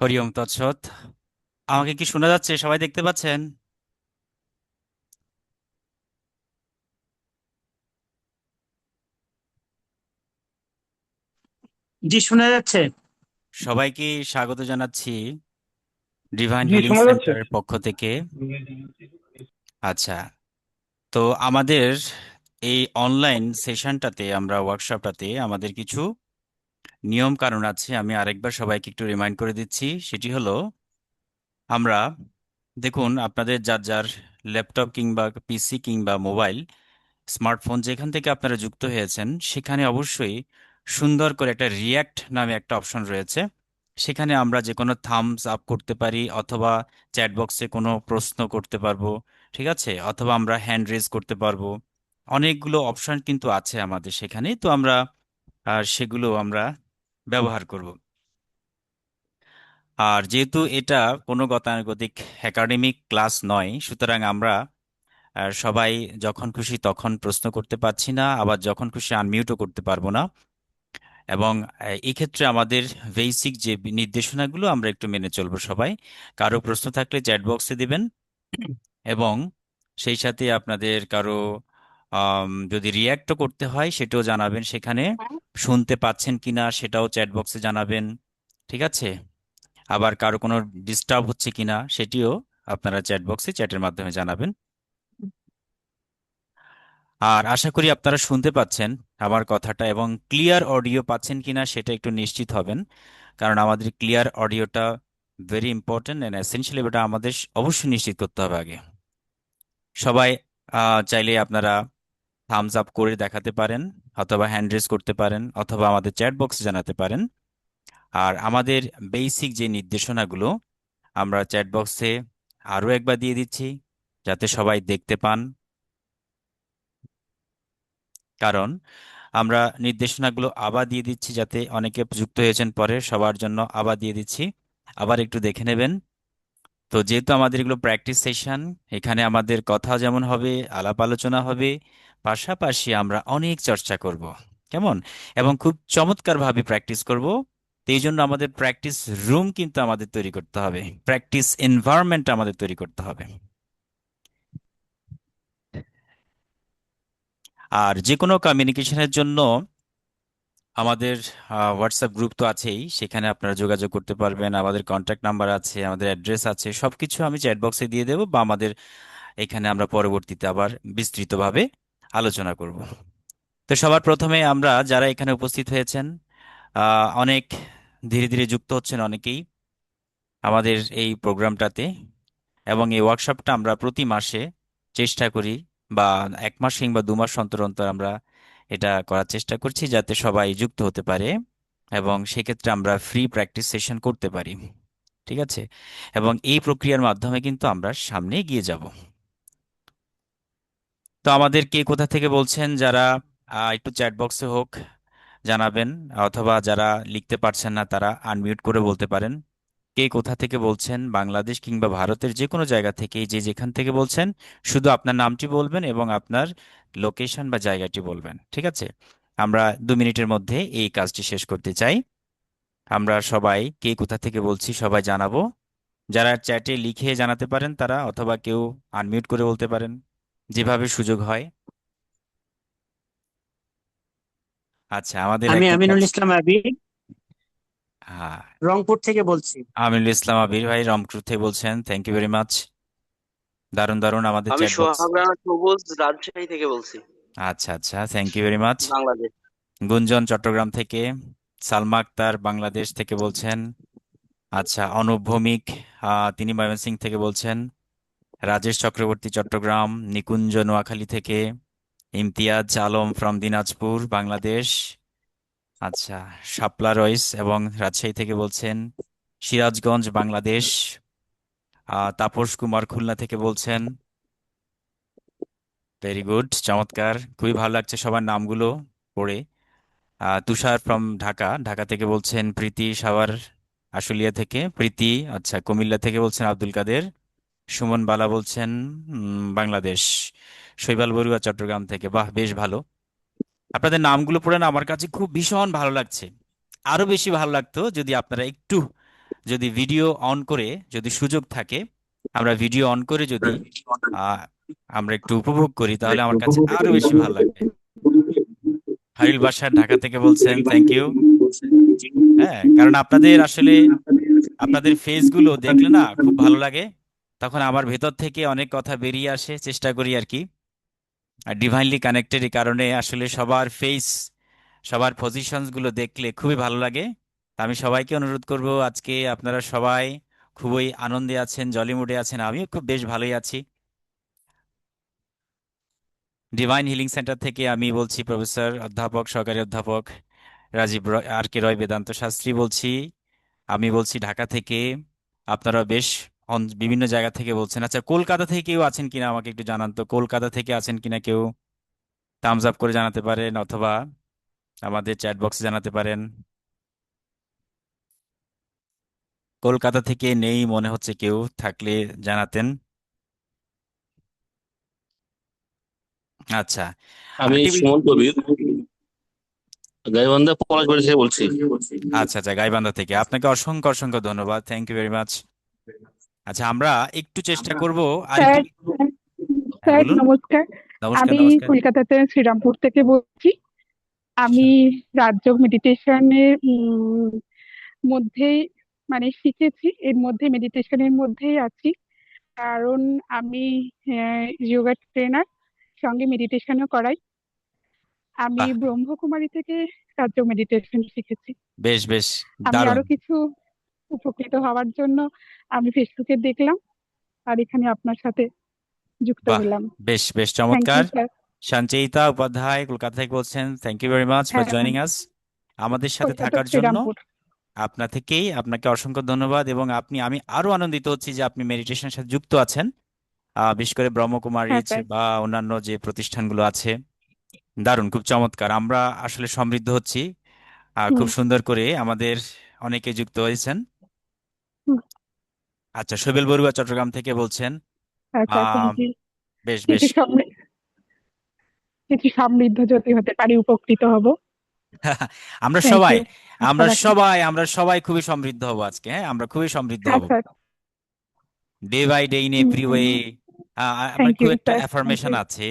হরি ওম তৎসৎ। আমাকে কি শোনা যাচ্ছে? সবাই দেখতে পাচ্ছেন? জি, শোনা যাচ্ছে। সবাইকে স্বাগত জানাচ্ছি ডিভাইন জি, হিলিং শোনা যাচ্ছে। সেন্টারের পক্ষ থেকে। আচ্ছা, তো আমাদের এই অনলাইন সেশনটাতে, আমরা ওয়ার্কশপটাতে আমাদের কিছু নিয়ম কানুন আছে। আমি আরেকবার সবাইকে একটু রিমাইন্ড করে দিচ্ছি। সেটি হলো, আমরা, দেখুন, আপনাদের যার যার ল্যাপটপ কিংবা পিসি কিংবা মোবাইল, স্মার্টফোন যেখান থেকে আপনারা যুক্ত হয়েছেন, সেখানে অবশ্যই সুন্দর করে একটা রিয়্যাক্ট নামে একটা অপশন রয়েছে। সেখানে আমরা যে কোনো থামস আপ করতে পারি, অথবা চ্যাট বক্সে কোনো প্রশ্ন করতে পারবো, ঠিক আছে, অথবা আমরা হ্যান্ড রেজ করতে পারবো। অনেকগুলো অপশন কিন্তু আছে আমাদের সেখানে, তো আমরা সেগুলো আমরা ব্যবহার করব। আর যেহেতু এটা কোনো গতানুগতিক একাডেমিক ক্লাস নয়, সুতরাং আমরা সবাই যখন খুশি তখন প্রশ্ন করতে পারছি না, আবার যখন খুশি আনমিউটও করতে পারবো না। এবং এই ক্ষেত্রে আমাদের বেসিক যে নির্দেশনাগুলো আমরা একটু মেনে চলবো সবাই। কারো প্রশ্ন থাকলে চ্যাট বক্সে দিবেন, এবং সেই সাথে আপনাদের কারো যদি রিয়্যাক্টও করতে হয় সেটাও জানাবেন সেখানে। শুনতে পাচ্ছেন কিনা সেটাও চ্যাট বক্সে জানাবেন, ঠিক আছে। আবার কারো কোনো ডিস্টার্ব হচ্ছে কিনা সেটিও আপনারা চ্যাট বক্সে চ্যাটের মাধ্যমে জানাবেন। আর আশা করি আপনারা শুনতে পাচ্ছেন আমার কথাটা, এবং ক্লিয়ার অডিও পাচ্ছেন কিনা সেটা একটু নিশ্চিত হবেন। কারণ আমাদের ক্লিয়ার অডিওটা ভেরি ইম্পর্ট্যান্ট অ্যান্ড এসেনশিয়াল, এটা আমাদের অবশ্যই নিশ্চিত করতে হবে আগে। সবাই চাইলে আপনারা থামস আপ করে দেখাতে পারেন, অথবা হ্যান্ড রেজ করতে পারেন, অথবা আমাদের চ্যাট বক্সে জানাতে পারেন। আর আমাদের বেসিক যে নির্দেশনাগুলো আমরা চ্যাট বক্সে আরও একবার দিয়ে দিচ্ছি, যাতে সবাই দেখতে পান। কারণ আমরা নির্দেশনাগুলো আবার দিয়ে দিচ্ছি, যাতে অনেকে যুক্ত হয়েছেন পরে, সবার জন্য আবার দিয়ে দিচ্ছি, আবার একটু দেখে নেবেন। তো যেহেতু আমাদের এগুলো প্র্যাকটিস সেশন, এখানে আমাদের কথা যেমন হবে, আলাপ আলোচনা হবে, পাশাপাশি আমরা অনেক চর্চা করব, কেমন, এবং খুব চমৎকারভাবে প্র্যাকটিস করব। তো এই জন্য আমাদের প্র্যাকটিস রুম কিন্তু আমাদের তৈরি করতে হবে, প্র্যাকটিস এনভায়রনমেন্ট আমাদের তৈরি করতে হবে। আর যে কোনো কমিউনিকেশনের জন্য আমাদের হোয়াটসঅ্যাপ গ্রুপ তো আছেই, সেখানে আপনারা যোগাযোগ করতে পারবেন। আমাদের কন্ট্যাক্ট নাম্বার আছে, আমাদের অ্যাড্রেস আছে, সবকিছু আমি চ্যাট বক্সে দিয়ে দেবো, বা আমাদের এখানে আমরা পরবর্তীতে আবার বিস্তৃতভাবে আলোচনা করব। তো সবার প্রথমে আমরা যারা এখানে উপস্থিত হয়েছেন, অনেক ধীরে ধীরে যুক্ত হচ্ছেন অনেকেই আমাদের এই প্রোগ্রামটাতে। এবং এই ওয়ার্কশপটা আমরা প্রতি মাসে চেষ্টা করি, বা 1 মাস কিংবা 2 মাস অন্তর অন্তর আমরা এটা করার চেষ্টা করছি, যাতে সবাই যুক্ত হতে পারে, এবং সেক্ষেত্রে আমরা ফ্রি প্র্যাকটিস সেশন করতে পারি, ঠিক আছে। এবং এই প্রক্রিয়ার মাধ্যমে কিন্তু আমরা সামনে এগিয়ে যাব। তো আমাদের কে কোথা থেকে বলছেন, যারা একটু চ্যাট বক্সে হোক জানাবেন, অথবা যারা লিখতে পারছেন না তারা আনমিউট করে বলতে পারেন। কে কোথা থেকে বলছেন, বাংলাদেশ কিংবা ভারতের যে কোনো জায়গা থেকে, যে যেখান থেকে বলছেন, শুধু আপনার নামটি বলবেন এবং আপনার লোকেশন বা জায়গাটি বলবেন, ঠিক আছে। আমরা 2 মিনিটের মধ্যে এই কাজটি শেষ করতে চাই। আমরা সবাই কে কোথা থেকে বলছি সবাই জানাবো। যারা চ্যাটে লিখে জানাতে পারেন তারা, অথবা কেউ আনমিউট করে বলতে পারেন, যেভাবে সুযোগ হয়। আচ্ছা, আমাদের আমি একটা আমিনুল কাজ। ইসলাম আবির, হ্যাঁ, রংপুর থেকে বলছি। আমিনুল ইসলাম আবির ভাই রংপুর থেকে বলছেন, থ্যাংক ইউ ভেরি মাচ। দারুণ দারুণ আমাদের আমি চ্যাট বক্স। সোহাগ রানা সবুজ রাজশাহী থেকে বলছি। আচ্ছা আচ্ছা, thank you very much. Bangladesh. Gunjan Chittagong থেকে। সালমা আক্তার বাংলাদেশ থেকে বলছেন। আচ্ছা, অনুপ ভৌমিক, তিনি ময়মনসিংহ থেকে বলছেন। রাজেশ চক্রবর্তী চট্টগ্রাম। নিকুঞ্জ নোয়াখালী থেকে। ইমতিয়াজ আলম ফ্রম দিনাজপুর বাংলাদেশ। আচ্ছা, শাপলা রইস এবং রাজশাহী থেকে বলছেন। সিরাজগঞ্জ বাংলাদেশ। তাপস কুমার খুলনা থেকে বলছেন। ভেরি গুড, চমৎকার, খুবই ভালো লাগছে সবার নামগুলো পড়ে। তুষার ফ্রম ঢাকা, ঢাকা থেকে বলছেন। প্রীতি সাভার আশুলিয়া থেকে। প্রীতি, আচ্ছা, কুমিল্লা থেকে বলছেন আব্দুল কাদের। সুমন বালা বলছেন বাংলাদেশ। শৈবাল বড়ুয়া চট্টগ্রাম থেকে। বাহ, বেশ ভালো। আপনাদের নামগুলো পড়ে না আমার কাছে খুব ভীষণ ভালো লাগছে। আরো বেশি ভালো লাগতো যদি আপনারা একটু, যদি ভিডিও অন করে, যদি সুযোগ থাকে, আমরা ভিডিও অন করে যদি আহ আমরা একটু উপভোগ করি, তাহলে আমার কাছে আরো বেশি ভালো লাগবে। হারিল বাসার ঢাকা থেকে বলছেন, থ্যাংক ইউ। হ্যাঁ, কারণ আপনাদের আসলে আপনাদের ফেসগুলো দেখলে না খুব ভালো লাগে। তখন আমার ভেতর থেকে অনেক কথা বেরিয়ে আসে, চেষ্টা করি আর কি। আর ডিভাইনলি কানেক্টেড এই কারণে আসলে সবার ফেস, সবার পজিশনস গুলো দেখলে খুবই ভালো লাগে। তা আমি সবাইকে অনুরোধ করব, আজকে আপনারা সবাই খুবই আনন্দে আছেন, জলি মুডে আছেন, আমিও খুব বেশ ভালোই আছি। ডিভাইন হিলিং সেন্টার থেকে আমি বলছি, প্রফেসর অধ্যাপক সহকারী অধ্যাপক রাজীব রয়, আর কে রয় বেদান্ত শাস্ত্রী বলছি। আমি বলছি ঢাকা থেকে। আপনারা বেশ বিভিন্ন জায়গা থেকে বলছেন। আচ্ছা, কলকাতা থেকে কেউ আছেন কিনা আমাকে একটু জানান তো, কলকাতা থেকে আছেন কিনা কেউ? থামস আপ করে জানাতে পারেন, অথবা আমাদের চ্যাট বক্সে জানাতে পারেন। কলকাতা থেকে নেই মনে হচ্ছে, কেউ থাকলে জানাতেন। আচ্ছা। আমি টিভি। সুমন কবির, গাইবান্ধা পলাশবাড়ি থেকে বলছি। আচ্ছা আচ্ছা, গাইবান্ধা থেকে আপনাকে অসংখ্য অসংখ্য ধন্যবাদ, থ্যাংক ইউ ভেরি মাচ। আচ্ছা, আমরা একটু চেষ্টা করব আর একটু। স্যার, হ্যাঁ, স্যার বলুন। নমস্কার। নমস্কার আমি নমস্কার। কলকাতাতে শ্রীরামপুর থেকে বলছি। আমি আচ্ছা, রাজ্য মেডিটেশনের মধ্যেই মানে শিখেছি, এর মধ্যে মেডিটেশনের মধ্যেই আছি। কারণ আমি যোগা ট্রেনার, সঙ্গে মেডিটেশনও করাই। আমি বাহ, ব্রহ্মকুমারী থেকে রাজ্য মেডিটেশন শিখেছি। বেশ বেশ, আমি দারুণ। আরো কিছু উপকৃত হওয়ার জন্য আমি ফেসবুকে দেখলাম, আর এখানে আপনার সাথে যুক্ত বাহ, হলাম। বেশ বেশ থ্যাংক ইউ চমৎকার। স্যার। সঞ্চয়িতা উপাধ্যায় কলকাতা থেকে বলছেন, thank you very much for হ্যাঁ, জয়নিং আস, আমাদের সাথে কলকাতা থাকার জন্য। শ্রীরামপুর। আপনাকে অসংখ্য ধন্যবাদ। এবং আমি আরো আনন্দিত হচ্ছি যে আপনি মেডিটেশনের সাথে যুক্ত আছেন, বিশেষ করে হ্যাঁ ব্রহ্মকুমারীজ স্যার। বা অন্যান্য যে প্রতিষ্ঠানগুলো আছে। দারুণ, খুব চমৎকার, আমরা আসলে সমৃদ্ধ হচ্ছি। হুম। খুব সুন্দর করে আমাদের অনেকে যুক্ত হয়েছেন। হুম। আচ্ছা, শৈবেল বড়ুয়া চট্টগ্রাম থেকে বলছেন। আচ্ছা, আহ থ্যাংক ইউ। বেশ বেশ। কিছু সমৃ- কিছু সমৃদ্ধ যদি হতে পারি উপকৃত হব। আমরা থ্যাংক সবাই ইউ। আশা আমরা রাখি। সবাই আমরা সবাই খুবই সমৃদ্ধ হব আজকে। হ্যাঁ, আমরা খুবই সমৃদ্ধ হ্যাঁ হব, sir. Day by day in every way. আমার থ্যাংক খুব ইউ একটা স্যার, থ্যাংক অ্যাফার্মেশন ইউ। আছে।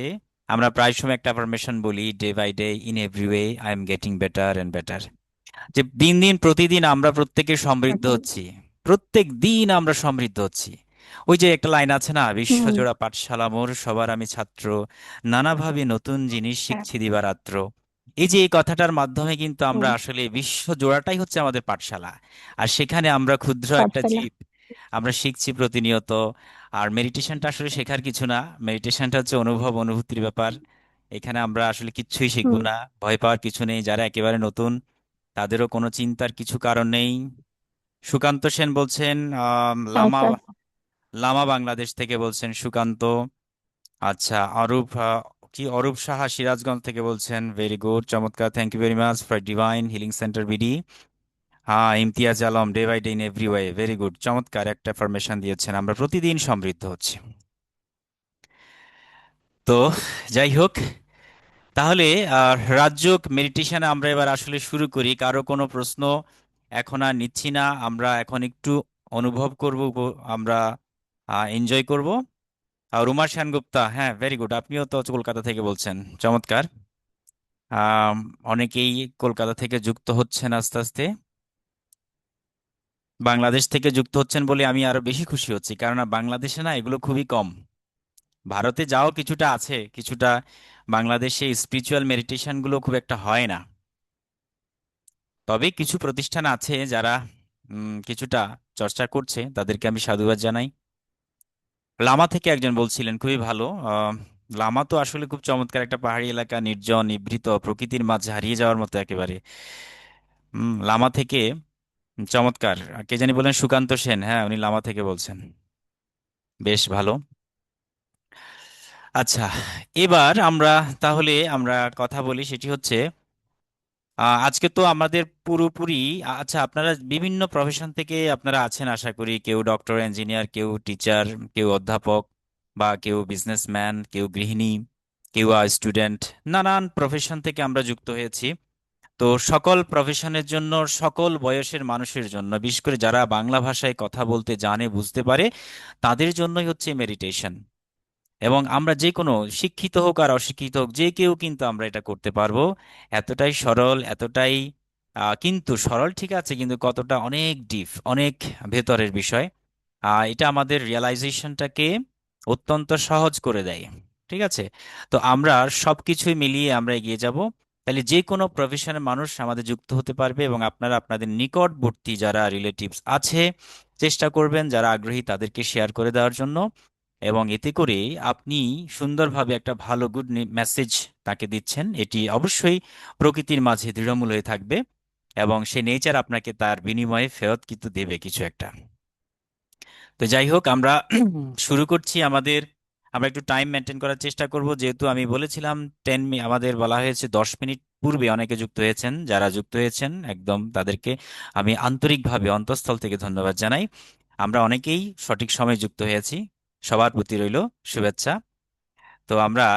আমরা প্রায় সময় একটা অ্যাফার্মেশন বলি, day by day in every way I am getting better and better. যে দিন দিন প্রতিদিন আমরা প্রত্যেকে সমৃদ্ধ আচ্ছা। হচ্ছি, প্রত্যেক দিন আমরা সমৃদ্ধ হচ্ছি। ওই যে একটা লাইন আছে না, হুম। বিশ্বজোড়া পাঠশালা মোর, সবার আমি ছাত্র, নানাভাবে নতুন জিনিস হ্যাঁ। শিখছি দিবারাত্র। এই যে এই কথাটার মাধ্যমে কিন্তু আমরা হুম। আসলে বিশ্ব জোড়াটাই হচ্ছে আমাদের পাঠশালা। আর সেখানে আমরা ক্ষুদ্র একটা পাঠশালা। জীব, আমরা শিখছি প্রতিনিয়ত। আর মেডিটেশনটা আসলে শেখার কিছু না, মেডিটেশনটা হচ্ছে অনুভব অনুভূতির ব্যাপার। এখানে আমরা আসলে কিচ্ছুই শিখবো হুম। না, ভয় পাওয়ার কিছু নেই। যারা একেবারে নতুন, তাদেরও কোনো চিন্তার কিছু কারণ নেই। সুকান্ত সেন বলছেন, লামা, আচ্ছা। লামা বাংলাদেশ থেকে বলছেন সুকান্ত। আচ্ছা, অরূপ, অরূপ সাহা সিরাজগঞ্জ থেকে বলছেন, ভেরি গুড, চমৎকার, thank you very much for divine healing center BD. হ্যাঁ, Imtiaz Alam, day by day in every way, very good, চমৎকার একটা ফরমেশন দিয়েছেন, আমরা প্রতিদিন সমৃদ্ধ হচ্ছি। তো যাই হোক, তাহলে রাজ্য মেডিটেশনে আমরা এবার আসলে শুরু করি। কারো কোনো প্রশ্ন এখন আর নিচ্ছি না, আমরা এখন একটু অনুভব করব, আমরা এনজয় করব। আর রুমা সেনগুপ্তা, হ্যাঁ ভেরি গুড, আপনিও তো কলকাতা থেকে বলছেন, চমৎকার। আম, অনেকেই কলকাতা থেকে যুক্ত হচ্ছেন আস্তে আস্তে। বাংলাদেশ থেকে যুক্ত হচ্ছেন বলে আমি আরো বেশি খুশি হচ্ছি, কারণ বাংলাদেশে না এগুলো খুবই কম। ভারতে যাও কিছুটা আছে, কিছুটা। বাংলাদেশে স্পিরিচুয়াল মেডিটেশন গুলো খুব একটা হয় না। তবে কিছু প্রতিষ্ঠান আছে যারা কিছুটা চর্চা করছে, তাদেরকে আমি সাধুবাদ জানাই। লামা থেকে একজন বলছিলেন, খুবই ভালো। লামা তো আসলে খুব চমৎকার একটা পাহাড়ি এলাকা, নির্জন নিভৃত, প্রকৃতির মাঝে হারিয়ে যাওয়ার মতো একেবারে। লামা থেকে, চমৎকার। কে জানি বলেন, সুকান্ত সেন, হ্যাঁ উনি লামা থেকে বলছেন, বেশ ভালো। আচ্ছা, এবার আমরা কথা বলি, সেটি হচ্ছে আজকে তো আমাদের পুরোপুরি, আচ্ছা আপনারা বিভিন্ন প্রফেশন থেকে আপনারা আছেন আশা করি, কেউ ডক্টর, ইঞ্জিনিয়ার, কেউ টিচার, কেউ অধ্যাপক, বা কেউ বিজনেসম্যান, কেউ গৃহিণী, কেউ স্টুডেন্ট। নানান প্রফেশন থেকে আমরা যুক্ত হয়েছি। তো সকল প্রফেশনের জন্য, সকল বয়সের মানুষের জন্য, বিশেষ করে যারা বাংলা ভাষায় কথা বলতে জানে, বুঝতে পারে, তাদের জন্যই হচ্ছে মেডিটেশন। এবং আমরা যে কোনো, শিক্ষিত হোক আর অশিক্ষিত হোক, যে কেউ কিন্তু আমরা এটা করতে পারবো। এতটাই সরল, এতটাই কিন্তু সরল ঠিক আছে, কিন্তু কতটা অনেক ডিপ, অনেক ভেতরের বিষয়। এটা আমাদের রিয়েলাইজেশনটাকে অত্যন্ত সহজ করে দেয়। ঠিক আছে। তো আমরা সবকিছুই মিলিয়ে আমরা এগিয়ে যাব। তাহলে যে কোনো প্রফেশনের মানুষ আমাদের যুক্ত হতে পারবে, এবং আপনারা আপনাদের নিকটবর্তী যারা রিলেটিভস আছে চেষ্টা করবেন, যারা আগ্রহী তাদেরকে শেয়ার করে দেওয়ার জন্য। এবং এতে করে আপনি সুন্দরভাবে একটা ভালো গুড মেসেজ তাকে দিচ্ছেন। এটি অবশ্যই প্রকৃতির মাঝে দৃঢ়মূল হয়ে থাকবে, এবং সে নেচার আপনাকে তার বিনিময়ে ফেরত কিন্তু দেবে কিছু একটা। তো যাই হোক, আমরা শুরু করছি আমাদের। আমরা একটু টাইম মেনটেন করার চেষ্টা করব, যেহেতু আমি বলেছিলাম আমাদের বলা হয়েছে 10 মিনিট পূর্বে অনেকে যুক্ত হয়েছেন। যারা যুক্ত হয়েছেন একদম তাদেরকে আমি আন্তরিকভাবে অন্তঃস্থল থেকে ধন্যবাদ জানাই। আমরা অনেকেই সঠিক সময়ে যুক্ত হয়েছি। সবার প্রতি রইল শুভেচ্ছা। তো আমরা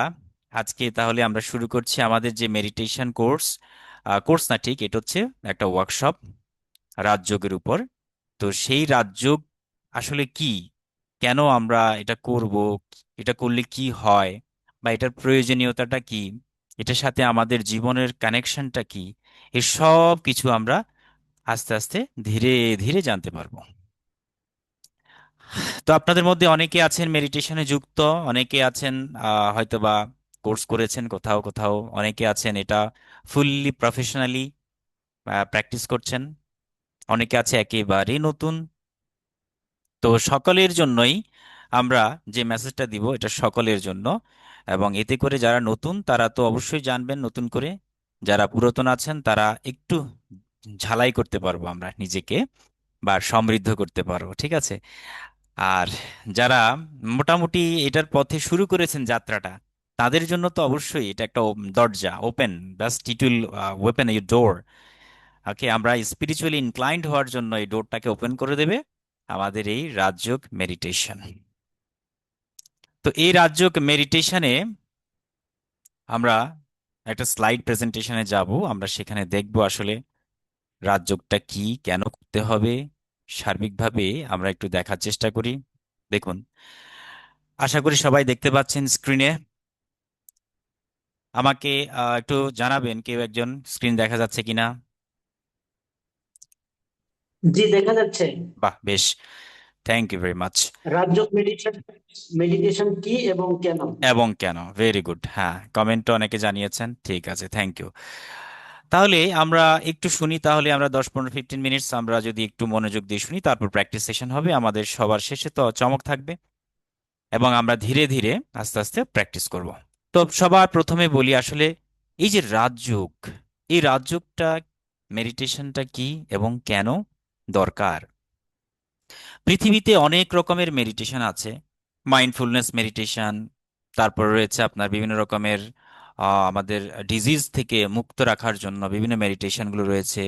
আজকে তাহলে আমরা শুরু করছি আমাদের যে মেডিটেশন কোর্স। কোর্স না ঠিক, এটা হচ্ছে একটা ওয়ার্কশপ রাজযোগের উপর। তো সেই রাজযোগ আসলে কি, কেন আমরা এটা করব, এটা করলে কি হয়, বা এটার প্রয়োজনীয়তাটা কি, এটার সাথে আমাদের জীবনের কানেকশনটা কি, এসব কিছু আমরা আস্তে আস্তে ধীরে ধীরে জানতে পারবো। তো আপনাদের মধ্যে অনেকে আছেন মেডিটেশনে যুক্ত, অনেকে আছেন হয়তোবা কোর্স করেছেন কোথাও কোথাও, অনেকে আছেন এটা ফুললি প্রফেশনালি প্র্যাকটিস করছেন, অনেকে আছে একেবারে নতুন। তো সকলের জন্যই আমরা যে মেসেজটা দিব এটা সকলের জন্য। এবং এতে করে যারা নতুন তারা তো অবশ্যই জানবেন নতুন করে, যারা পুরাতন আছেন তারা একটু ঝালাই করতে পারবো আমরা নিজেকে, বা সমৃদ্ধ করতে পারবো। ঠিক আছে। আর যারা মোটামুটি এটার পথে শুরু করেছেন যাত্রাটা, তাদের জন্য তো অবশ্যই এটা একটা দরজা open, just it will open you door. Okay, আমরা স্পিরিচুয়ালি ইনক্লাইন্ড হওয়ার জন্য এই ডোরটাকে ওপেন করে দেবে আমাদের এই রাজযোগ মেডিটেশন। তো এই রাজযোগ মেডিটেশনে আমরা একটা স্লাইড প্রেজেন্টেশনে যাব। আমরা সেখানে দেখব আসলে রাজযোগটা কি, কেন করতে হবে, সার্বিকভাবে আমরা একটু দেখার চেষ্টা করি। দেখুন, আশা করি সবাই দেখতে পাচ্ছেন স্ক্রিনে। আমাকে একটু জানাবেন কেউ একজন স্ক্রিন দেখা যাচ্ছে কিনা। জি, দেখা যাচ্ছে। বাহ, বেশ, thank you very much. Rajyoga meditation meditation কি এবং কেন? এবং কেন, ভেরি গুড, হ্যাঁ, কমেন্ট অনেকে জানিয়েছেন, ঠিক আছে, থ্যাংক ইউ। তাহলে আমরা একটু শুনি, তাহলে আমরা 10-15-15 মিনিটস আমরা যদি একটু মনোযোগ দিয়ে শুনি, তারপর প্র্যাকটিস সেশন হবে আমাদের সবার শেষে, তো চমক থাকবে। এবং আমরা ধীরে ধীরে আস্তে আস্তে প্র্যাকটিস করব। তো সবার প্রথমে বলি আসলে এই যে রাজযোগ, এই রাজযোগটা, মেডিটেশনটা কি এবং কেন দরকার। পৃথিবীতে অনেক রকমের মেডিটেশন আছে। মাইন্ডফুলনেস মেডিটেশন, তারপর রয়েছে আপনার বিভিন্ন রকমের আমাদের ডিজিজ থেকে মুক্ত রাখার জন্য বিভিন্ন মেডিটেশনগুলো রয়েছে।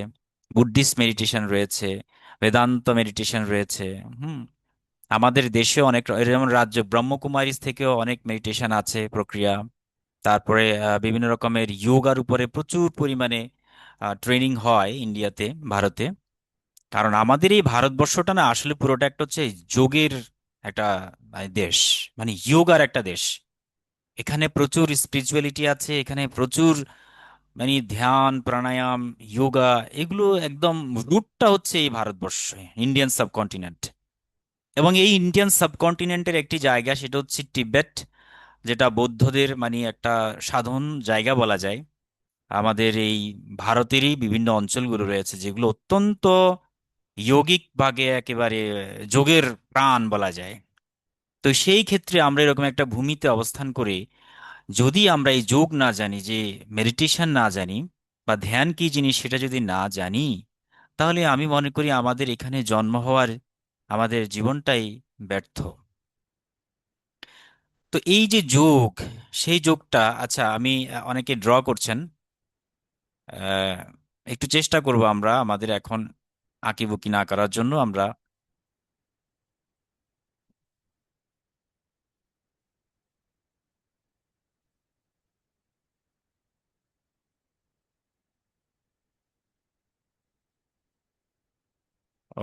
বুদ্ধিস্ট মেডিটেশন রয়েছে, বেদান্ত মেডিটেশন রয়েছে। হুম। আমাদের দেশে অনেক যেমন রাজ্য ব্রহ্মকুমারিজ থেকেও অনেক মেডিটেশন আছে প্রক্রিয়া। তারপরে বিভিন্ন রকমের যোগার উপরে প্রচুর পরিমাণে ট্রেনিং হয় ইন্ডিয়াতে, ভারতে। কারণ আমাদের এই ভারতবর্ষটা না আসলে পুরোটা একটা হচ্ছে যোগের একটা দেশ, মানে যোগার একটা দেশ। এখানে প্রচুর স্পিরিচুয়ালিটি আছে, এখানে প্রচুর মানে ধ্যান প্রাণায়াম যোগা, এগুলো একদম রুটটা হচ্ছে এই ভারতবর্ষে, ইন্ডিয়ান সাবকন্টিনেন্ট। এবং এই ইন্ডিয়ান সাবকন্টিনেন্টের একটি জায়গা, সেটা হচ্ছে তিবেট, যেটা বৌদ্ধদের মানে একটা সাধন জায়গা বলা যায়। আমাদের এই ভারতেরই বিভিন্ন অঞ্চলগুলো রয়েছে যেগুলো অত্যন্ত যৌগিক ভাগে একেবারে যোগের প্রাণ বলা যায়। তো সেই ক্ষেত্রে আমরা এরকম একটা ভূমিতে অবস্থান করে যদি আমরা এই যোগ না জানি, যে মেডিটেশন না জানি, বা ধ্যান কি জিনিস সেটা যদি না জানি, তাহলে আমি মনে করি আমাদের এখানে জন্ম হওয়ার আমাদের জীবনটাই ব্যর্থ। তো এই যে যোগ, সেই যোগটা, আচ্ছা আমি অনেকে ড্র করছেন, আহ, একটু চেষ্টা করব আমরা আমাদের এখন আঁকিবুকি না করার জন্য আমরা।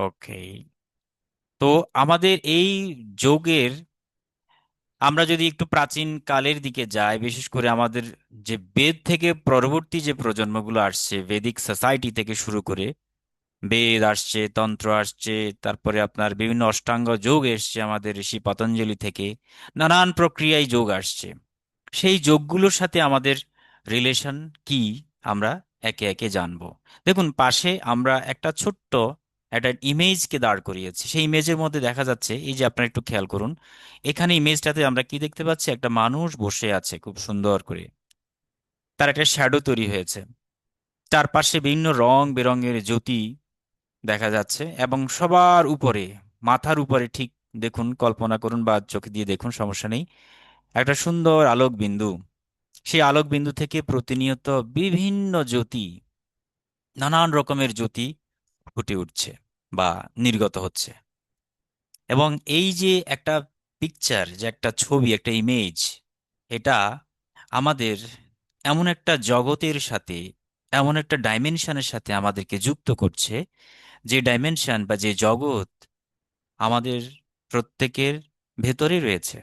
ওকে। তো আমাদের এই যোগের আমরা যদি একটু প্রাচীন কালের দিকে যাই, বিশেষ করে আমাদের যে বেদ থেকে পরবর্তী যে প্রজন্মগুলো আসছে, বেদিক সোসাইটি থেকে শুরু করে বেদ আসছে, তন্ত্র আসছে, তারপরে আপনার বিভিন্ন অষ্টাঙ্গ যোগ এসছে আমাদের ঋষি পতঞ্জলি থেকে, নানান প্রক্রিয়ায় যোগ আসছে। সেই যোগগুলোর সাথে আমাদের রিলেশন কি আমরা একে একে জানবো। দেখুন, পাশে আমরা একটা ছোট্ট একটা ইমেজকে দাঁড় করিয়েছি। সেই ইমেজের মধ্যে দেখা যাচ্ছে, এই যে আপনারা একটু খেয়াল করুন, এখানে ইমেজটাতে আমরা কি দেখতে পাচ্ছি? একটা মানুষ বসে আছে খুব সুন্দর করে, তার একটা শ্যাডো তৈরি হয়েছে, চারপাশে বিভিন্ন রং বেরঙের জ্যোতি দেখা যাচ্ছে, এবং সবার উপরে, মাথার উপরে ঠিক দেখুন, কল্পনা করুন বা চোখে দিয়ে দেখুন, সমস্যা নেই, একটা সুন্দর আলোক বিন্দু। সেই আলোক বিন্দু থেকে প্রতিনিয়ত বিভিন্ন জ্যোতি, নানান রকমের জ্যোতি ফুটে উঠছে বা নির্গত হচ্ছে। এবং এই যে একটা পিকচার, যে একটা ছবি, একটা ইমেজ, এটা আমাদের এমন একটা জগতের সাথে, এমন একটা ডাইমেনশনের সাথে আমাদেরকে যুক্ত করছে, যে ডাইমেনশন বা যে জগৎ আমাদের প্রত্যেকের ভেতরে রয়েছে।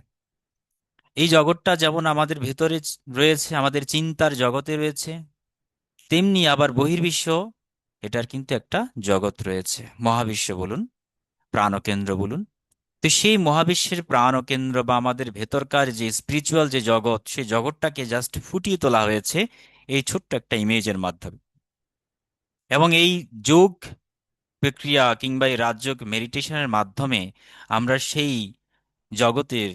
এই জগৎটা যেমন আমাদের ভেতরে রয়েছে, আমাদের চিন্তার জগতে রয়েছে, তেমনি আবার বহির্বিশ্ব, এটার কিন্তু একটা জগৎ রয়েছে, মহাবিশ্ব বলুন, প্রাণকেন্দ্র বলুন। তো সেই মহাবিশ্বের প্রাণকেন্দ্র বা আমাদের ভেতরকার যে স্পিরিচুয়াল যে জগৎ, সেই জগৎটাকে জাস্ট ফুটিয়ে তোলা হয়েছে এই ছোট্ট একটা ইমেজের মাধ্যমে। এবং এই যোগ প্রক্রিয়া কিংবা এই রাজযোগ মেডিটেশনের মাধ্যমে আমরা সেই জগতের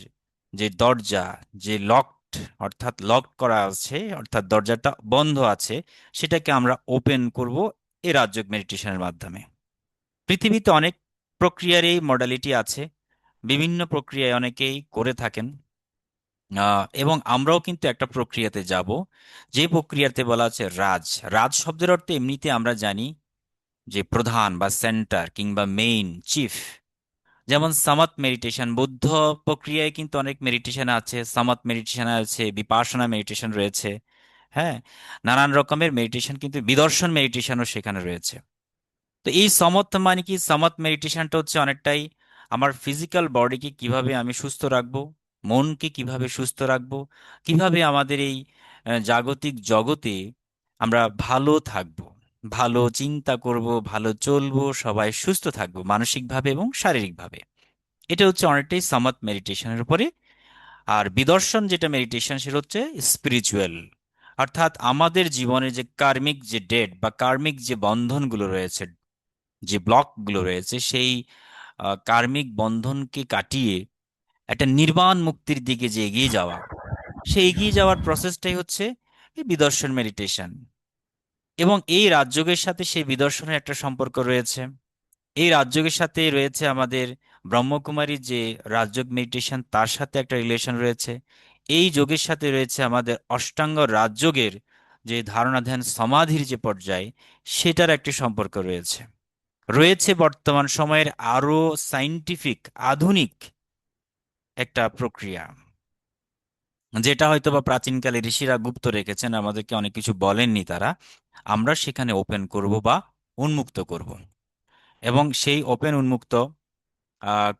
যে দরজা, যে লকড, অর্থাৎ লক করা আছে, অর্থাৎ দরজাটা বন্ধ আছে, সেটাকে আমরা ওপেন করব এই রাজযোগ মেডিটেশনের মাধ্যমে। পৃথিবীতে অনেক প্রক্রিয়ার এই মডালিটি আছে, বিভিন্ন প্রক্রিয়ায় অনেকেই করে থাকেন। এবং আমরাও কিন্তু একটা প্রক্রিয়াতে যাব, যে প্রক্রিয়াতে বলা আছে রাজ। রাজ শব্দের অর্থে এমনিতে আমরা জানি যে প্রধান বা সেন্টার কিংবা মেইন, চিফ। যেমন সামাত মেডিটেশন, বৌদ্ধ প্রক্রিয়ায় কিন্তু অনেক মেডিটেশন আছে, সামাত মেডিটেশন আছে, বিপাশনা মেডিটেশন রয়েছে। হ্যাঁ, নানান রকমের মেডিটেশন, কিন্তু বিদর্শন মেডিটেশনও সেখানে রয়েছে। তো এই সমত মানে কি, সমত মেডিটেশনটা হচ্ছে অনেকটাই আমার ফিজিক্যাল বডিকে কিভাবে আমি সুস্থ রাখবো, মনকে কিভাবে সুস্থ রাখবো, কিভাবে আমাদের এই জাগতিক জগতে আমরা ভালো থাকবো, ভালো চিন্তা করব, ভালো চলবো, সবাই সুস্থ থাকবো মানসিকভাবে এবং শারীরিকভাবে। এটা হচ্ছে অনেকটাই সামাত মেডিটেশনের উপরে। আর বিদর্শন যেটা মেডিটেশন, সেটা হচ্ছে স্পিরিচুয়াল, অর্থাৎ আমাদের জীবনে যে কার্মিক যে ডেট বা কার্মিক যে বন্ধনগুলো রয়েছে, যে ব্লকগুলো রয়েছে, সেই কার্মিক বন্ধনকে কাটিয়ে একটা নির্বাণ মুক্তির দিকে যে এগিয়ে যাওয়া, সেই এগিয়ে যাওয়ার প্রসেসটাই হচ্ছে এই বিদর্শন মেডিটেশন। এবং এই রাজযোগের সাথে সেই বিদর্শনের একটা সম্পর্ক রয়েছে। এই রাজযোগের সাথে রয়েছে আমাদের ব্রহ্মকুমারী যে রাজযোগ মেডিটেশন, তার সাথে একটা রিলেশন রয়েছে। এই যোগের সাথে রয়েছে আমাদের অষ্টাঙ্গ রাজযোগের যে ধারণা ধ্যান সমাধির যে পর্যায়, সেটার একটি সম্পর্ক রয়েছে। রয়েছে বর্তমান সময়ের আরো সাইন্টিফিক, আধুনিক একটা প্রক্রিয়া, যেটা হয়তো বা প্রাচীনকালে ঋষিরা গুপ্ত রেখেছেন, আমাদেরকে অনেক কিছু বলেননি তারা। আমরা সেখানে ওপেন করব বা উন্মুক্ত করব। এবং সেই ওপেন উন্মুক্ত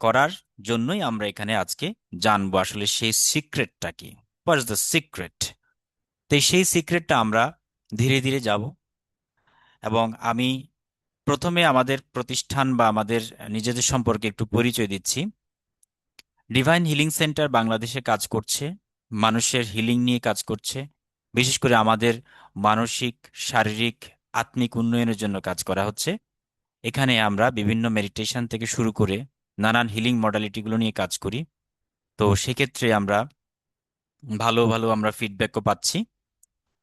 করার জন্যই আমরা এখানে আজকে জানবো আসলে সেই সিক্রেটটা কি, হোয়াটস দ্য সিক্রেট। তো সেই সিক্রেটটা আমরা ধীরে ধীরে যাব। এবং আমি প্রথমে আমাদের প্রতিষ্ঠান বা আমাদের নিজেদের সম্পর্কে একটু পরিচয় দিচ্ছি। ডিভাইন হিলিং সেন্টার বাংলাদেশে কাজ করছে, মানুষের হিলিং নিয়ে কাজ করছে। বিশেষ করে আমাদের মানসিক, শারীরিক, আত্মিক উন্নয়নের জন্য কাজ করা হচ্ছে। এখানে আমরা বিভিন্ন মেডিটেশন থেকে শুরু করে নানান হিলিং মডালিটিগুলো নিয়ে কাজ করি। তো সেক্ষেত্রে আমরা ভালো ভালো আমরা ফিডব্যাকও পাচ্ছি।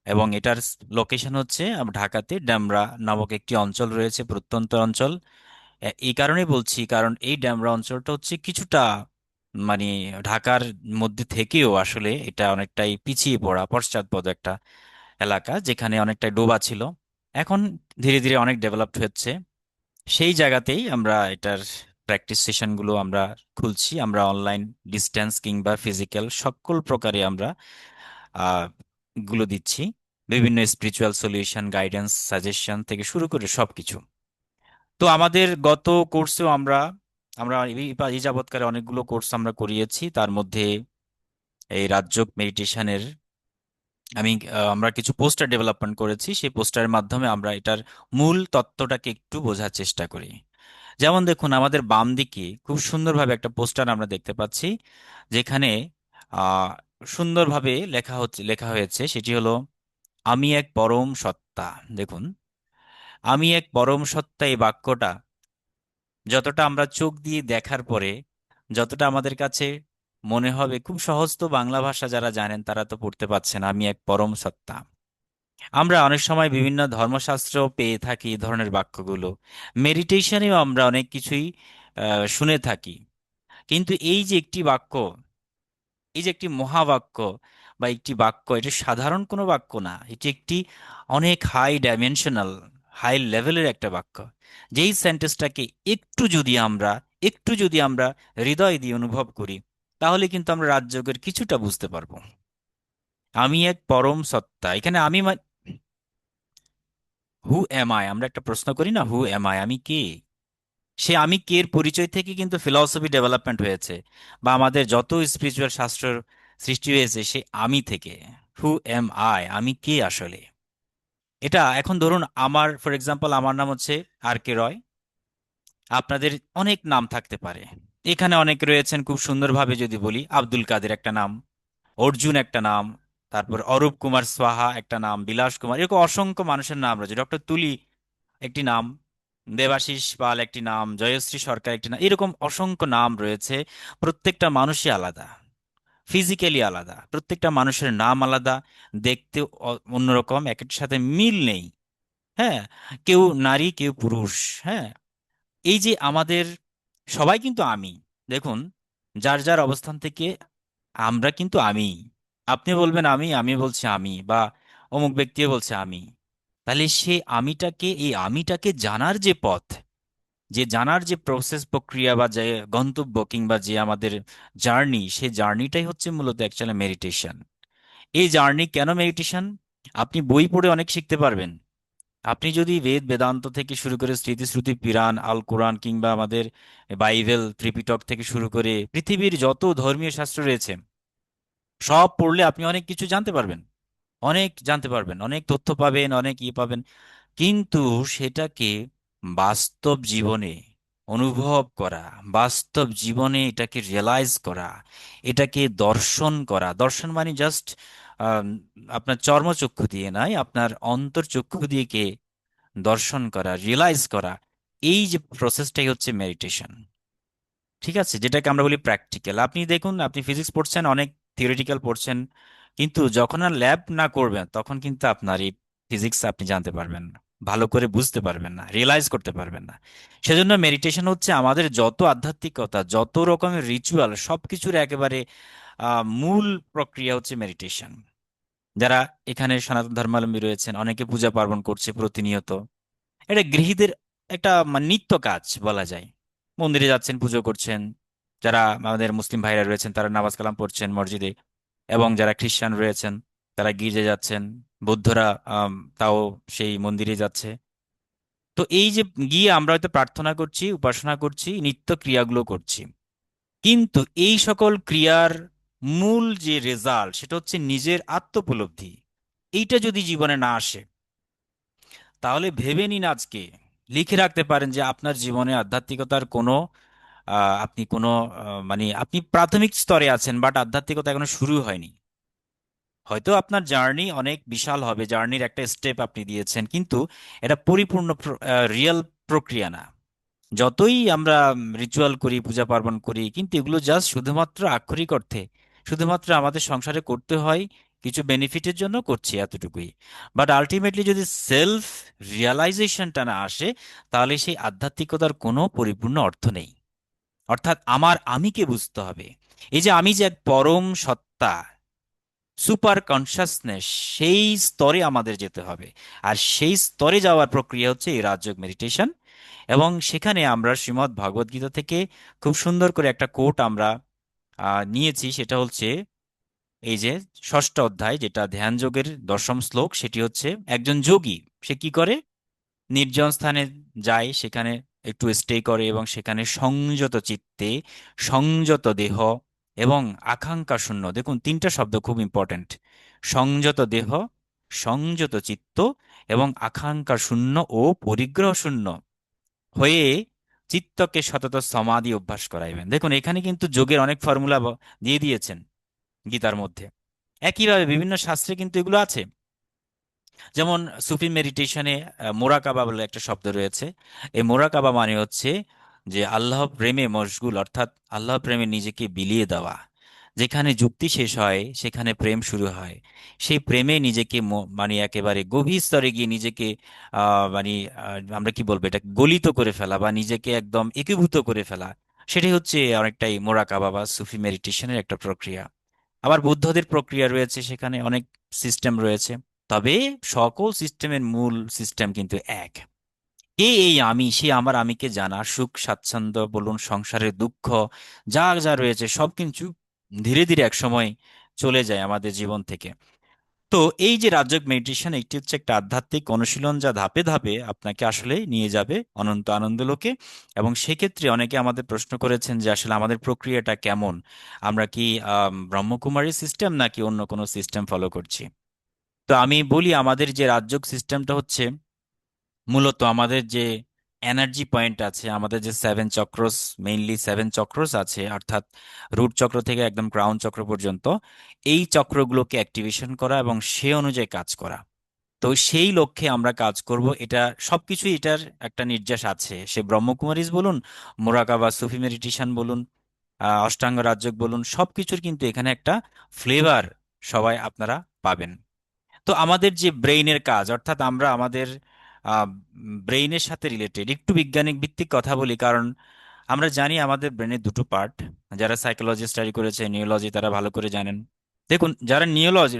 এবং এটার লোকেশন হচ্ছে ঢাকাতে ডেমরা নামক একটি অঞ্চল রয়েছে, প্রত্যন্ত অঞ্চল। এই কারণে বলছি, কারণ এই ডেমরা অঞ্চলটা হচ্ছে কিছুটা মানে ঢাকার মধ্যে থেকেও আসলে এটা অনেকটাই পিছিয়ে পড়া, পশ্চাৎপদ একটা এলাকা, যেখানে অনেকটাই ডোবা ছিল। এখন ধীরে ধীরে অনেক ডেভেলপড হচ্ছে। সেই জায়গাতেই আমরা এটার প্র্যাকটিস সেশনগুলো আমরা খুলছি। আমরা অনলাইন, ডিস্টেন্স কিংবা ফিজিক্যাল সকল প্রকারে আমরা আহ, গুলো দিচ্ছি। বিভিন্ন স্পিরিচুয়াল সলিউশন, গাইডেন্স, সাজেশন থেকে শুরু করে সবকিছু। তো আমাদের গত কোর্সেও আমরা আমরা এই যাবৎকালে অনেকগুলো কোর্স আমরা করিয়েছি। তার মধ্যে এই রাজযোগ মেডিটেশনের আমরা কিছু পোস্টার ডেভেলপমেন্ট করেছি। সেই পোস্টারের মাধ্যমে আমরা এটার মূল তত্ত্বটাকে একটু বোঝার চেষ্টা করি। যেমন দেখুন, আমাদের বাম দিকে খুব সুন্দরভাবে একটা পোস্টার আমরা দেখতে পাচ্ছি, যেখানে আহ সুন্দরভাবে লেখা হয়েছে, সেটি হলো আমি এক পরম সত্তা। দেখুন, আমি এক পরম সত্তা, এই বাক্যটা যতটা আমরা চোখ দিয়ে দেখার পরে যতটা আমাদের কাছে মনে হবে খুব সহজ, তো বাংলা ভাষা যারা জানেন তারা তো পড়তে পারছেন, আমি এক পরম সত্তা। আমরা অনেক সময় বিভিন্ন ধর্মশাস্ত্র পেয়ে থাকি এই ধরনের বাক্যগুলো, মেডিটেশনেও আমরা অনেক কিছুই শুনে থাকি। কিন্তু এই যে একটি বাক্য, এই যে একটি মহাবাক্য বা একটি বাক্য, এটা সাধারণ কোনো বাক্য না, এটি একটি অনেক হাই ডাইমেনশনাল, হাই লেভেলের একটা বাক্য। যেই সেন্টেন্সটাকে একটু যদি আমরা হৃদয় দিয়ে অনুভব করি, তাহলে কিন্তু আমরা রাজযোগের কিছুটা বুঝতে পারবো। আমি এক পরম সত্তা, এখানে হু এম আই, আমরা একটা প্রশ্ন করি না, হু এম আই, আমি কে? সে আমি কে এর পরিচয় থেকে কিন্তু ফিলসফি ডেভেলপমেন্ট হয়েছে, বা আমাদের যত স্পিরিচুয়াল শাস্ত্র সৃষ্টি হয়েছে সে আমি থেকে। হু এম আই, আমি কে আসলে? এটা এখন ধরুন, আমার ফর এক্সাম্পল আমার নাম হচ্ছে আর কে রয়, আপনাদের অনেক নাম থাকতে পারে। এখানে অনেক রয়েছেন, খুব সুন্দরভাবে যদি বলি, আব্দুল কাদের একটা নাম, অর্জুন একটা নাম, তারপর অরূপ কুমার সাহা একটা নাম, বিলাস কুমার, এরকম অসংখ্য মানুষের নাম রয়েছে, ডক্টর তুলি একটি নাম, দেবাশিস পাল একটি নাম, জয়শ্রী সরকার একটি নাম, এরকম অসংখ্য নাম রয়েছে। প্রত্যেকটা মানুষই আলাদা, ফিজিক্যালি আলাদা, প্রত্যেকটা মানুষের নাম আলাদা, দেখতে অন্যরকম, একের সাথে মিল নেই। হ্যাঁ, কেউ নারী কেউ পুরুষ। হ্যাঁ, এই যে আমাদের সবাই কিন্তু আমি, দেখুন, যার যার অবস্থান থেকে আমরা কিন্তু আমি। আপনি বলবেন আমি বলছি আমি, বা অমুক ব্যক্তিও বলছে আমি। তাহলে সে আমিটাকে, এই আমিটাকে জানার যে পথ, যে জানার যে প্রসেস, প্রক্রিয়া, বা যে গন্তব্য কিংবা যে আমাদের জার্নি, সেই জার্নিটাই হচ্ছে মূলত অ্যাকচুয়ালি মেডিটেশন। এই জার্নি কেন মেডিটেশন? আপনি বই পড়ে অনেক শিখতে পারবেন। আপনি যদি বেদান্ত থেকে শুরু করে স্মৃতি শ্রুতি পিরান আল কোরআন কিংবা আমাদের বাইবেল ত্রিপিটক থেকে শুরু করে পৃথিবীর যত ধর্মীয় শাস্ত্র রয়েছে, সব পড়লে আপনি অনেক কিছু জানতে পারবেন, অনেক জানতে পারবেন, অনেক তথ্য পাবেন, অনেক ইয়ে পাবেন। কিন্তু সেটাকে বাস্তব জীবনে অনুভব করা, বাস্তব জীবনে এটাকে রিয়েলাইজ করা, এটাকে দর্শন করা, দর্শন মানে জাস্ট আপনার চর্মচক্ষু দিয়ে নয়, আপনার অন্তর্চক্ষু দিয়ে কে দর্শন করা, রিয়েলাইজ করা, এই যে প্রসেসটাই হচ্ছে মেডিটেশন। ঠিক আছে, যেটাকে আমরা বলি প্র্যাকটিক্যাল। আপনি দেখুন, আপনি ফিজিক্স পড়ছেন, অনেক থিওরিটিক্যাল পড়ছেন, কিন্তু যখন আর ল্যাব না করবেন তখন কিন্তু আপনার এই ফিজিক্স আপনি জানতে পারবেন না, ভালো করে বুঝতে পারবেন না, রিয়েলাইজ করতে পারবেন না। সেজন্য মেডিটেশন হচ্ছে আমাদের যত আধ্যাত্মিকতা, যত রকমের রিচুয়াল, সবকিছুর একেবারে মূল প্রক্রিয়া হচ্ছে মেডিটেশন। যারা এখানে সনাতন ধর্মাবলম্বী রয়েছেন, অনেকে পূজা পার্বণ করছে প্রতিনিয়ত, এটা গৃহীদের একটা নিত্য কাজ বলা যায়। মন্দিরে যাচ্ছেন, পুজো করছেন, যারা আমাদের মুসলিম ভাইরা রয়েছেন তারা নামাজ কালাম পড়ছেন মসজিদে, এবং যারা খ্রিস্টান রয়েছেন তারা গির্জে যাচ্ছেন, বৌদ্ধরা তাও সেই মন্দিরে যাচ্ছে। তো এই যে গিয়ে আমরা হয়তো প্রার্থনা করছি, উপাসনা করছি, নিত্য ক্রিয়াগুলো করছি, কিন্তু এই সকল ক্রিয়ার মূল যে রেজাল্ট সেটা হচ্ছে নিজের আত্মোপলব্ধি। এইটা যদি জীবনে না আসে, তাহলে ভেবে নিন, আজকে লিখে রাখতে পারেন যে আপনার জীবনে আধ্যাত্মিকতার কোনো আপনি কোনো মানে আপনি প্রাথমিক স্তরে আছেন, বাট আধ্যাত্মিকতা এখনো শুরু হয়নি। হয়তো আপনার জার্নি অনেক বিশাল হবে, জার্নির একটা স্টেপ আপনি দিয়েছেন, কিন্তু এটা পরিপূর্ণ রিয়েল প্রক্রিয়া না। যতই আমরা রিচুয়াল করি, পূজা পার্বণ করি, কিন্তু এগুলো জাস্ট শুধুমাত্র আক্ষরিক অর্থে, শুধুমাত্র আমাদের সংসারে করতে হয়, কিছু বেনিফিটের জন্য করছি, এতটুকুই। বাট আলটিমেটলি যদি সেলফ রিয়ালাইজেশনটা না আসে, তাহলে সেই আধ্যাত্মিকতার কোনো পরিপূর্ণ অর্থ নেই। অর্থাৎ আমার আমিকে বুঝতে হবে। এই যে আমি যে এক পরম সত্তা, সুপার কনসাসনেস, সেই স্তরে আমাদের যেতে হবে। আর সেই স্তরে যাওয়ার প্রক্রিয়া হচ্ছে এই রাজযোগ মেডিটেশন। এবং সেখানে আমরা শ্রীমদ্ ভগবদ গীতা থেকে খুব সুন্দর করে একটা কোট আমরা নিয়েছি, সেটা হচ্ছে এই যে ষষ্ঠ অধ্যায়, যেটা ধ্যান যোগের দশম শ্লোক, সেটি হচ্ছে একজন যোগী সে কি করে, নির্জন স্থানে যায়, সেখানে একটু স্টে করে এবং সেখানে সংযত চিত্তে, সংযত দেহ এবং আকাঙ্ক্ষা শূন্য। দেখুন তিনটা শব্দ খুব ইম্পর্ট্যান্ট: সংযত দেহ, সংযত চিত্ত এবং আকাঙ্ক্ষা শূন্য ও পরিগ্রহ শূন্য হয়ে চিত্তকে সতত সমাধি অভ্যাস করাইবেন। দেখুন এখানে কিন্তু যোগের অনেক ফর্মুলা দিয়ে দিয়েছেন গীতার মধ্যে। একইভাবে বিভিন্ন শাস্ত্রে কিন্তু এগুলো আছে। যেমন সুফি মেডিটেশনে মোরাকাবা বলে একটা শব্দ রয়েছে। এই মোরাকাবা মানে হচ্ছে যে আল্লাহ প্রেমে মশগুল, অর্থাৎ আল্লাহ প্রেমে নিজেকে বিলিয়ে দেওয়া। যেখানে যুক্তি শেষ হয় সেখানে প্রেম শুরু হয়। সেই প্রেমে নিজেকে মানে একেবারে গভীর স্তরে গিয়ে নিজেকে মানে আমরা কি বলবো, এটা গলিত করে ফেলা বা নিজেকে একদম একীভূত করে ফেলা, সেটাই হচ্ছে অনেকটাই মোরাকাবা বা সুফি মেডিটেশনের একটা প্রক্রিয়া। আবার বুদ্ধদের প্রক্রিয়া রয়েছে, সেখানে অনেক সিস্টেম রয়েছে। তবে সকল সিস্টেমের মূল সিস্টেম কিন্তু এক। এই আমি, সে আমার আমিকে জানা, সুখ স্বাচ্ছন্দ্য বলুন, সংসারের দুঃখ, যা যা রয়েছে সব কিছু ধীরে ধীরে একসময় চলে যায় আমাদের জীবন থেকে। তো এই যে রাজযোগ মেডিটেশন, এটি হচ্ছে একটা আধ্যাত্মিক অনুশীলন যা ধাপে ধাপে আপনাকে আসলে নিয়ে যাবে অনন্ত আনন্দলোকে। এবং সেক্ষেত্রে অনেকে আমাদের প্রশ্ন করেছেন যে আসলে আমাদের প্রক্রিয়াটা কেমন, আমরা কি ব্রহ্মকুমারী সিস্টেম নাকি অন্য কোনো সিস্টেম ফলো করছি। তো আমি বলি, আমাদের যে রাজযোগ সিস্টেমটা হচ্ছে মূলত আমাদের যে এনার্জি পয়েন্ট আছে, আমাদের যে সেভেন চক্রস, মেইনলি সেভেন চক্রস আছে, অর্থাৎ রুট চক্র থেকে একদম ক্রাউন চক্র পর্যন্ত, এই চক্রগুলোকে অ্যাক্টিভেশন করা এবং সে অনুযায়ী কাজ করা। তো সেই লক্ষ্যে আমরা কাজ করব। এটা সবকিছুই, এটার একটা নির্যাস আছে। সে ব্রহ্মকুমারিজ বলুন, মোরাকাবা সুফি মেডিটেশন বলুন, অষ্টাঙ্গ রাজযোগ বলুন, সবকিছুর কিন্তু এখানে একটা ফ্লেভার সবাই আপনারা পাবেন। তো আমাদের যে ব্রেইনের কাজ, অর্থাৎ আমরা আমাদের ব্রেইনের সাথে রিলেটেড একটু বৈজ্ঞানিক ভিত্তিক কথা বলি, কারণ আমরা জানি আমাদের ব্রেনের দুটো পার্ট। যারা সাইকোলজি স্টাডি করেছে, নিউরোলজি, তারা ভালো করে জানেন। দেখুন যারা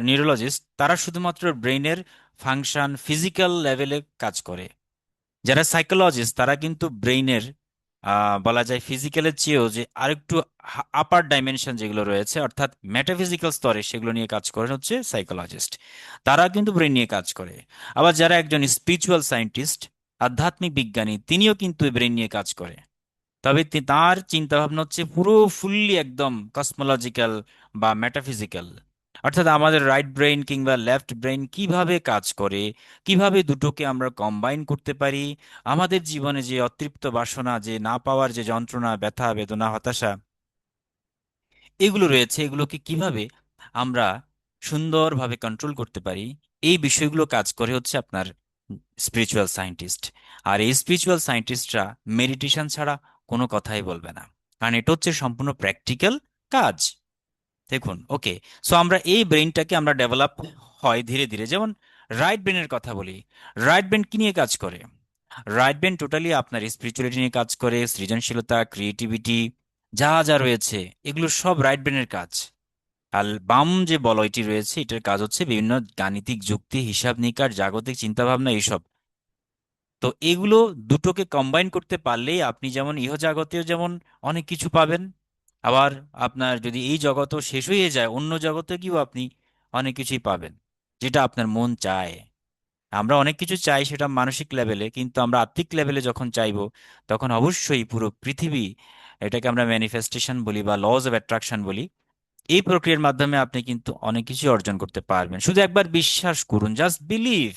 নিউরোলজিস্ট তারা শুধুমাত্র ব্রেইনের ফাংশন ফিজিক্যাল লেভেলে কাজ করে। যারা সাইকোলজিস্ট তারা কিন্তু ব্রেইনের বলা যায় ফিজিক্যালের চেয়েও যে আরেকটু আপার ডাইমেনশন যেগুলো রয়েছে, অর্থাৎ মেটাফিজিক্যাল স্তরে, সেগুলো নিয়ে কাজ করেন হচ্ছে সাইকোলজিস্ট। তারা কিন্তু ব্রেন নিয়ে কাজ করে। আবার যারা একজন স্পিরিচুয়াল সায়েন্টিস্ট, আধ্যাত্মিক বিজ্ঞানী, তিনিও কিন্তু ব্রেন নিয়ে কাজ করে। তবে তার চিন্তা ভাবনা হচ্ছে পুরো ফুললি একদম কসমোলজিক্যাল বা মেটাফিজিক্যাল। অর্থাৎ আমাদের রাইট ব্রেইন কিংবা লেফট ব্রেইন কিভাবে কাজ করে, কিভাবে দুটোকে আমরা কম্বাইন করতে পারি, আমাদের জীবনে যে অতৃপ্ত বাসনা, যে না পাওয়ার যে যন্ত্রণা, ব্যথা বেদনা, হতাশা এগুলো রয়েছে, এগুলোকে কিভাবে আমরা সুন্দরভাবে কন্ট্রোল করতে পারি, এই বিষয়গুলো কাজ করে হচ্ছে আপনার স্পিরিচুয়াল সায়েন্টিস্ট। আর এই স্পিরিচুয়াল সায়েন্টিস্টরা মেডিটেশন ছাড়া কোনো কথাই বলবে না, কারণ এটা হচ্ছে সম্পূর্ণ প্র্যাকটিক্যাল কাজ। দেখুন, ওকে, সো আমরা এই ব্রেইনটাকে আমরা ডেভেলপ হয় ধীরে ধীরে। যেমন রাইট ব্রেনের কথা বলি। রাইট ব্রেন কি নিয়ে কাজ করে? রাইট ব্রেন টোটালি আপনার স্পিরিচুয়ালিটি নিয়ে কাজ করে, সৃজনশীলতা, ক্রিয়েটিভিটি, যা যা রয়েছে এগুলো সব রাইট ব্রেনের কাজ। আর বাম যে বলয়টি রয়েছে, এটার কাজ হচ্ছে বিভিন্ন গাণিতিক যুক্তি, হিসাব নিকাশ, জাগতিক চিন্তাভাবনা, এইসব। তো এগুলো দুটোকে কম্বাইন করতে পারলেই আপনি যেমন ইহজগতেও যেমন অনেক কিছু পাবেন, আবার আপনার যদি এই জগতও শেষ হয়ে যায়, অন্য জগতে গিয়েও আপনি অনেক কিছুই পাবেন, যেটা আপনার মন চায়। আমরা অনেক কিছু চাই সেটা মানসিক লেভেলে, কিন্তু আমরা আত্মিক লেভেলে যখন চাইবো, তখন অবশ্যই পুরো পৃথিবী, এটাকে আমরা ম্যানিফেস্টেশন বলি বা লজ অফ অ্যাট্রাকশন বলি, এই প্রক্রিয়ার মাধ্যমে আপনি কিন্তু অনেক কিছু অর্জন করতে পারবেন। শুধু একবার বিশ্বাস করুন, জাস্ট বিলিভ।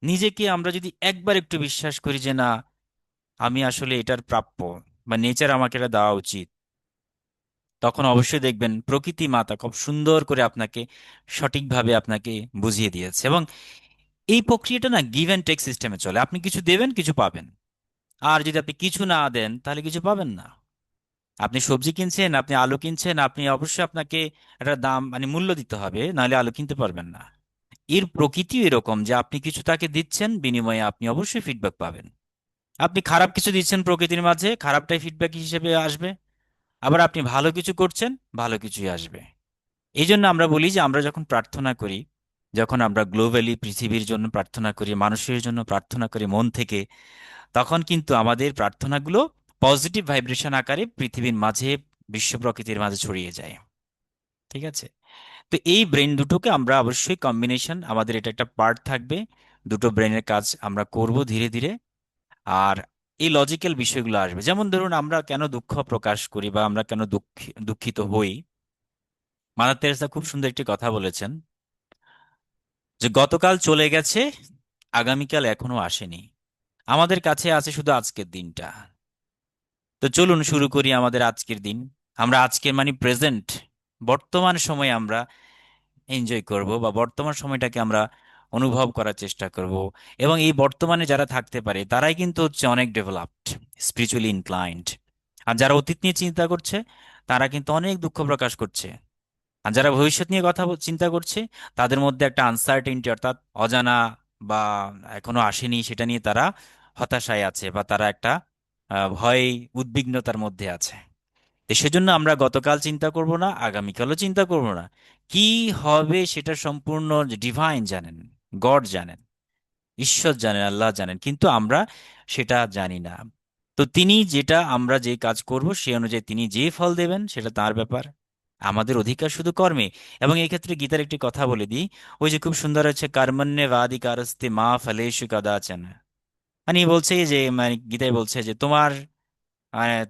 নিজেকে আমরা যদি একবার একটু বিশ্বাস করি যে না, আমি আসলে এটার প্রাপ্য বা নেচার আমাকে এটা দেওয়া উচিত, তখন অবশ্যই দেখবেন প্রকৃতি মাতা খুব সুন্দর করে আপনাকে সঠিকভাবে আপনাকে বুঝিয়ে দিয়েছে। এবং এই প্রক্রিয়াটা না গিভ অ্যান্ড টেক সিস্টেমে চলে। আপনি কিছু দেবেন, কিছু পাবেন। আর যদি আপনি কিছু না দেন, তাহলে কিছু পাবেন না। আপনি সবজি কিনছেন, আপনি আলু কিনছেন, আপনি অবশ্যই আপনাকে একটা দাম মানে মূল্য দিতে হবে, নাহলে আলু কিনতে পারবেন না। এর প্রকৃতিও এরকম যে আপনি কিছু তাকে দিচ্ছেন, বিনিময়ে আপনি অবশ্যই ফিডব্যাক পাবেন। আপনি খারাপ কিছু দিচ্ছেন প্রকৃতির মাঝে, খারাপটাই ফিডব্যাক হিসেবে আসবে। আবার আপনি ভালো কিছু করছেন, ভালো কিছুই আসবে। এই জন্য আমরা বলি যে আমরা যখন প্রার্থনা করি, যখন আমরা গ্লোবালি পৃথিবীর জন্য প্রার্থনা করি, মানুষের জন্য প্রার্থনা করি মন থেকে, তখন কিন্তু আমাদের প্রার্থনাগুলো পজিটিভ ভাইব্রেশন আকারে পৃথিবীর মাঝে, বিশ্ব প্রকৃতির মাঝে ছড়িয়ে যায়। ঠিক আছে? তো এই ব্রেন দুটোকে আমরা অবশ্যই কম্বিনেশন, আমাদের এটা একটা পার্ট থাকবে। দুটো ব্রেনের কাজ আমরা করব ধীরে ধীরে। আর এই লজিক্যাল বিষয়গুলো আসবে। যেমন ধরুন আমরা কেন দুঃখ প্রকাশ করি বা আমরা কেন দুঃখিত হই। মাদার তেরেসা খুব সুন্দর একটি কথা বলেছেন যে গতকাল চলে গেছে, আগামীকাল এখনো আসেনি, আমাদের কাছে আছে শুধু আজকের দিনটা। তো চলুন শুরু করি আমাদের আজকের দিন। আমরা আজকের মানে প্রেজেন্ট, বর্তমান সময়ে আমরা এনজয় করব বা বর্তমান সময়টাকে আমরা অনুভব করার চেষ্টা করব। এবং এই বর্তমানে যারা থাকতে পারে তারাই কিন্তু হচ্ছে অনেক ডেভেলপড, স্পিরিচুয়ালি ইনক্লাইন্ড। আর যারা অতীত নিয়ে চিন্তা করছে তারা কিন্তু অনেক দুঃখ প্রকাশ করছে। আর যারা ভবিষ্যৎ নিয়ে চিন্তা করছে তাদের মধ্যে একটা আনসার্টেনটি, অর্থাৎ অজানা বা এখনো আসেনি সেটা নিয়ে তারা হতাশায় আছে বা তারা একটা ভয়, উদ্বিগ্নতার মধ্যে আছে। তো সেজন্য আমরা গতকাল চিন্তা করব না, আগামীকালও চিন্তা করব না। কি হবে সেটা সম্পূর্ণ ডিভাইন জানেন, গড জানেন, ঈশ্বর জানেন, আল্লাহ জানেন, কিন্তু আমরা সেটা জানি না। তো তিনি যেটা, আমরা যে কাজ করব সে অনুযায়ী তিনি যে ফল দেবেন সেটা তার ব্যাপার, আমাদের অধিকার শুধু কর্মে। এবং এই ক্ষেত্রে গীতার একটি কথা বলে দিই, ওই যে খুব সুন্দর আছে, কর্মণ্যে বাদিকারস্তে মা ফলেষু কদাচন। মানে বলছে যে, মানে গীতায় বলছে যে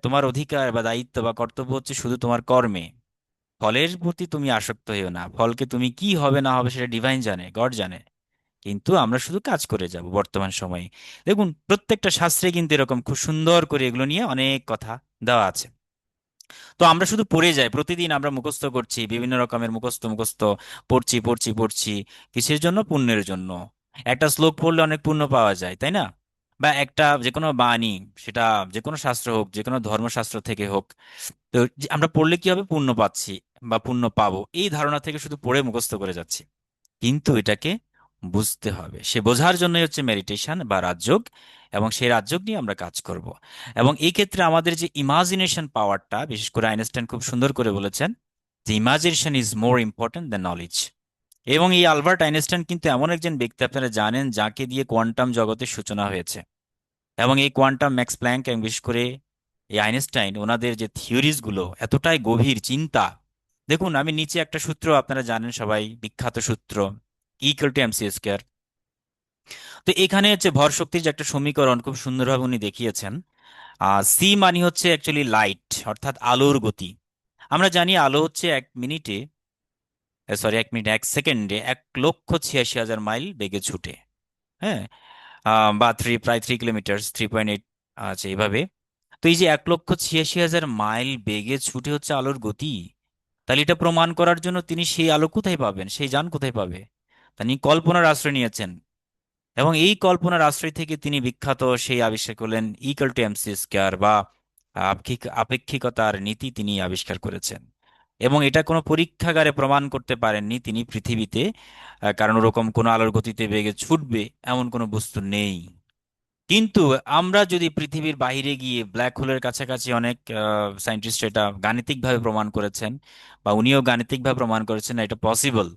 তোমার অধিকার বা দায়িত্ব বা কর্তব্য হচ্ছে শুধু তোমার কর্মে, ফলের প্রতি তুমি আসক্ত হইও না। ফলকে তুমি কি হবে না হবে সেটা ডিভাইন জানে, গড জানে, কিন্তু আমরা শুধু কাজ করে যাব বর্তমান সময়ে। দেখুন প্রত্যেকটা শাস্ত্রে কিন্তু এরকম খুব সুন্দর করে এগুলো নিয়ে অনেক কথা দেওয়া আছে। তো আমরা শুধু পড়ে যাই, প্রতিদিন আমরা মুখস্থ করছি, বিভিন্ন রকমের মুখস্থ মুখস্থ পড়ছি পড়ছি পড়ছি। কিসের জন্য? পুণ্যের জন্য। একটা শ্লোক পড়লে অনেক পুণ্য পাওয়া যায়, তাই না? বা একটা যে কোনো বাণী, সেটা যে কোনো শাস্ত্র হোক, যে কোনো ধর্মশাস্ত্র থেকে হোক, তো আমরা পড়লে কি হবে? পুণ্য পাচ্ছি বা পুণ্য পাবো, এই ধারণা থেকে শুধু পড়ে মুখস্থ করে যাচ্ছি। কিন্তু এটাকে বুঝতে হবে, সে বোঝার জন্যই হচ্ছে মেডিটেশন বা রাজযোগ। এবং সেই রাজযোগ নিয়ে আমরা কাজ করব। এবং এই ক্ষেত্রে আমাদের যে ইমাজিনেশন পাওয়ারটা, বিশেষ করে আইনস্টাইন খুব সুন্দর করে বলেছেন যে imagination is more important than knowledge. এবং এই আলবার্ট আইনস্টাইন কিন্তু এমন একজন ব্যক্তি, আপনারা জানেন, যাকে দিয়ে কোয়ান্টাম জগতের সূচনা হয়েছে। এবং এই কোয়ান্টাম, ম্যাক্স প্ল্যাঙ্ক এবং বিশেষ করে এই আইনস্টাইন, ওনাদের যে থিওরিজ গুলো এতটাই গভীর চিন্তা। দেখুন আমি নিচে একটা সূত্র, আপনারা জানেন সবাই, বিখ্যাত সূত্র, ইকুয়াল টু এমসি স্কোয়ার। তো এখানে হচ্ছে ভর শক্তির যে একটা সমীকরণ খুব সুন্দরভাবে উনি দেখিয়েছেন। সি মানে হচ্ছে অ্যাকচুয়ালি লাইট, অর্থাৎ আলোর গতি। আমরা জানি আলো হচ্ছে 1 মিনিটে, সরি 1 মিনিট 1 সেকেন্ডে 1,86,000 মাইল বেগে ছুটে। হ্যাঁ, বা প্রায় 3 কিলোমিটার, 3.8 আছে এইভাবে। তো এই যে 1,86,000 মাইল বেগে ছুটে হচ্ছে আলোর গতি, তাহলে এটা প্রমাণ করার জন্য তিনি সেই আলো কোথায় পাবেন, সেই যান কোথায় পাবে? তিনি কল্পনার আশ্রয় নিয়েছেন। এবং এই কল্পনার আশ্রয় থেকে তিনি বিখ্যাত সেই আবিষ্কার করলেন ইকুয়াল টু এমসি স্কোয়ার বা আপেক্ষিকতার নীতি তিনি আবিষ্কার করেছেন। এবং এটা কোনো পরীক্ষাগারে প্রমাণ করতে পারেননি তিনি পৃথিবীতে, কারণ ওরকম কোনো আলোর গতিতে বেগে ছুটবে এমন কোনো বস্তু নেই। কিন্তু আমরা যদি পৃথিবীর বাইরে গিয়ে ব্ল্যাক হোলের কাছাকাছি, অনেক সায়েন্টিস্ট এটা গাণিতিকভাবে প্রমাণ করেছেন, বা উনিও গাণিতিকভাবে প্রমাণ করেছেন এটা পসিবল,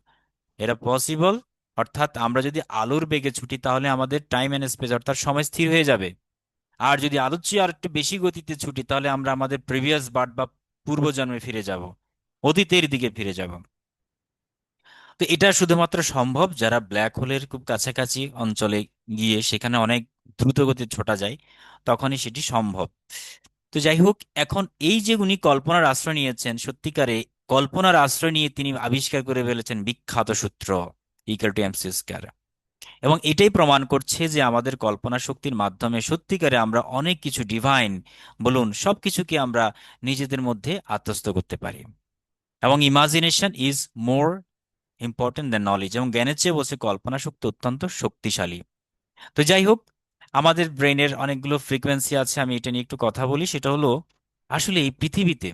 এটা পসিবল। অর্থাৎ আমরা যদি আলোর বেগে ছুটি তাহলে আমাদের টাইম এন্ড স্পেস, অর্থাৎ সময় স্থির হয়ে যাবে। আর যদি আলোর চেয়ে আর একটু বেশি গতিতে ছুটি তাহলে আমরা আমাদের প্রিভিয়াস বার্থ বা পূর্বজন্মে ফিরে যাব, অতীতের দিকে ফিরে যাব। তো এটা শুধুমাত্র সম্ভব যারা ব্ল্যাক হোলের খুব কাছাকাছি অঞ্চলে গিয়ে সেখানে অনেক দ্রুত গতিতে ছোটা যায়, তখনই সেটি সম্ভব। তো যাই হোক, এখন এই যে উনি কল্পনার আশ্রয় নিয়েছেন, সত্যিকারে কল্পনার আশ্রয় নিয়ে তিনি আবিষ্কার করে ফেলেছেন বিখ্যাত সূত্র ইকুয়াল টু এমসি স্কয়ার। এবং এটাই প্রমাণ করছে যে আমাদের কল্পনা শক্তির মাধ্যমে সত্যিকারে আমরা অনেক কিছু ডিভাইন বলুন সবকিছুকে আমরা নিজেদের মধ্যে আত্মস্থ করতে পারি। এবং imagination is more important than knowledge, এবং জ্ঞানের চেয়ে বলছে কল্পনা শক্তি অত্যন্ত শক্তিশালী। তো যাই হোক, আমাদের ব্রেনের অনেকগুলো ফ্রিকোয়েন্সি আছে, আমি এটা নিয়ে একটু কথা বলি। সেটা হলো, আসলে এই পৃথিবীতে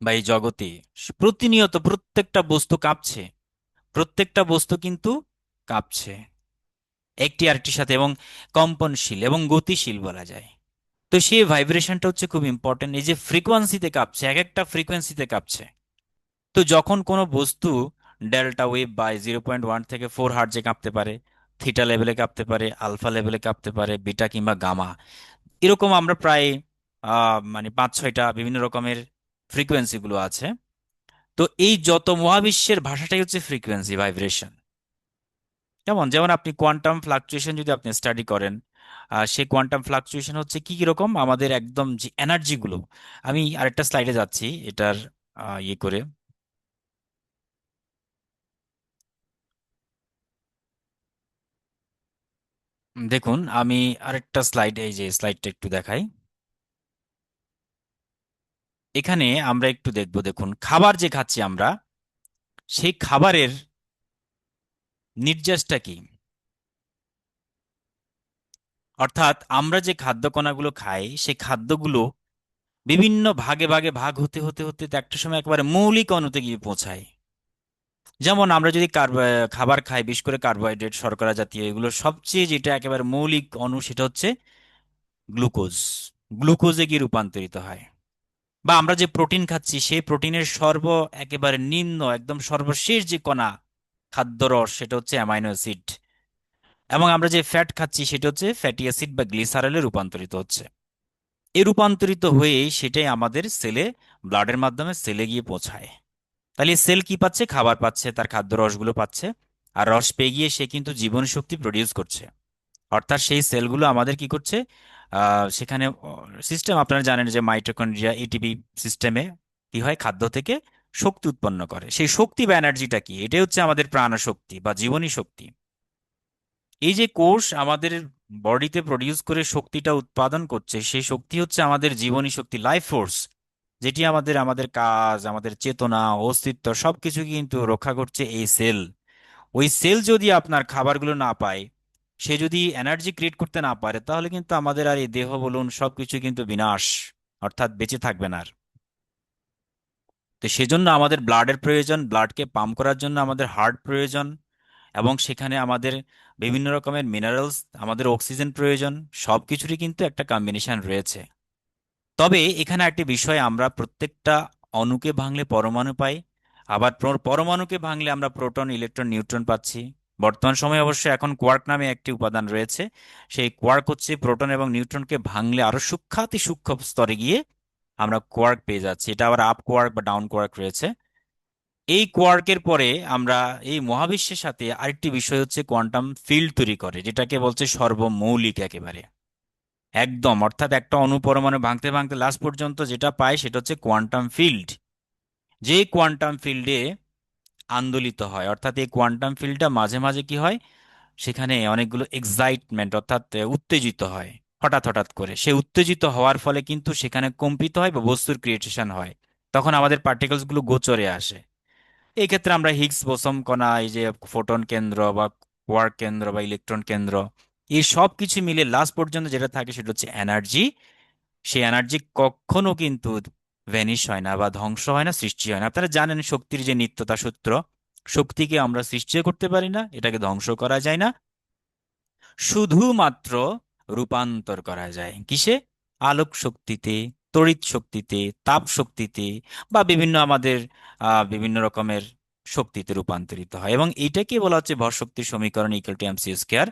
বা এই জগতে প্রতিনিয়ত প্রত্যেকটা বস্তু কাঁপছে, প্রত্যেকটা বস্তু কিন্তু কাঁপছে একটি আরেকটির সাথে, এবং কম্পনশীল এবং গতিশীল বলা যায়। তো সেই ভাইব্রেশনটা হচ্ছে খুব ইম্পর্টেন্ট, এই যে ফ্রিকোয়েন্সিতে কাঁপছে, এক একটা ফ্রিকোয়েন্সিতে কাঁপছে। তো যখন কোনো বস্তু ডেল্টা ওয়েভ বা 0.1 থেকে 4 হার্টজে কাঁপতে পারে, থিটা লেভেলে কাঁপতে পারে, আলফা লেভেলে কাঁপতে পারে, বিটা কিংবা গামা, এরকম আমরা প্রায় মানে 5-6টা বিভিন্ন রকমের ফ্রিকোয়েন্সিগুলো আছে। তো এই যত মহাবিশ্বের ভাষাটাই হচ্ছে ফ্রিকোয়েন্সি, ভাইব্রেশন। যেমন যেমন আপনি কোয়ান্টাম ফ্লাকচুয়েশন যদি আপনি স্টাডি করেন, সেই কোয়ান্টাম ফ্লাকচুয়েশন হচ্ছে কি কি রকম আমাদের একদম যে এনার্জিগুলো। আমি আরেকটা স্লাইডে যাচ্ছি এটার ইয়ে করে। দেখুন আমি আরেকটা স্লাইড, এই যে স্লাইডটা একটু দেখাই। এখানে আমরা একটু দেখবো, দেখুন খাবার যে খাচ্ছি আমরা, সেই খাবারের নির্যাসটা কি। অর্থাৎ আমরা যে খাদ্য কণাগুলো খাই সেই খাদ্যগুলো বিভিন্ন ভাগে ভাগে ভাগ হতে হতে হতে তো একটা সময় একেবারে মৌলিক অণুতে গিয়ে পৌঁছায়। যেমন আমরা যদি খাবার খাই, বিশেষ করে কার্বোহাইড্রেট, শর্করা জাতীয়, এগুলো সবচেয়ে যেটা একেবারে মৌলিক অণু সেটা হচ্ছে গ্লুকোজ। গ্লুকোজে গিয়ে রূপান্তরিত হয়। বা আমরা যে প্রোটিন খাচ্ছি সেই প্রোটিনের একেবারে নিম্ন একদম সর্বশেষ যে কণা খাদ্যরস সেটা হচ্ছে অ্যামাইনো অ্যাসিড। এবং আমরা যে ফ্যাট খাচ্ছি সেটা হচ্ছে ফ্যাটি অ্যাসিড বা গ্লিসারলে রূপান্তরিত হচ্ছে। এই রূপান্তরিত হয়ে সেটাই আমাদের সেলে, ব্লাডের মাধ্যমে সেলে গিয়ে পৌঁছায়। তাহলে সেল কি পাচ্ছে? খাবার পাচ্ছে, তার খাদ্য রসগুলো পাচ্ছে। আর রস পেয়ে গিয়ে সে কিন্তু জীবন শক্তি প্রডিউস করছে। অর্থাৎ সেই সেলগুলো আমাদের কি করছে, সেখানে সিস্টেম আপনারা জানেন যে মাইটোকন্ড্রিয়া, এটিপি সিস্টেমে কি হয়, খাদ্য থেকে শক্তি উৎপন্ন করে। সেই শক্তি বা এনার্জিটা কি? এটাই হচ্ছে আমাদের প্রাণ শক্তি বা জীবনী শক্তি। এই যে কোষ আমাদের বডিতে প্রডিউস করে শক্তিটা উৎপাদন করছে, সেই শক্তি হচ্ছে আমাদের জীবনী শক্তি, লাইফ ফোর্স, যেটি আমাদের আমাদের কাজ, আমাদের চেতনা, অস্তিত্ব সবকিছু কিন্তু রক্ষা করছে এই সেল। ওই সেল যদি আপনার খাবারগুলো না পায়, সে যদি এনার্জি ক্রিয়েট করতে না পারে, তাহলে কিন্তু আমাদের আর এই দেহ বলুন সবকিছু কিন্তু বিনাশ, অর্থাৎ বেঁচে থাকবে না আর। তো সেজন্য আমাদের ব্লাডের প্রয়োজন, ব্লাডকে পাম্প করার জন্য আমাদের হার্ট প্রয়োজন, এবং সেখানে আমাদের বিভিন্ন রকমের মিনারেলস, আমাদের অক্সিজেন প্রয়োজন। সবকিছুরই কিন্তু একটা কম্বিনেশন রয়েছে। তবে এখানে একটি বিষয়, আমরা প্রত্যেকটা অণুকে ভাঙলে পরমাণু পাই, আবার পরমাণুকে ভাঙলে আমরা প্রোটন, ইলেকট্রন, নিউট্রন পাচ্ছি। বর্তমান সময়ে অবশ্য এখন কোয়ার্ক নামে একটি উপাদান রয়েছে। সেই কোয়ার্ক হচ্ছে প্রোটন এবং নিউট্রনকে ভাঙলে আরো সূক্ষ্মাতি সূক্ষ্ম স্তরে গিয়ে আমরা কোয়ার্ক পেয়ে যাচ্ছি। এটা আবার আপ কোয়ার্ক বা ডাউন কোয়ার্ক রয়েছে। এই কোয়ার্কের পরে আমরা এই মহাবিশ্বের সাথে আরেকটি বিষয় হচ্ছে কোয়ান্টাম ফিল্ড তৈরি করে, যেটাকে বলছে সর্বমৌলিক একেবারে একদম। অর্থাৎ একটা অণুপরমাণু ভাঙতে ভাঙতে লাস্ট পর্যন্ত যেটা পায় সেটা হচ্ছে কোয়ান্টাম ফিল্ড। যে কোয়ান্টাম ফিল্ডে আন্দোলিত হয়, অর্থাৎ এই কোয়ান্টাম ফিল্ডটা মাঝে মাঝে কি হয়, সেখানে অনেকগুলো এক্সাইটমেন্ট, অর্থাৎ উত্তেজিত হয় হঠাৎ হঠাৎ করে। সে উত্তেজিত হওয়ার ফলে কিন্তু সেখানে কম্পিত হয় বা বস্তুর ক্রিয়েশন হয়। তখন আমাদের পার্টিকেলস গুলো গোচরে আসে। এই ক্ষেত্রে আমরা হিগস বোসন কণা, এই যে ফোটন কেন্দ্র বা কোয়ার্ক কেন্দ্র বা ইলেকট্রন কেন্দ্র, এই সব কিছু মিলে লাস্ট পর্যন্ত যেটা থাকে সেটা হচ্ছে এনার্জি। সেই এনার্জি কখনো কিন্তু ভ্যানিশ হয় না বা ধ্বংস হয় না, সৃষ্টি হয় না। আপনারা জানেন শক্তির যে নিত্যতা সূত্র, শক্তিকে আমরা সৃষ্টিও করতে পারি না, এটাকে ধ্বংস করা যায় না, শুধুমাত্র রূপান্তর করা যায় কিসে? আলোক শক্তিতে, তড়িৎ শক্তিতে, তাপ শক্তিতে, বা বিভিন্ন আমাদের বিভিন্ন রকমের শক্তিতে রূপান্তরিত হয়। এবং এইটাকে বলা হচ্ছে ভর শক্তির সমীকরণ ইকুয়াল টু এমসি স্কোয়ার।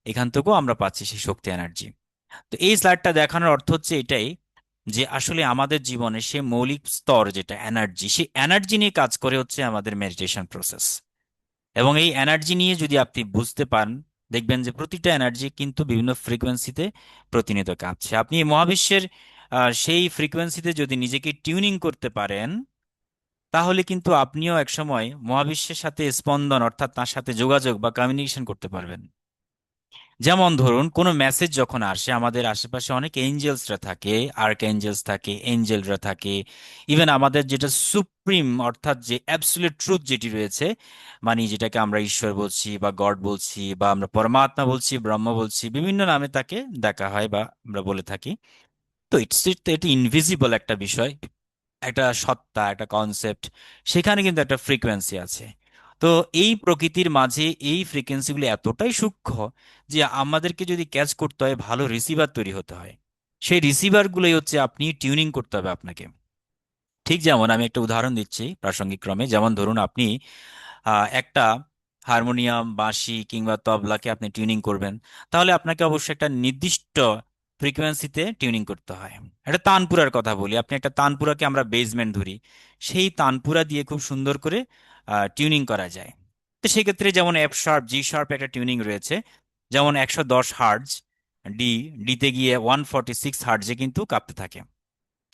এখান থেকেও আমরা পাচ্ছি সেই শক্তি, এনার্জি। তো এই স্লাইডটা দেখানোর অর্থ হচ্ছে এটাই, যে আসলে আমাদের জীবনে সে মৌলিক স্তর যেটা এনার্জি, সেই এনার্জি নিয়ে কাজ করে হচ্ছে আমাদের মেডিটেশন প্রসেস। এবং এই এনার্জি নিয়ে যদি আপনি বুঝতে পারেন, দেখবেন যে প্রতিটা এনার্জি কিন্তু বিভিন্ন ফ্রিকোয়েন্সিতে প্রতিনিয়ত কাঁপছে। আপনি এই মহাবিশ্বের সেই ফ্রিকোয়েন্সিতে যদি নিজেকে টিউনিং করতে পারেন, তাহলে কিন্তু আপনিও একসময় মহাবিশ্বের সাথে স্পন্দন, অর্থাৎ তার সাথে যোগাযোগ বা কমিউনিকেশন করতে পারবেন। যেমন ধরুন কোনো মেসেজ যখন আসে, আমাদের আশেপাশে অনেক এঞ্জেলসরা থাকে, আর্ক এঞ্জেলস থাকে, এঞ্জেলরা থাকে, ইভেন আমাদের যেটা সুপ্রিম, অর্থাৎ যে অ্যাবসলিউট ট্রুথ যেটি রয়েছে, মানে যেটাকে আমরা ঈশ্বর বলছি বা গড বলছি বা আমরা পরমাত্মা বলছি, ব্রহ্ম বলছি, বিভিন্ন নামে তাকে দেখা হয় বা আমরা বলে থাকি। তো এটি ইনভিজিবল একটা বিষয়, একটা সত্তা, একটা কনসেপ্ট। সেখানে কিন্তু একটা ফ্রিকোয়েন্সি আছে। তো এই প্রকৃতির মাঝে এই ফ্রিকোয়েন্সিগুলো এতটাই সূক্ষ্ম যে আমাদেরকে যদি ক্যাচ করতে হয়, ভালো রিসিভার তৈরি হতে হয়। সেই রিসিভারগুলোই হচ্ছে আপনি টিউনিং করতে হবে আপনাকে। ঠিক যেমন আমি একটা উদাহরণ দিচ্ছি প্রাসঙ্গিক ক্রমে, যেমন ধরুন আপনি একটা হারমোনিয়াম, বাঁশি কিংবা তবলাকে আপনি টিউনিং করবেন, তাহলে আপনাকে অবশ্যই একটা নির্দিষ্ট ফ্রিকোয়েন্সিতে টিউনিং করতে হয়। একটা তানপুরার কথা বলি, আপনি একটা তানপুরাকে আমরা বেসমেন্ট ধরি, সেই তানপুরা দিয়ে খুব সুন্দর করে টিউনিং করা যায়। তো সেক্ষেত্রে যেমন এফ শার্প, জি শার্প একটা টিউনিং রয়েছে, যেমন 110 হার্টজ। ডি, ডিতে গিয়ে 146 হার্টজে কিন্তু কাঁপতে থাকে।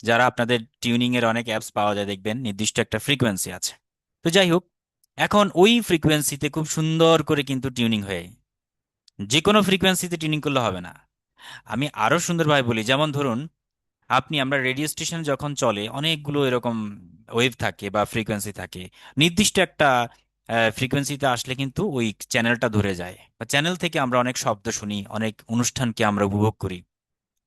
যারা আপনাদের টিউনিং এর অনেক অ্যাপস পাওয়া যায় দেখবেন নির্দিষ্ট একটা ফ্রিকোয়েন্সি আছে। তো যাই হোক, এখন ওই ফ্রিকোয়েন্সিতে খুব সুন্দর করে কিন্তু টিউনিং হয়ে, যে কোনো ফ্রিকোয়েন্সিতে টিউনিং করলে হবে না। আমি আরো সুন্দরভাবে বলি, যেমন ধরুন আমরা রেডিও স্টেশন যখন চলে অনেকগুলো এরকম ওয়েভ থাকে বা ফ্রিকোয়েন্সি থাকে, নির্দিষ্ট একটা ফ্রিকোয়েন্সিতে আসলে কিন্তু ওই চ্যানেলটা ধরে যায়, বা চ্যানেল থেকে আমরা অনেক শব্দ শুনি, অনেক অনুষ্ঠানকে আমরা উপভোগ করি।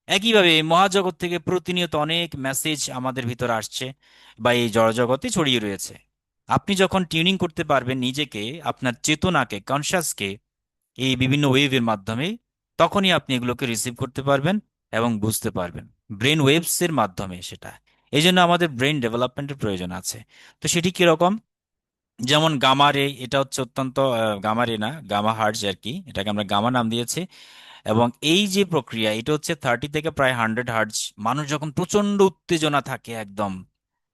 একইভাবে মহাজগৎ থেকে প্রতিনিয়ত অনেক মেসেজ আমাদের ভিতর আসছে বা এই জড়জগতে ছড়িয়ে রয়েছে। আপনি যখন টিউনিং করতে পারবেন নিজেকে, আপনার চেতনাকে, কনসাসকে এই বিভিন্ন ওয়েভের মাধ্যমে, তখনই আপনি এগুলোকে রিসিভ করতে পারবেন এবং বুঝতে পারবেন ব্রেন ওয়েভস এর মাধ্যমে সেটা। এই জন্য আমাদের ব্রেন ডেভেলপমেন্টের প্রয়োজন আছে। তো সেটি কিরকম? যেমন গামা রে, এটা হচ্ছে অত্যন্ত গামা রে না, গামা হার্টজ আর কি, এটাকে আমরা গামা নাম দিয়েছি। এবং এই যে প্রক্রিয়া, এটা হচ্ছে 30 থেকে প্রায় 100 হার্টজ। মানুষ যখন প্রচন্ড উত্তেজনা থাকে একদম,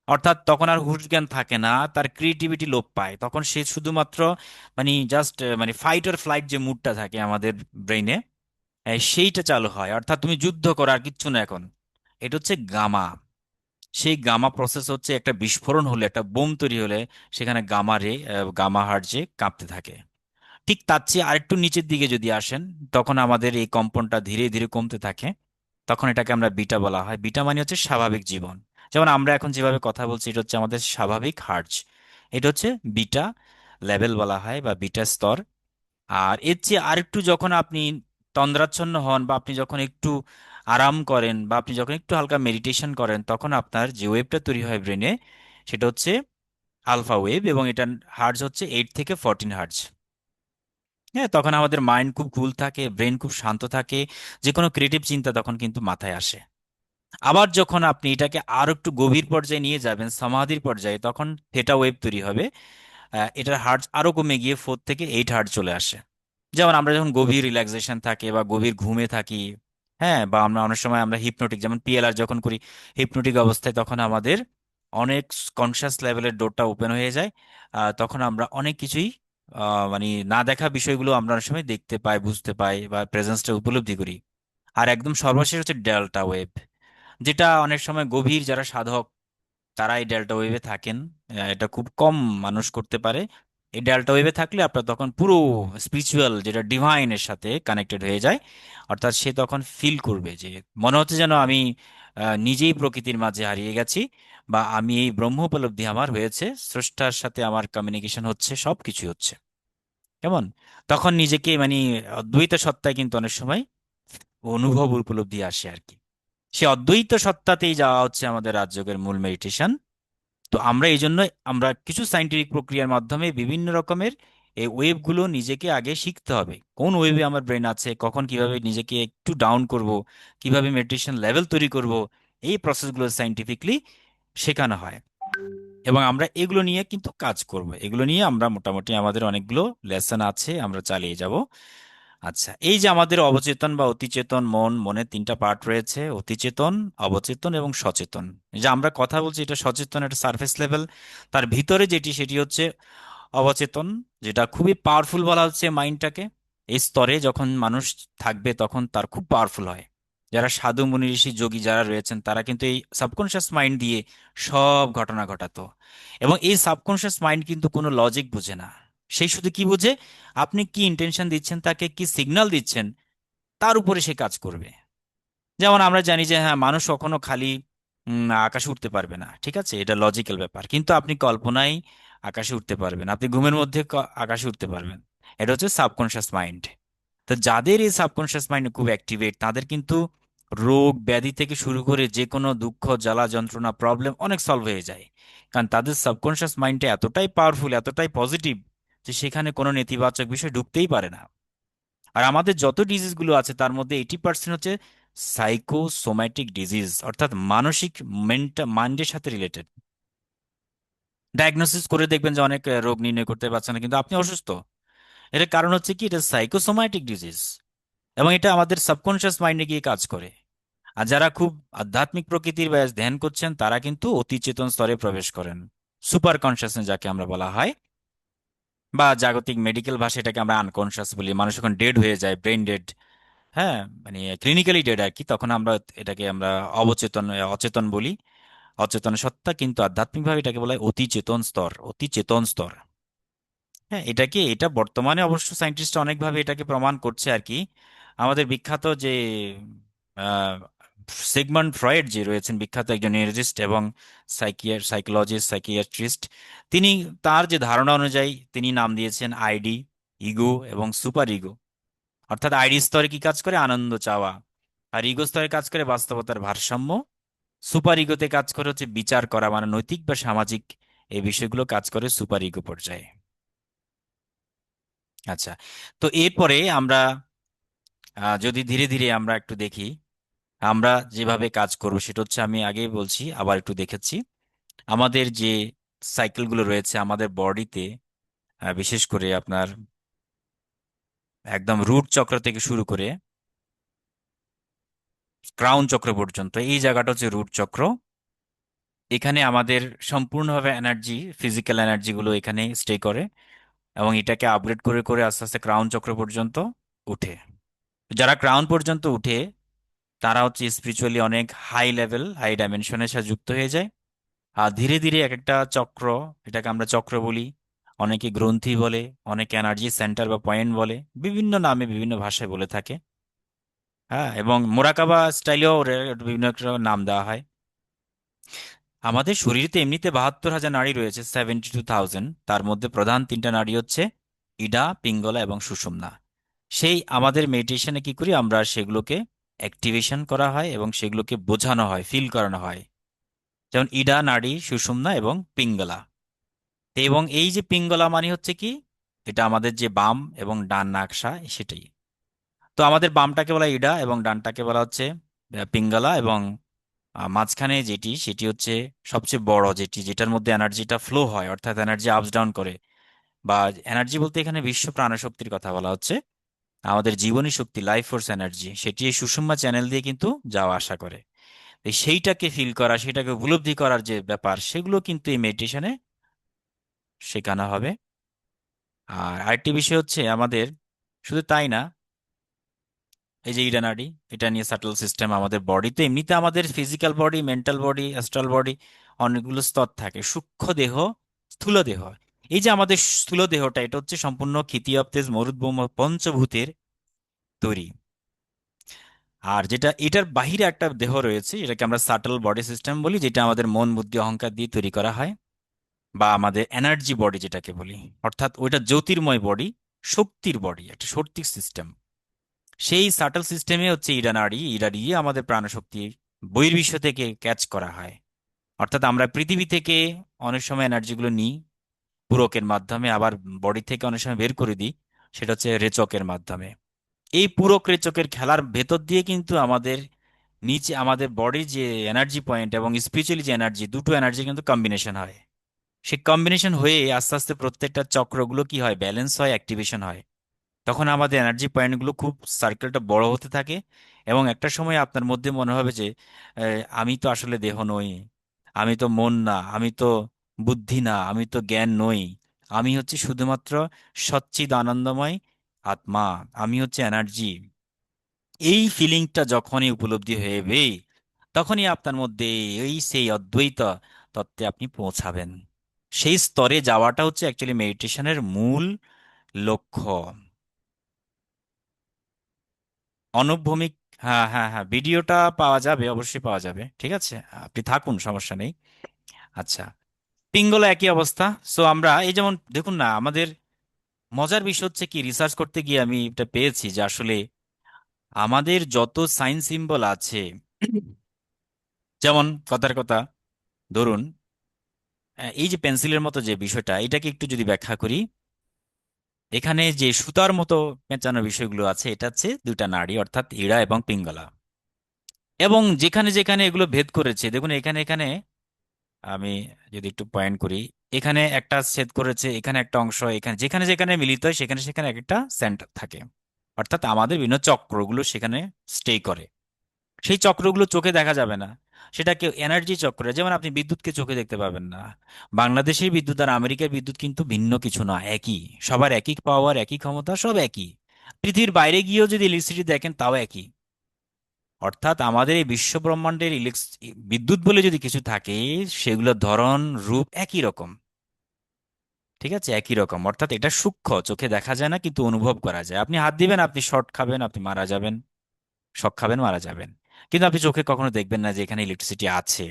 অর্থাৎ তখন আর হুঁশ জ্ঞান থাকে না, তার ক্রিয়েটিভিটি লোপ পায়, তখন সে শুধুমাত্র জাস্ট ফাইট অর ফ্লাইট যে মুডটা থাকে আমাদের ব্রেইনে, সেইটা চালু হয়, অর্থাৎ তুমি যুদ্ধ করার কিচ্ছু না এখন। এটা হচ্ছে গামা। সেই গামা প্রসেস হচ্ছে একটা বিস্ফোরণ হলে, একটা বোম তৈরি হলে সেখানে গামা রে, গামা হার্টজে কাঁপতে থাকে। ঠিক তার চেয়ে আরেকটু নিচের দিকে যদি আসেন, তখন আমাদের এই কম্পনটা ধীরে ধীরে কমতে থাকে, তখন এটাকে আমরা বিটা বলা হয়। বিটা মানে হচ্ছে স্বাভাবিক জীবন। যেমন আমরা এখন যেভাবে কথা বলছি, এটা হচ্ছে আমাদের স্বাভাবিক হার্টজ। এটা হচ্ছে বিটা লেভেল বলা হয় বা বিটা স্তর। আর এর চেয়ে আরেকটু যখন আপনি তন্দ্রাচ্ছন্ন হন, বা আপনি যখন একটু আরাম করেন, বা আপনি যখন একটু হালকা মেডিটেশন করেন, তখন আপনার যে ওয়েভটা তৈরি হয় ব্রেনে, সেটা হচ্ছে আলফা ওয়েভ, এবং এটার হার্টজ হচ্ছে 8 থেকে 14 হার্টজ। হ্যাঁ, তখন আমাদের মাইন্ড খুব কুল থাকে, ব্রেন খুব শান্ত থাকে, যে কোনো ক্রিয়েটিভ চিন্তা তখন কিন্তু মাথায় আসে। আবার যখন আপনি এটাকে আরো একটু গভীর পর্যায়ে নিয়ে যাবেন, সমাধির পর্যায়ে, তখন থেটা ওয়েভ তৈরি হবে। এটার হার্টজ আরো কমে গিয়ে 4 থেকে 8 হার্টজ চলে আসে। যেমন আমরা যখন গভীর রিল্যাক্সেশন থাকে বা গভীর ঘুমে থাকি, হ্যাঁ, বা আমরা অনেক সময় আমরা হিপনোটিক, যেমন পিএলআর যখন করি, হিপনোটিক অবস্থায় তখন আমাদের অনেক কনসাস লেভেলের ডোরটা ওপেন হয়ে যায়। তখন আমরা অনেক কিছুই না দেখা বিষয়গুলো আমরা অনেক সময় দেখতে পাই, বুঝতে পাই, বা প্রেজেন্সটা উপলব্ধি করি। আর একদম সর্বশেষ হচ্ছে ডেল্টা ওয়েভ, যেটা অনেক সময় গভীর যারা সাধক তারা এই ডেল্টা ওয়েভে থাকেন। এটা খুব কম মানুষ করতে পারে। এই ডেল্টা ওয়েভে থাকলে আপনার তখন পুরো স্পিরিচুয়াল, যেটা ডিভাইনের সাথে কানেক্টেড হয়ে যায়। অর্থাৎ সে তখন ফিল করবে যে মনে হচ্ছে যেন আমি নিজেই প্রকৃতির মাঝে হারিয়ে গেছি, বা আমি এই ব্রহ্ম উপলব্ধি আমার হয়েছে, স্রষ্টার সাথে আমার কমিউনিকেশন হচ্ছে, সব কিছু হচ্ছে। কেমন? তখন নিজেকে অদ্বৈত সত্তায় কিন্তু অনেক সময় অনুভব উপলব্ধি আসে আর কি। সে অদ্বৈত সত্তাতেই যাওয়া হচ্ছে আমাদের রাজযোগের মূল মেডিটেশন। তো আমরা এই জন্য আমরা কিছু সাইন্টিফিক প্রক্রিয়ার মাধ্যমে বিভিন্ন রকমের এই ওয়েভগুলো নিজেকে আগে শিখতে হবে, কোন ওয়েভে আমার ব্রেন আছে, কখন কিভাবে নিজেকে একটু ডাউন করব, কিভাবে মেডিটেশন লেভেল তৈরি করব, এই প্রসেসগুলো সাইন্টিফিকলি শেখানো হয়। এবং আমরা এগুলো নিয়ে কিন্তু কাজ করব, এগুলো নিয়ে আমরা মোটামুটি আমাদের অনেকগুলো লেসন আছে, আমরা চালিয়ে যাব। আচ্ছা, এই যে আমাদের অবচেতন বা অতিচেতন মন, মনের 3টা পার্ট রয়েছে: অতিচেতন, অবচেতন এবং সচেতন। এই যে আমরা কথা বলছি, এটা সচেতন, এটা সারফেস লেভেল। তার ভিতরে যেটি, সেটি হচ্ছে অবচেতন, যেটা খুবই পাওয়ারফুল বলা হচ্ছে মাইন্ডটাকে। এই স্তরে যখন মানুষ থাকবে তখন তার খুব পাওয়ারফুল হয়। যারা সাধু মুনি ঋষি যোগী যারা রয়েছেন, তারা কিন্তু এই সাবকনশিয়াস মাইন্ড দিয়ে সব ঘটনা ঘটাতো। এবং এই সাবকনশিয়াস মাইন্ড কিন্তু কোনো লজিক বোঝে না। সেই শুধু কি বোঝে, আপনি কি ইন্টেনশন দিচ্ছেন, তাকে কি সিগন্যাল দিচ্ছেন, তার উপরে সে কাজ করবে। যেমন আমরা জানি যে হ্যাঁ, মানুষ কখনো খালি আকাশে উঠতে পারবে না, ঠিক আছে, এটা লজিক্যাল ব্যাপার, কিন্তু আপনি কল্পনায় আকাশে উঠতে পারবেন, আপনি ঘুমের মধ্যে আকাশে উঠতে পারবেন। এটা হচ্ছে সাবকনশিয়াস মাইন্ড। তো যাদের এই সাবকনশিয়াস মাইন্ড খুব অ্যাক্টিভেট, তাদের কিন্তু রোগ ব্যাধি থেকে শুরু করে যে কোনো দুঃখ, জ্বালা, যন্ত্রণা, প্রবলেম অনেক সলভ হয়ে যায়। কারণ তাদের সাবকনশিয়াস মাইন্ডটা এতটাই পাওয়ারফুল, এতটাই পজিটিভ, যে সেখানে কোনো নেতিবাচক বিষয় ঢুকতেই পারে না। আর আমাদের যত ডিজিজগুলো আছে তার মধ্যে 80% হচ্ছে সাইকোসোম্যাটিক ডিজিজ, অর্থাৎ মানসিক, মাইন্ডের সাথে রিলেটেড। ডায়াগনোসিস করে দেখবেন যে অনেক রোগ নির্ণয় করতে পারছে না, কিন্তু আপনি অসুস্থ। এর কারণ হচ্ছে কি, এটা সাইকোসোম্যাটিক ডিজিজ, এবং এটা আমাদের সাবকনশিয়াস মাইন্ডে গিয়ে কাজ করে। আর যারা খুব আধ্যাত্মিক প্রকৃতির বা ধ্যান করছেন, তারা কিন্তু অতি চেতন স্তরে প্রবেশ করেন, সুপার কনসিয়াসনেস যাকে আমরা বলা হয়, বা জাগতিক মেডিকেল ভাষায় এটাকে আমরা আনকনসিয়াস বলি। মানুষ যখন ডেড হয়ে যায়, ব্রেন ডেড, হ্যাঁ, মানে ক্লিনিক্যালি ডেড আর কি, তখন আমরা এটাকে আমরা অবচেতন অচেতন বলি, অচেতন সত্তা। কিন্তু আধ্যাত্মিকভাবে এটাকে বলা হয় অতি চেতন স্তর, অতি চেতন স্তর। হ্যাঁ, এটা বর্তমানে অবশ্য সায়েন্টিস্ট অনেকভাবে এটাকে প্রমাণ করছে আর কি। আমাদের বিখ্যাত যে সিগমন্ড ফ্রয়েড যে রয়েছেন, বিখ্যাত একজন নিউরোলজিস্ট এবং সাইকোলজিস্ট, সাইকিয়াট্রিস্ট, তিনি তার যে ধারণা অনুযায়ী তিনি নাম দিয়েছেন আইডি, ইগো এবং সুপার ইগো। অর্থাৎ আইডি স্তরে কি কাজ করে? আনন্দ চাওয়া। আর ইগো স্তরে কাজ করে বাস্তবতার ভারসাম্য। সুপার ইগোতে কাজ করে হচ্ছে বিচার করা, মানে নৈতিক বা সামাজিক এই বিষয়গুলো কাজ করে সুপার ইগো পর্যায়ে। আচ্ছা, তো এরপরে আমরা যদি ধীরে ধীরে আমরা একটু দেখি আমরা যেভাবে কাজ করবো, সেটা হচ্ছে আমি আগেই বলছি, আবার একটু দেখেছি আমাদের যে সাইকেলগুলো রয়েছে আমাদের বডিতে, বিশেষ করে আপনার একদম রুট চক্র থেকে শুরু করে ক্রাউন চক্র পর্যন্ত, এই জায়গাটা হচ্ছে রুট চক্র। এখানে আমাদের সম্পূর্ণভাবে এনার্জি, ফিজিক্যাল এনার্জি গুলো এখানে স্টে করে এবং এটাকে আপগ্রেড করে করে আস্তে আস্তে ক্রাউন চক্র পর্যন্ত উঠে। যারা ক্রাউন পর্যন্ত উঠে তারা হচ্ছে স্পিরিচুয়ালি অনেক হাই লেভেল, হাই ডাইমেনশনের সাথে যুক্ত হয়ে যায়। আর ধীরে ধীরে এক একটা চক্র, এটাকে আমরা চক্র বলি, অনেকে গ্রন্থি বলে, অনেকে এনার্জি সেন্টার বা পয়েন্ট বলে, বিভিন্ন নামে বিভিন্ন ভাষায় বলে থাকে। হ্যাঁ, এবং মোরাকাবা স্টাইলেও ওর বিভিন্ন একটা নাম দেওয়া হয়। আমাদের শরীরে এমনিতে 72,000 নাড়ি রয়েছে, 72,000। তার মধ্যে প্রধান তিনটা নাড়ি হচ্ছে ইডা, পিঙ্গলা এবং সুষুম্না। সেই আমাদের মেডিটেশনে কি করি আমরা, সেগুলোকে অ্যাক্টিভেশন করা হয় এবং সেগুলোকে বোঝানো হয়, ফিল করানো হয়। যেমন ইডা নাড়ি, সুষুম্না এবং পিঙ্গলা। এবং এই যে পিঙ্গলা মানে হচ্ছে কি, এটা আমাদের যে বাম এবং ডান নাকশা সেটাই। তো আমাদের বামটাকে বলা হয় ইডা এবং ডানটাকে বলা হচ্ছে পিঙ্গলা। এবং মাঝখানে যেটি, সেটি হচ্ছে সবচেয়ে বড় যেটি, যেটার মধ্যে এনার্জিটা ফ্লো হয়, অর্থাৎ এনার্জি আপস ডাউন করে। বা এনার্জি বলতে এখানে বিশ্ব প্রাণশক্তির কথা বলা হচ্ছে, আমাদের জীবনী শক্তি, লাইফ ফোর্স এনার্জি, সেটি এই সুষুম্না চ্যানেল দিয়ে কিন্তু যাওয়া আসা করে। তো সেইটাকে ফিল করা, সেটাকে উপলব্ধি করার যে ব্যাপার, সেগুলো কিন্তু এই মেডিটেশনে শেখানো হবে। আর আরেকটি বিষয় হচ্ছে আমাদের শুধু তাই না, এই যে ইডানাডি, এটা নিয়ে সাটল সিস্টেম আমাদের বডিতে, এমনিতে আমাদের physical body, mental body, Astral body, অনেকগুলো স্তর থাকে, সূক্ষ্ম দেহ, স্থূল দেহ। এই যে আমাদের স্থূল দেহটা, এটা হচ্ছে সম্পূর্ণ ক্ষিতি অব তেজ, মরুদ ভৌম পঞ্চভূতের তৈরি। আর যেটা এটার বাহিরে একটা দেহ রয়েছে, যেটাকে আমরা সাটল বডি সিস্টেম বলি, যেটা আমাদের মন, বুদ্ধি, অহংকার দিয়ে তৈরি করা হয়, বা আমাদের এনার্জি বডি যেটাকে বলি। অর্থাৎ ওইটা জ্যোতির্ময় বডি, শক্তির বডি, একটা শক্তির সিস্টেম। সেই সাটল সিস্টেমে হচ্ছে ইডা নাড়ি, ইডা দিয়ে আমাদের প্রাণশক্তি বহির্বিশ্ব থেকে ক্যাচ করা হয়। অর্থাৎ আমরা পৃথিবী থেকে অনেক সময় এনার্জিগুলো নিই পুরকের মাধ্যমে, আবার বডি থেকে অনেক সময় বের করে দিই, সেটা হচ্ছে রেচকের মাধ্যমে। এই পুরক রেচকের খেলার ভেতর দিয়ে কিন্তু আমাদের নিচে আমাদের বডির যে এনার্জি পয়েন্ট এবং স্পিরিচুয়ালি যে এনার্জি, দুটো এনার্জি কিন্তু কম্বিনেশন হয়। সেই কম্বিনেশন হয়ে আস্তে আস্তে প্রত্যেকটা চক্রগুলো কি হয়, ব্যালেন্স হয়, অ্যাক্টিভেশন হয়। তখন আমাদের এনার্জি পয়েন্টগুলো খুব, সার্কেলটা বড় হতে থাকে। এবং একটা সময় আপনার মধ্যে মনে হবে যে আমি তো আসলে দেহ নই, আমি তো মন না, আমি তো বুদ্ধি না, আমি তো জ্ঞান নই, আমি হচ্ছে শুধুমাত্র সচ্চিদ আনন্দময় আত্মা, আমি হচ্ছে এনার্জি। এই ফিলিংটা যখনই উপলব্ধি হয়ে তখনই আপনার মধ্যে এই সেই অদ্বৈত তত্ত্বে আপনি পৌঁছাবেন। সেই স্তরে যাওয়াটা হচ্ছে অ্যাকচুয়ালি মেডিটেশনের মূল লক্ষ্য। অনুভূমিক, হ্যাঁ হ্যাঁ হ্যাঁ, ভিডিওটা পাওয়া যাবে, অবশ্যই পাওয়া যাবে, ঠিক আছে, আপনি থাকুন, সমস্যা নেই। আচ্ছা, পিঙ্গলা একই অবস্থা। সো আমরা এই যেমন দেখুন না, আমাদের মজার বিষয় হচ্ছে কি, রিসার্চ করতে গিয়ে আমি এটা পেয়েছি যে আসলে আমাদের যত সাইন সিম্বল আছে, যেমন কথার কথা ধরুন, এই যে পেন্সিলের মতো যে বিষয়টা, এটাকে একটু যদি ব্যাখ্যা করি, এখানে যে সুতার মতো পেঁচানো বিষয়গুলো আছে, এটা হচ্ছে দুইটা নাড়ি, অর্থাৎ ইড়া এবং পিঙ্গলা। এবং যেখানে যেখানে এগুলো ভেদ করেছে, দেখুন এখানে এখানে আমি যদি একটু পয়েন্ট করি, এখানে একটা ছেদ করেছে, এখানে একটা অংশ, এখানে যেখানে যেখানে মিলিত হয় সেখানে সেখানে এক একটা সেন্টার থাকে। অর্থাৎ আমাদের বিভিন্ন চক্রগুলো সেখানে স্টে করে। সেই চক্রগুলো চোখে দেখা যাবে না, সেটাকে এনার্জি চক্র, যেমন আপনি বিদ্যুৎকে চোখে দেখতে পাবেন না। বাংলাদেশের বিদ্যুৎ আর আমেরিকার বিদ্যুৎ কিন্তু ভিন্ন কিছু না, একই। সবার একই পাওয়ার, একই ক্ষমতা, সব একই। পৃথিবীর বাইরে গিয়েও যদি ইলেকট্রিসিটি দেখেন তাও একই। অর্থাৎ আমাদের এই বিশ্ব ব্রহ্মাণ্ডের বিদ্যুৎ বলে যদি কিছু থাকে, সেগুলোর ধরন রূপ একই রকম। ঠিক আছে, একই রকম। অর্থাৎ এটা সূক্ষ্ম, চোখে দেখা যায় না কিন্তু অনুভব করা যায়। আপনি হাত দিবেন, আপনি শর্ট খাবেন, আপনি মারা যাবেন, শক খাবেন, মারা যাবেন, কিন্তু আপনি চোখে কখনো দেখবেন না যে এখানে ইলেকট্রিসিটি আছে।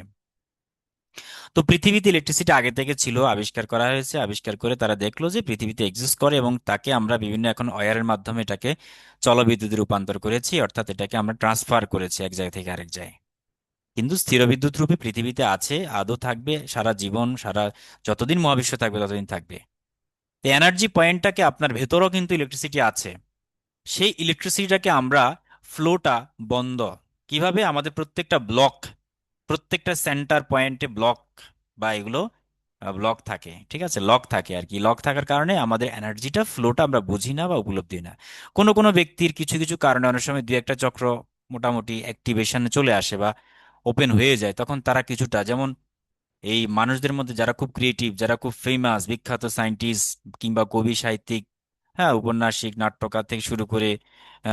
তো পৃথিবীতে ইলেকট্রিসিটি আগে থেকে ছিল, আবিষ্কার করা হয়েছে। আবিষ্কার করে তারা দেখলো যে পৃথিবীতে এক্সিস্ট করে, এবং তাকে আমরা বিভিন্ন এখন ওয়্যারের মাধ্যমে এটাকে জলবিদ্যুতে রূপান্তর করেছি। অর্থাৎ এটাকে আমরা ট্রান্সফার করেছি এক জায়গা থেকে আরেক জায়গায়। কিন্তু স্থির বিদ্যুৎ রূপে পৃথিবীতে আছে, আদৌ থাকবে সারা জীবন, সারা যতদিন মহাবিশ্ব থাকবে ততদিন থাকবে। তো এনার্জি পয়েন্টটাকে আপনার ভেতরেও কিন্তু ইলেকট্রিসিটি আছে। সেই ইলেকট্রিসিটিটাকে আমরা ফ্লোটা বন্ধ কিভাবে, আমাদের প্রত্যেকটা ব্লক, প্রত্যেকটা সেন্টার পয়েন্টে ব্লক বা এগুলো ব্লক থাকে। ঠিক আছে, লক থাকে আর কি। লক থাকার কারণে আমাদের এনার্জিটা ফ্লোটা আমরা বুঝি না বা উপলব্ধি না। কোনো কোনো ব্যক্তির কিছু কিছু কারণে অনেক সময় দুই একটা চক্র মোটামুটি অ্যাক্টিভেশনে চলে আসে বা ওপেন হয়ে যায়, তখন তারা কিছুটা, যেমন এই মানুষদের মধ্যে যারা খুব ক্রিয়েটিভ, যারা খুব ফেমাস, বিখ্যাত সায়েন্টিস্ট কিংবা কবি সাহিত্যিক, হ্যাঁ, উপন্যাসিক, নাট্যকার থেকে শুরু করে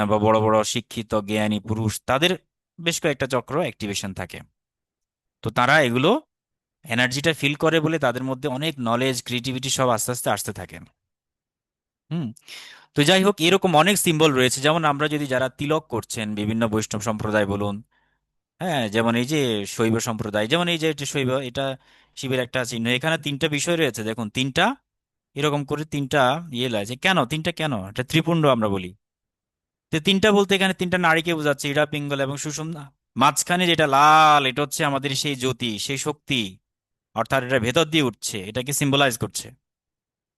বা বড় বড় শিক্ষিত জ্ঞানী পুরুষ, তাদের বেশ কয়েকটা চক্র অ্যাক্টিভেশন থাকে। তো তারা এগুলো এনার্জিটা ফিল করে বলে তাদের মধ্যে অনেক নলেজ, ক্রিয়েটিভিটি সব আস্তে আস্তে আসতে থাকে। হুম। তো যাই হোক, এরকম অনেক সিম্বল রয়েছে। যেমন আমরা যদি যারা তিলক করছেন, বিভিন্ন বৈষ্ণব সম্প্রদায় বলুন, হ্যাঁ, যেমন এই যে শৈব সম্প্রদায়, যেমন এই যে এটা শৈব, এটা শিবের একটা চিহ্ন। এখানে তিনটা বিষয় রয়েছে, দেখুন তিনটা এরকম করে তিনটা ইয়ে লাগছে। কেন তিনটা, কেন এটা ত্রিপুণ্ড আমরা বলি? তো তিনটা বলতে এখানে তিনটা নারীকে বোঝাচ্ছে, ইড়া, পিঙ্গলা এবং সুষুম্না। মাঝখানে যেটা লাল, এটা হচ্ছে আমাদের সেই জ্যোতি, সেই শক্তি, অর্থাৎ এটা ভেতর দিয়ে উঠছে, এটাকে সিম্বলাইজ করছে।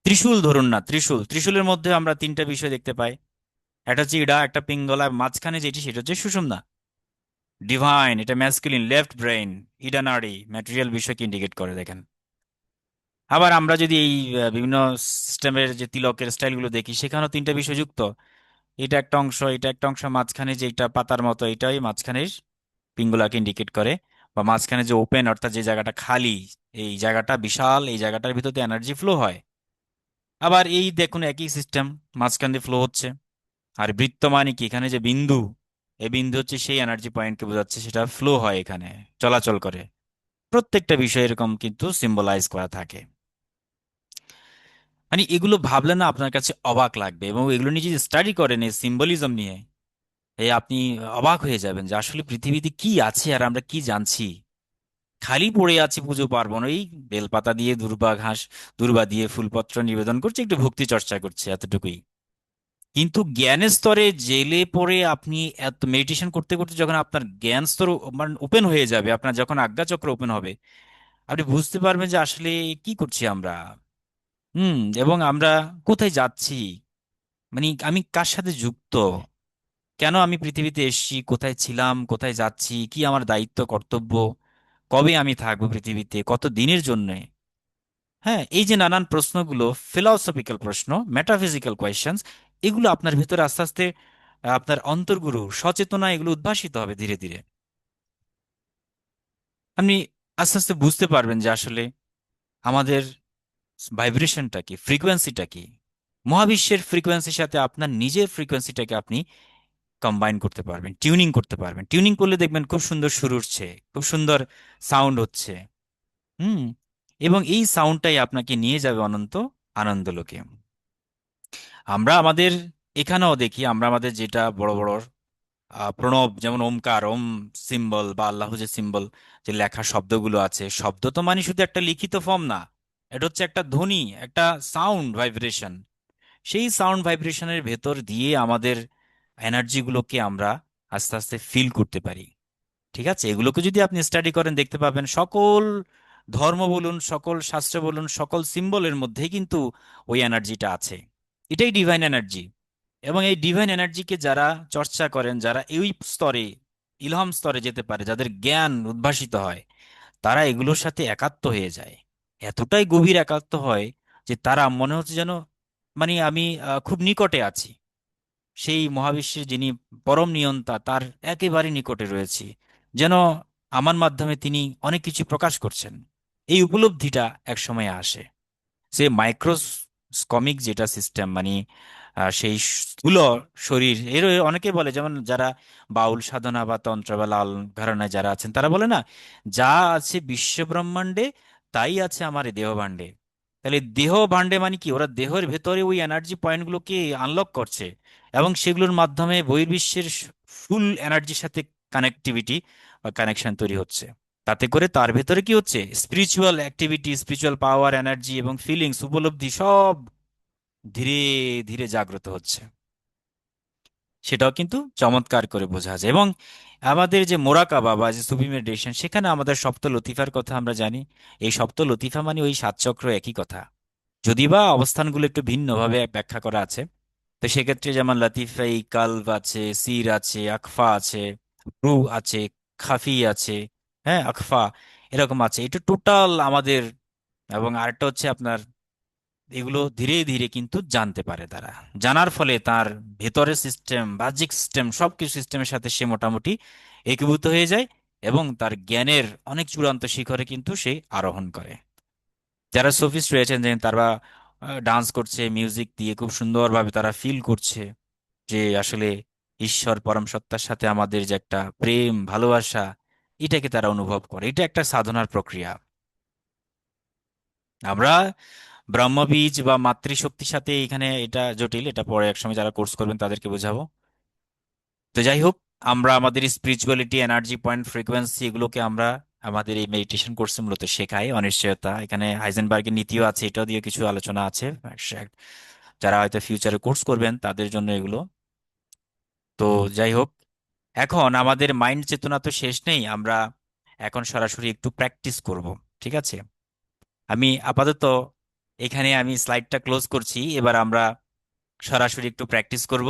ত্রিশূল ধরুন না, ত্রিশূল, ত্রিশূলের মধ্যে আমরা তিনটা বিষয় দেখতে পাই। একটা হচ্ছে ইড়া, একটা পিঙ্গলা, মাঝখানে যেটি সেটা হচ্ছে সুষুম্না, ডিভাইন, এটা ম্যাসকুলিন, লেফট ব্রেইন। ইডা নাড়ি ম্যাটেরিয়াল বিষয়কে ইন্ডিকেট করে, দেখেন। আবার আমরা যদি এই বিভিন্ন সিস্টেমের যে তিলকের স্টাইলগুলো দেখি, সেখানেও তিনটা বিষয় যুক্ত। এটা একটা অংশ, এটা একটা অংশ, মাঝখানে যে এটা পাতার মতো, এটাই মাঝখানের পিঙ্গুলাকে ইন্ডিকেট করে। বা মাঝখানে যে ওপেন, অর্থাৎ যে জায়গাটা খালি, এই জায়গাটা বিশাল, এই জায়গাটার ভিতরে এনার্জি ফ্লো হয়। আবার এই দেখুন একই সিস্টেম, মাঝখান দিয়ে ফ্লো হচ্ছে। আর বৃত্ত মানে কি, এখানে যে বিন্দু, এই বিন্দু হচ্ছে সেই এনার্জি পয়েন্টকে বোঝাচ্ছে, সেটা ফ্লো হয় এখানে, চলাচল করে। প্রত্যেকটা বিষয় এরকম কিন্তু সিম্বলাইজ করা থাকে। মানে এগুলো ভাবলে না আপনার কাছে অবাক লাগবে, এবং এগুলো নিয়ে যদি স্টাডি করেন এই সিম্বলিজম নিয়ে, এই আপনি অবাক হয়ে যাবেন যে আসলে পৃথিবীতে কি আছে আর আমরা কি জানছি। খালি পড়ে আছি পুজো পার্বণ, ওই বেলপাতা দিয়ে, দূর্বা ঘাস, দূর্বা দিয়ে ফুলপত্র নিবেদন করছে, একটু ভক্তি চর্চা করছে, এতটুকুই। কিন্তু জ্ঞানের স্তরে জেলে পড়ে আপনি এত মেডিটেশন করতে করতে যখন আপনার জ্ঞান স্তর মানে ওপেন হয়ে যাবে, আপনার যখন আজ্ঞাচক্র ওপেন হবে, আপনি বুঝতে পারবেন যে আসলে কি করছি আমরা। এবং আমরা কোথায় যাচ্ছি, মানে আমি কার সাথে যুক্ত, কেন আমি পৃথিবীতে এসেছি, কোথায় ছিলাম, কোথায় যাচ্ছি, কি আমার দায়িত্ব কর্তব্য, কবে আমি থাকবো পৃথিবীতে, কত দিনের জন্য। হ্যাঁ, এই যে নানান প্রশ্নগুলো, ফিলসফিক্যাল প্রশ্ন, মেটাফিজিক্যাল কোয়েশ্চেন্স, এগুলো আপনার ভেতরে আস্তে আস্তে আপনার অন্তর্গুরু সচেতনা এগুলো উদ্ভাসিত হবে ধীরে ধীরে। আপনি আস্তে আস্তে বুঝতে পারবেন যে আসলে আমাদের ভাইব্রেশনটা কি, ফ্রিকোয়েন্সিটা কি। মহাবিশ্বের ফ্রিকোয়েন্সির সাথে আপনার নিজের ফ্রিকোয়েন্সিটাকে আপনি কম্বাইন করতে পারবেন, টিউনিং করতে পারবেন। টিউনিং করলে দেখবেন খুব সুন্দর সুর উঠছে, খুব সুন্দর সাউন্ড হচ্ছে। হুম। এবং এই সাউন্ডটাই আপনাকে নিয়ে যাবে অনন্ত আনন্দলোকে। আমরা আমাদের এখানেও দেখি, আমরা আমাদের যেটা বড় বড় প্রণব, যেমন ওমকার, ওম সিম্বল, বা আল্লাহ যে সিম্বল, যে লেখা শব্দগুলো আছে, শব্দ তো মানে শুধু একটা লিখিত ফর্ম না, এটা হচ্ছে একটা ধ্বনি, একটা সাউন্ড ভাইব্রেশন। সেই সাউন্ড ভাইব্রেশনের ভেতর দিয়ে আমাদের এনার্জিগুলোকে আমরা আস্তে আস্তে ফিল করতে পারি। ঠিক আছে, এগুলোকে যদি আপনি স্টাডি করেন দেখতে পাবেন সকল ধর্ম বলুন, সকল শাস্ত্র বলুন, সকল সিম্বলের মধ্যেই কিন্তু ওই এনার্জিটা আছে। এটাই ডিভাইন এনার্জি। এবং এই ডিভাইন এনার্জিকে যারা চর্চা করেন, যারা এই স্তরে, ইলহাম স্তরে যেতে পারে, যাদের জ্ঞান উদ্ভাসিত হয়, তারা এগুলোর সাথে একাত্ম হয়ে যায়। এতটাই গভীর একাত্ম হয় যে তারা মনে হচ্ছে যেন, মানে আমি খুব নিকটে আছি, সেই মহাবিশ্বের যিনি পরম নিয়ন্তা তার একেবারে নিকটে রয়েছি, যেন আমার মাধ্যমে তিনি অনেক কিছু প্রকাশ করছেন। এই উপলব্ধিটা এক সময় আসে। সে মাইক্রোস্কমিক যেটা সিস্টেম, মানে সেই স্থূল শরীর এর অনেকে বলে, যেমন যারা বাউল সাধনা বা তন্ত্র বা লাল ঘরানায় যারা আছেন তারা বলে না, যা আছে বিশ্ব ব্রহ্মাণ্ডে তাই আছে আমার এই দেহ ভাণ্ডে। তাহলে দেহ ভাণ্ডে মানে কি, ওরা দেহের ভেতরে ওই এনার্জি পয়েন্টগুলোকে আনলক করছে এবং সেগুলোর মাধ্যমে বহির্বিশ্বের ফুল এনার্জির সাথে কানেক্টিভিটি বা কানেকশন তৈরি হচ্ছে। তাতে করে তার ভেতরে কি হচ্ছে, স্পিরিচুয়াল অ্যাক্টিভিটি, স্পিরিচুয়াল পাওয়ার, এনার্জি এবং ফিলিংস, উপলব্ধি সব ধীরে ধীরে জাগ্রত হচ্ছে। সেটাও কিন্তু চমৎকার করে বোঝা যায়। এবং আমাদের যে মোরাকাবা বা যে সুফি মেডিটেশন, সেখানে আমাদের সপ্ত লতিফার কথা আমরা জানি। এই সপ্ত লতিফা মানে ওই সাত চক্র একই কথা, যদিবা অবস্থানগুলো একটু ভিন্নভাবে ব্যাখ্যা করা আছে। তো সেক্ষেত্রে যেমন লতিফা এই কালব আছে, সির আছে, আকফা আছে, রু আছে, খাফি আছে, হ্যাঁ আকফা, এরকম আছে। এটা টোটাল আমাদের। এবং আরেকটা হচ্ছে আপনার, এগুলো ধীরে ধীরে কিন্তু জানতে পারে তারা। জানার ফলে তার ভেতরের সিস্টেম, বাহ্যিক সিস্টেম, সবকিছু সিস্টেমের সাথে সে মোটামুটি একীভূত হয়ে যায় এবং তার জ্ঞানের অনেক চূড়ান্ত শিখরে কিন্তু সে আরোহণ করে। যারা সোফিস্ট রয়েছেন, যে তারা ডান্স করছে মিউজিক দিয়ে, খুব সুন্দরভাবে তারা ফিল করছে যে আসলে ঈশ্বর পরম সত্তার সাথে আমাদের যে একটা প্রেম ভালোবাসা, এটাকে তারা অনুভব করে। এটা একটা সাধনার প্রক্রিয়া। আমরা ব্রহ্মবীজ বা মাতৃশক্তির সাথে এখানে, এটা জটিল, এটা পরে একসময় যারা কোর্স করবেন তাদেরকে বোঝাবো। তো যাই হোক, আমরা আমাদের স্পিরিচুয়ালিটি, এনার্জি পয়েন্ট, ফ্রিকোয়েন্সি, এগুলোকে আমরা আমাদের এই মেডিটেশন কোর্সে মূলত শেখাই। অনিশ্চয়তা, এখানে হাইজেনবার্গের নীতিও আছে, এটাও দিয়ে কিছু আলোচনা আছে। যারা হয়তো ফিউচারে কোর্স করবেন তাদের জন্য এগুলো। তো যাই হোক, এখন আমাদের মাইন্ড চেতনা তো শেষ নেই, আমরা এখন সরাসরি একটু প্র্যাকটিস করব। ঠিক আছে, আমি আপাতত এখানে আমি স্লাইডটা ক্লোজ করছি। এবার আমরা সরাসরি একটু প্র্যাকটিস করব।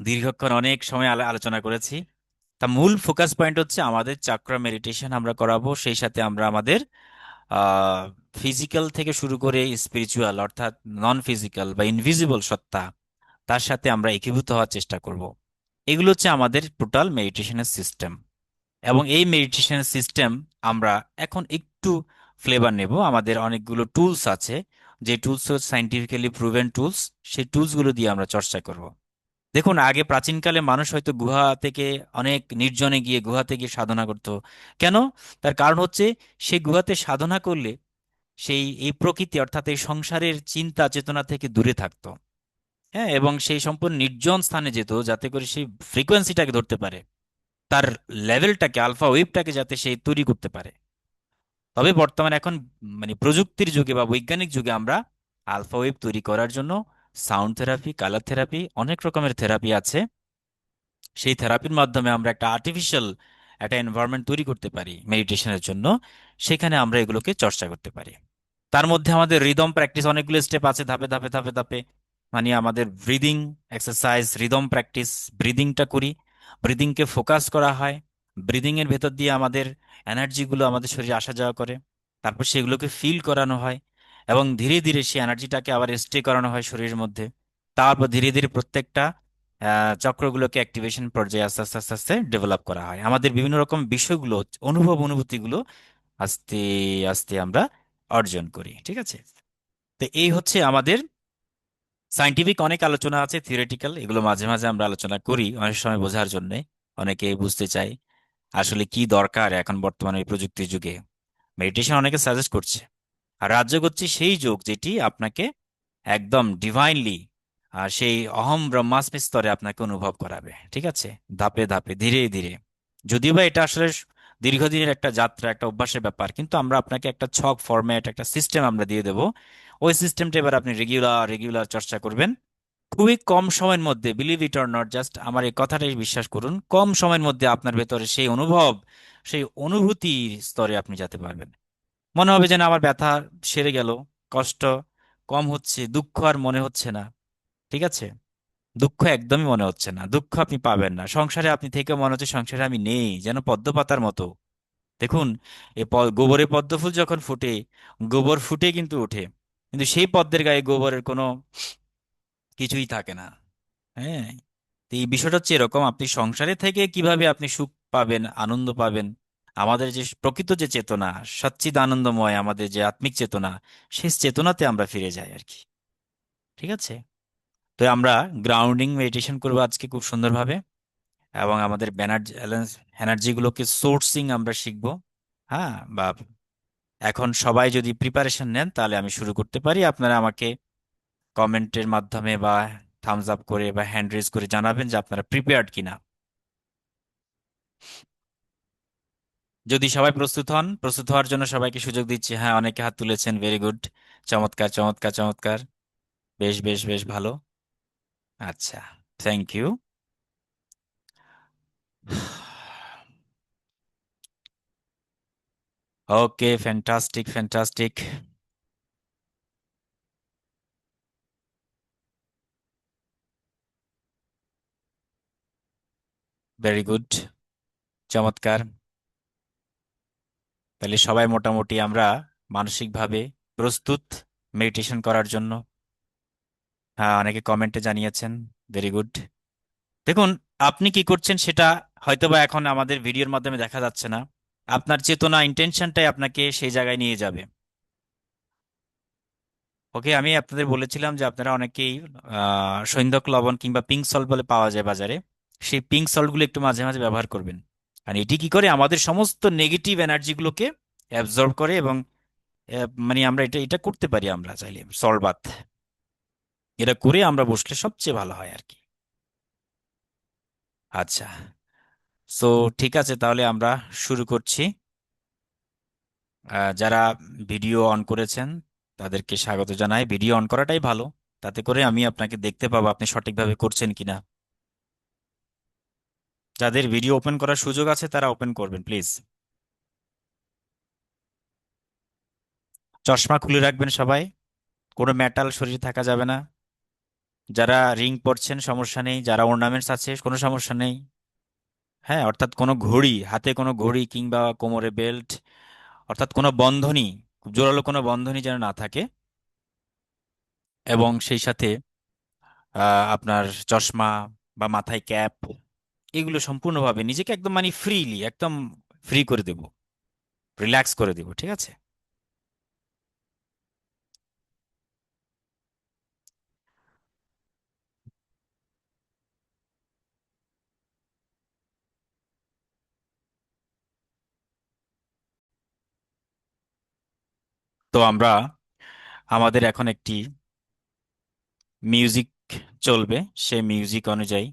দীর্ঘক্ষণ অনেক সময় আলোচনা করেছি। তা মূল ফোকাস পয়েন্ট হচ্ছে আমাদের চাক্রা মেডিটেশন আমরা করাবো, সেই সাথে আমরা আমাদের ফিজিক্যাল থেকে শুরু করে স্পিরিচুয়াল, অর্থাৎ নন ফিজিক্যাল বা ইনভিজিবল সত্তা, তার সাথে আমরা একীভূত হওয়ার চেষ্টা করব। এগুলো হচ্ছে আমাদের টোটাল মেডিটেশনের সিস্টেম। এবং এই মেডিটেশনের সিস্টেম আমরা এখন একটু ফ্লেভার নেব। আমাদের অনেকগুলো টুলস আছে, যে টুলস সাইন্টিফিক্যালি প্রুভেন টুলস, সেই টুলসগুলো দিয়ে আমরা চর্চা করব। দেখুন, আগে প্রাচীনকালে মানুষ হয়তো গুহা থেকে, অনেক নির্জনে গিয়ে গুহাতে গিয়ে সাধনা করত। কেন? তার কারণ হচ্ছে, সেই গুহাতে সাধনা করলে সেই এই প্রকৃতি, অর্থাৎ এই সংসারের চিন্তা চেতনা থেকে দূরে থাকতো। হ্যাঁ, এবং সেই সম্পূর্ণ নির্জন স্থানে যেত, যাতে করে সেই ফ্রিকোয়েন্সিটাকে ধরতে পারে, তার লেভেলটাকে, আলফা ওয়েভটাকে যাতে সে তৈরি করতে পারে। তবে বর্তমানে এখন মানে প্রযুক্তির যুগে বা বৈজ্ঞানিক যুগে আমরা আলফা ওয়েভ তৈরি করার জন্য সাউন্ড থেরাপি, কালার থেরাপি, অনেক রকমের থেরাপি আছে। সেই থেরাপির মাধ্যমে আমরা একটা আর্টিফিশিয়াল একটা এনভায়রনমেন্ট তৈরি করতে পারি মেডিটেশনের জন্য। সেখানে আমরা এগুলোকে চর্চা করতে পারি। তার মধ্যে আমাদের রিদম প্র্যাকটিস, অনেকগুলো স্টেপ আছে, ধাপে ধাপে ধাপে ধাপে। মানে আমাদের ব্রিদিং এক্সারসাইজ, রিদম প্র্যাকটিস, ব্রিদিংটা করি, ব্রিদিংকে ফোকাস করা হয়। ব্রিদিং এর ভেতর দিয়ে আমাদের এনার্জিগুলো আমাদের শরীরে আসা যাওয়া করে, তারপর সেগুলোকে ফিল করানো হয় এবং ধীরে ধীরে সেই এনার্জিটাকে আবার স্টে করানো হয় শরীরের মধ্যে। তারপর ধীরে ধীরে প্রত্যেকটা চক্রগুলোকে অ্যাক্টিভেশন পর্যায়ে আস্তে আস্তে আস্তে আস্তে ডেভেলপ করা হয়। আমাদের বিভিন্ন রকম বিষয়গুলো, অনুভূতিগুলো আস্তে আস্তে আমরা অর্জন করি। ঠিক আছে, তো এই হচ্ছে আমাদের সাইন্টিফিক। অনেক আলোচনা আছে থিওরিটিক্যাল, এগুলো মাঝে মাঝে আমরা আলোচনা করি অনেক সময় বোঝার জন্য। অনেকে বুঝতে চাই আসলে কি দরকার এখন বর্তমানে এই প্রযুক্তির যুগে। মেডিটেশন অনেকে সাজেস্ট করছে, আর রাজযোগ হচ্ছে সেই যোগ যেটি আপনাকে একদম ডিভাইনলি আর সেই অহম ব্রহ্মাস্মি স্তরে আপনাকে অনুভব করাবে। ঠিক আছে, ধাপে ধাপে ধীরে ধীরে। যদিও বা এটা আসলে দীর্ঘদিনের একটা যাত্রা, একটা অভ্যাসের ব্যাপার, কিন্তু আমরা আপনাকে একটা ছক, ফরম্যাট, একটা সিস্টেম আমরা দিয়ে দেবো। ওই সিস্টেমটা এবার আপনি রেগুলার রেগুলার চর্চা করবেন। খুবই কম সময়ের মধ্যে, believe it or not, just আমার এই কথাটাই বিশ্বাস করুন, কম সময়ের মধ্যে আপনার ভেতরে সেই অনুভব, সেই অনুভূতির স্তরে আপনি যেতে পারবেন। মনে হবে যেন আমার ব্যথা সেরে গেল, কষ্ট কম হচ্ছে, দুঃখ আর মনে হচ্ছে না। ঠিক আছে, দুঃখ একদমই মনে হচ্ছে না, দুঃখ আপনি পাবেন না সংসারে। আপনি থেকে মনে হচ্ছে সংসারে আমি নেই, যেন পদ্ম পাতার মতো। দেখুন, গোবরে পদ্ম ফুল যখন ফুটে, গোবর ফুটে কিন্তু ওঠে, কিন্তু সেই পদ্মের গায়ে গোবরের কোনো কিছুই থাকে না। হ্যাঁ, তো এই বিষয়টা হচ্ছে এরকম, আপনি সংসারে থেকে কিভাবে আপনি সুখ পাবেন, আনন্দ পাবেন। আমাদের যে প্রকৃত যে চেতনা, সচ্চিদ আনন্দময় আমাদের যে আত্মিক চেতনা, সেই চেতনাতে আমরা ফিরে যাই আর কি। ঠিক আছে, তো আমরা গ্রাউন্ডিং মেডিটেশন করবো আজকে খুব সুন্দরভাবে, এবং আমাদের এনার্জিগুলোকে সোর্সিং আমরা শিখবো। হ্যাঁ, বা এখন সবাই যদি প্রিপারেশন নেন তাহলে আমি শুরু করতে পারি। আপনারা আমাকে কমেন্টের মাধ্যমে বা থামস আপ করে বা হ্যান্ড রেজ করে জানাবেন যে আপনারা প্রিপেয়ার্ড কিনা। যদি সবাই প্রস্তুত হন, প্রস্তুত হওয়ার জন্য সবাইকে সুযোগ দিচ্ছি। হ্যাঁ, অনেকে হাত তুলেছেন, ভেরি গুড, চমৎকার চমৎকার চমৎকার, বেশ বেশ বেশ ভালো। আচ্ছা, thank you. Okay, fantastic fantastic, very good, চমৎকার। তাহলে সবাই মোটামুটি আমরা মানসিকভাবে প্রস্তুত মেডিটেশন করার জন্য। হ্যাঁ, অনেকে কমেন্টে জানিয়েছেন, ভেরি গুড। দেখুন, আপনি কি করছেন সেটা হয়তোবা এখন আমাদের ভিডিওর মাধ্যমে দেখা যাচ্ছে না। আপনার চেতনা, ইন্টেনশনটাই আপনাকে সেই জায়গায় নিয়ে যাবে। ওকে, আমি আপনাদের বলেছিলাম যে আপনারা অনেকেই সৈন্দক লবণ কিংবা পিঙ্ক সল্ট বলে পাওয়া যায় বাজারে, সেই পিঙ্ক সল্টগুলো একটু মাঝে মাঝে ব্যবহার করবেন। আর এটি কি করে আমাদের সমস্ত নেগেটিভ এনার্জিগুলোকে অ্যাবজর্ব করে, এবং মানে আমরা এটা এটা করতে পারি আমরা চাইলে, সল্ট বাথ এটা করে আমরা বসলে সবচেয়ে ভালো হয় আর কি। আচ্ছা, সো ঠিক আছে, তাহলে আমরা শুরু করছি। যারা ভিডিও অন করেছেন তাদেরকে স্বাগত জানাই। ভিডিও অন করাটাই ভালো, তাতে করে আমি আপনাকে দেখতে পাবো আপনি সঠিকভাবে করছেন কিনা। যাদের ভিডিও ওপেন করার সুযোগ আছে তারা ওপেন করবেন প্লিজ। চশমা খুলে রাখবেন সবাই, কোনো মেটাল শরীরে থাকা যাবে না। যারা রিং পরছেন সমস্যা নেই, যারা অর্নামেন্টস আছে কোনো সমস্যা নেই। হ্যাঁ, অর্থাৎ কোনো ঘড়ি, হাতে কোনো ঘড়ি কিংবা কোমরে বেল্ট, অর্থাৎ কোনো বন্ধনী, খুব জোরালো কোনো বন্ধনী যেন না থাকে। এবং সেই সাথে আপনার চশমা বা মাথায় ক্যাপ, এগুলো সম্পূর্ণভাবে নিজেকে একদম মানে ফ্রিলি, একদম ফ্রি করে দেব, রিল্যাক্স করে দেব, ঠিক আছে? তো আমরা আমাদের এখন একটি মিউজিক চলবে, সেই মিউজিক অনুযায়ী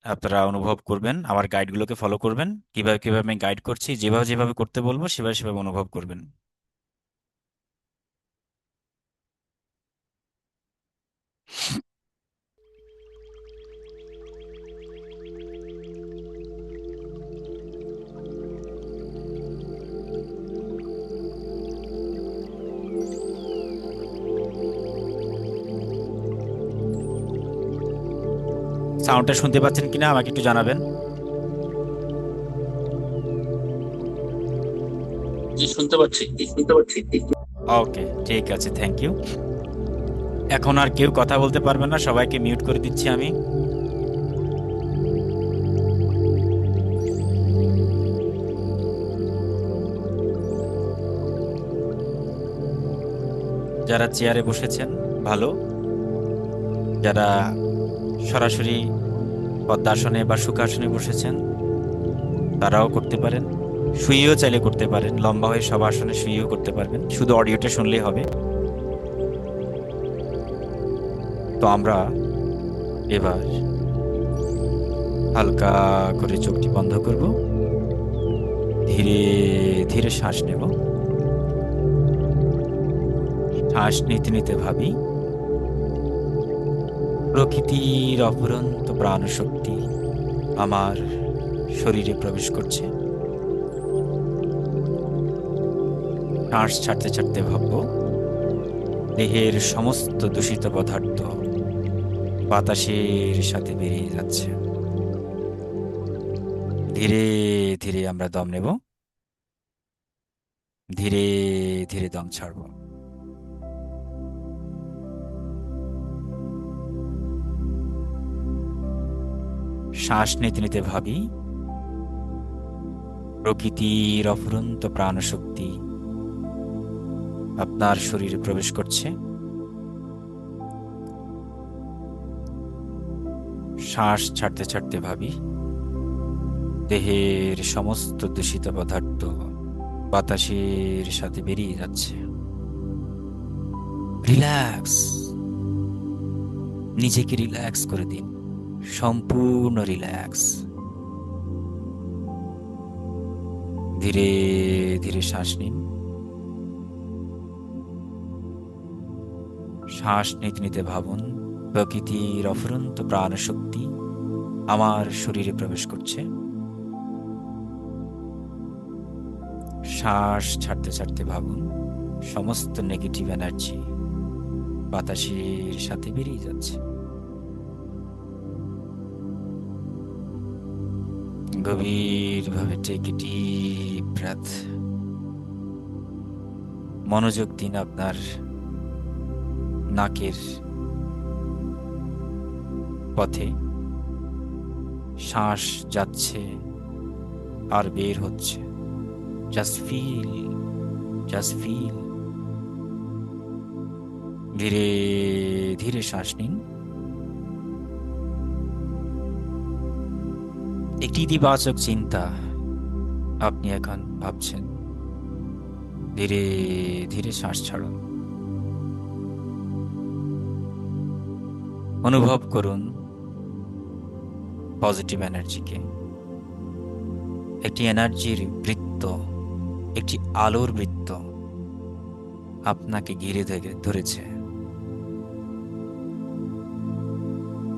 আপনারা অনুভব করবেন, আমার গাইডগুলোকে ফলো করবেন। কিভাবে কিভাবে আমি গাইড করছি, যেভাবে যেভাবে করতে বলবো সেভাবে সেভাবে অনুভব করবেন। সাউন্ডটা শুনতে পাচ্ছেন কিনা আমাকে একটু জানাবেন। জি, শুনতে পাচ্ছি, জি, শুনতে পাচ্ছি। ওকে, ঠিক আছে, থ্যাংক ইউ। এখন আর কেউ কথা বলতে পারবে না, সবাইকে মিউট করে দিচ্ছি আমি। যারা চেয়ারে বসেছেন ভালো, যারা সরাসরি পদ্মাসনে বা সুখাসনে বসেছেন তারাও করতে পারেন, শুয়েও চাইলে করতে পারেন, লম্বা হয়ে সব আসনে শুয়েও করতে পারবেন, শুধু অডিওটা শুনলেই হবে। তো আমরা এবার হালকা করে চোখটি বন্ধ করব, ধীরে ধীরে শ্বাস নেব। শ্বাস নিতে নিতে ভাবি প্রকৃতির অফুরন্ত প্রাণ শক্তি আমার শরীরে প্রবেশ করছে। শ্বাস ছাড়তে ছাড়তে ভাববো দেহের সমস্ত দূষিত পদার্থ বাতাসের সাথে বেরিয়ে যাচ্ছে। ধীরে ধীরে আমরা দম নেব, ধীরে ধীরে দম ছাড়ব। শ্বাস নিতে নিতে ভাবি প্রকৃতির অফুরন্ত প্রাণশক্তি আপনার শরীরে প্রবেশ করছে। শ্বাস ছাড়তে ছাড়তে ভাবি দেহের সমস্ত দূষিত পদার্থ বাতাসের সাথে বেরিয়ে যাচ্ছে। রিল্যাক্স, নিজেকে রিল্যাক্স করে দিন, সম্পূর্ণ রিল্যাক্স। ধীরে ধীরে শ্বাস নিন। শ্বাস নিতে নিতে ভাবুন প্রকৃতির অফুরন্ত প্রাণশক্তি আমার শরীরে প্রবেশ করছে। শ্বাস ছাড়তে ছাড়তে ভাবুন সমস্ত নেগেটিভ এনার্জি বাতাসের সাথে বেরিয়ে যাচ্ছে। গভীরভাবে টেক এ ডিপ ব্রেথ। মনোযোগ দিন আপনার নাকের পথে। শ্বাস যাচ্ছে আর বের হচ্ছে। Just feel, just feel. ধীরে ধীরে শ্বাস নিন। একটি ইতিবাচক চিন্তা আপনি এখন ভাবছেন। ধীরে ধীরে শ্বাস ছাড়ুন। অনুভব করুন পজিটিভ এনার্জিকে। একটি এনার্জির বৃত্ত, একটি আলোর বৃত্ত আপনাকে ঘিরে ধরেছে।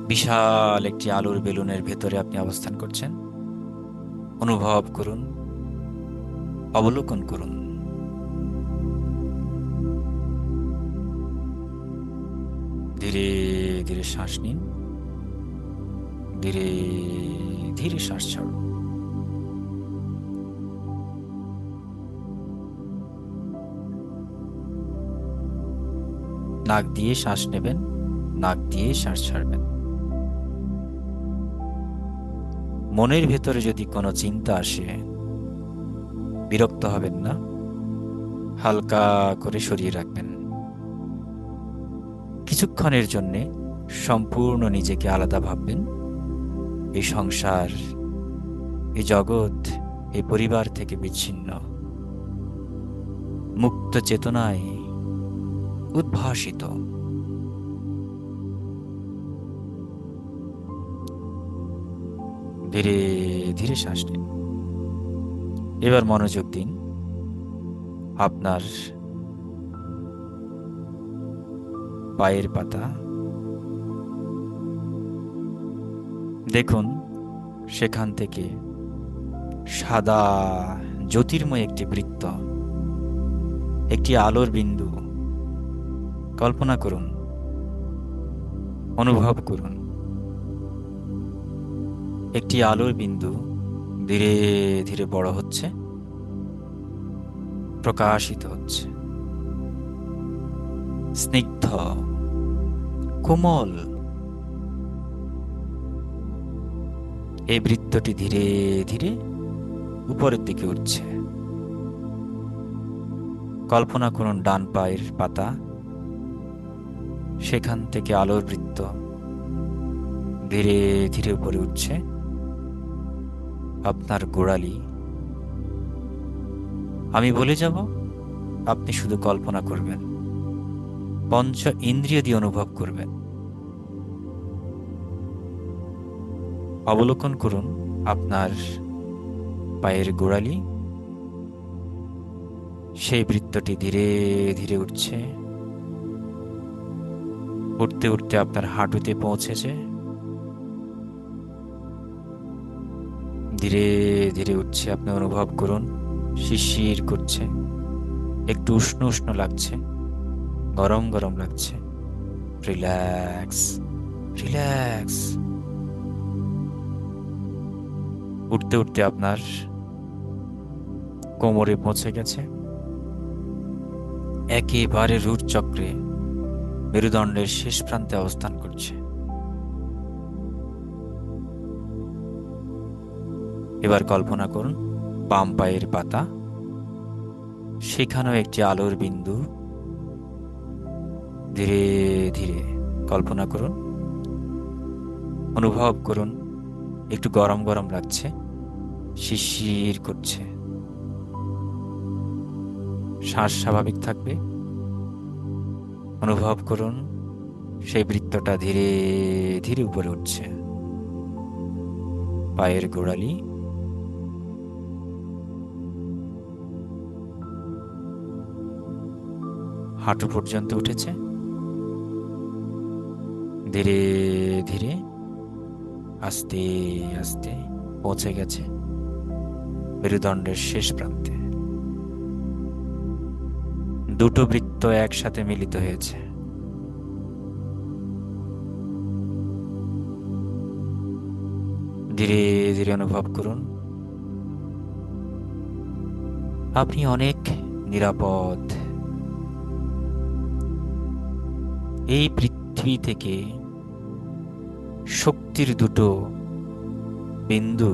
বিশাল একটি আলোর বেলুনের ভেতরে আপনি অবস্থান করছেন। অনুভব করুন, অবলোকন করুন। ধীরে ধীরে শ্বাস নিন, ধীরে ধীরে শ্বাস ছাড়ুন। নাক দিয়ে শ্বাস নেবেন, নাক দিয়ে শ্বাস ছাড়বেন। মনের ভেতরে যদি কোনো চিন্তা আসে, বিরক্ত হবেন না, হালকা করে সরিয়ে রাখবেন। কিছুক্ষণের জন্যে সম্পূর্ণ নিজেকে আলাদা ভাববেন। এই সংসার, এই জগৎ, এই পরিবার থেকে বিচ্ছিন্ন, মুক্ত চেতনায় উদ্ভাসিত। ধীরে ধীরে শ্বাস নিন। এবার মনোযোগ দিন আপনার পায়ের পাতা। দেখুন সেখান থেকে সাদা জ্যোতির্ময় একটি বৃত্ত, একটি আলোর বিন্দু কল্পনা করুন, অনুভব করুন। একটি আলোর বিন্দু ধীরে ধীরে বড় হচ্ছে, প্রকাশিত হচ্ছে। স্নিগ্ধ, কোমল। এই বৃত্তটি ধীরে ধীরে উপরের দিকে উঠছে। কল্পনা করুন ডান পায়ের পাতা, সেখান থেকে আলোর বৃত্ত ধীরে ধীরে উপরে উঠছে। আপনার গোড়ালি, আমি বলে যাব, আপনি শুধু কল্পনা করবেন, পঞ্চ ইন্দ্রিয় দিয়ে অনুভব করবেন। অবলোকন করুন আপনার পায়ের গোড়ালি। সেই বৃত্তটি ধীরে ধীরে উঠছে। উঠতে উঠতে আপনার হাঁটুতে পৌঁছেছে। ধীরে ধীরে উঠছে, আপনি অনুভব করুন শিরশির করছে, একটু উষ্ণ উষ্ণ লাগছে, গরম গরম লাগছে। Relax, relax. উঠতে উঠতে আপনার কোমরে পৌঁছে গেছে। একেবারে রুট চক্রে মেরুদণ্ডের শেষ প্রান্তে অবস্থান করছে। এবার কল্পনা করুন বাম পায়ের পাতা, সেখানেও একটি আলোর বিন্দু ধীরে ধীরে, কল্পনা করুন, অনুভব করুন একটু গরম গরম লাগছে, শিরশির করছে। শ্বাস স্বাভাবিক থাকবে। অনুভব করুন সেই বৃত্তটা ধীরে ধীরে উপরে উঠছে। পায়ের গোড়ালি, হাঁটু পর্যন্ত উঠেছে, ধীরে ধীরে আস্তে আস্তে পৌঁছে গেছে মেরুদণ্ডের শেষ প্রান্তে। দুটো বৃত্ত একসাথে মিলিত হয়েছে। ধীরে ধীরে অনুভব করুন আপনি অনেক নিরাপদ। এই পৃথিবী থেকে শক্তির দুটো বিন্দু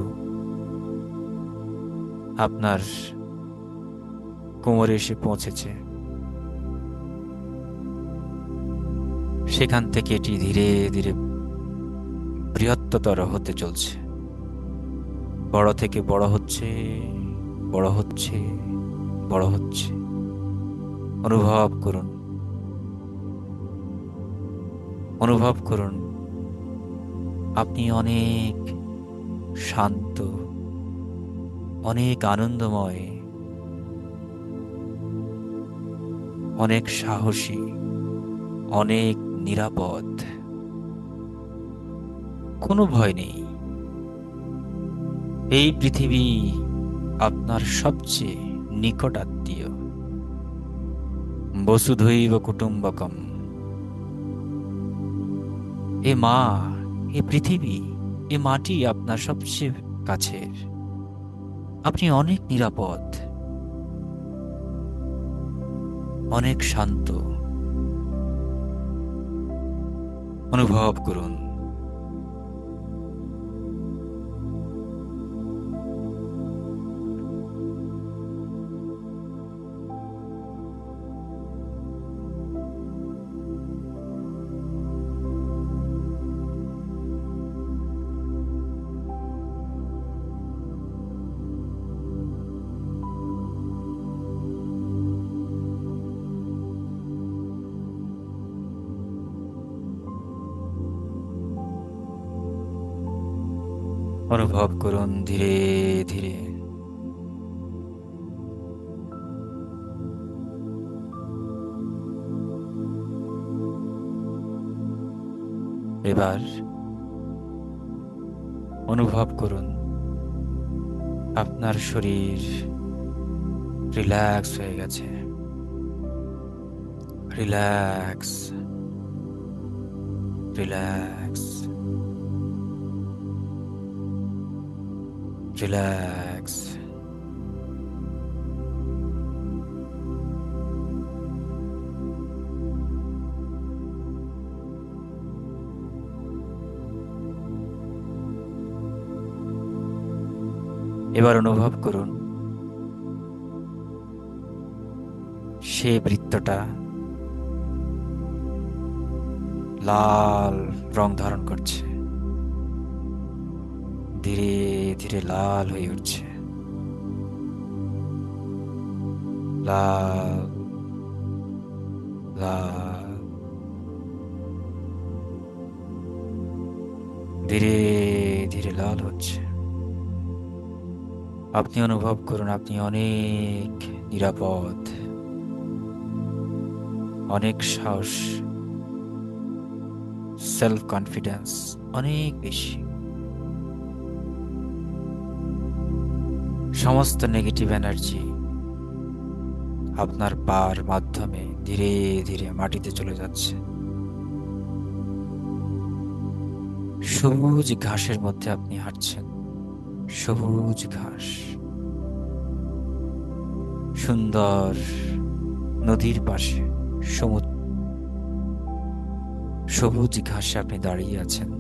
আপনার কোমরে এসে পৌঁছেছে। সেখান থেকে এটি ধীরে ধীরে বৃহত্তর হতে চলছে। বড় থেকে বড় হচ্ছে, বড় হচ্ছে, বড় হচ্ছে। অনুভব করুন, অনুভব করুন আপনি অনেক শান্ত, অনেক আনন্দময়, অনেক সাহসী, অনেক নিরাপদ। কোনো ভয় নেই। এই পৃথিবী আপনার সবচেয়ে নিকট আত্মীয়। বসুধৈব কুটুম্বকম। এ মা, এ পৃথিবী, এ মাটি আপনার সবচেয়ে কাছের। আপনি অনেক নিরাপদ, অনেক শান্ত। অনুভব করুন অনুভব করুন ধীরে ধীরে এবার অনুভব করুন আপনার শরীর রিল্যাক্স হয়ে গেছে। Relax, relax, relax. এবার অনুভব করুন সে বৃত্তটা লাল রং ধারণ করছে, ধীরে ধীরে লাল হয়ে উঠছে। লাল, লাল। ধীরে ধীরে লাল হচ্ছে। আপনি অনুভব করুন আপনি অনেক নিরাপদ, অনেক সাহস, সেলফ কনফিডেন্স অনেক বেশি। সমস্ত নেগেটিভ এনার্জি আপনার পার মাধ্যমে ধীরে ধীরে মাটিতে চলে যাচ্ছে। সবুজ ঘাসের মধ্যে আপনি হাঁটছেন। সবুজ ঘাস, সুন্দর নদীর পাশে সমুদ্র, সবুজ ঘাসে আপনি দাঁড়িয়ে আছেন।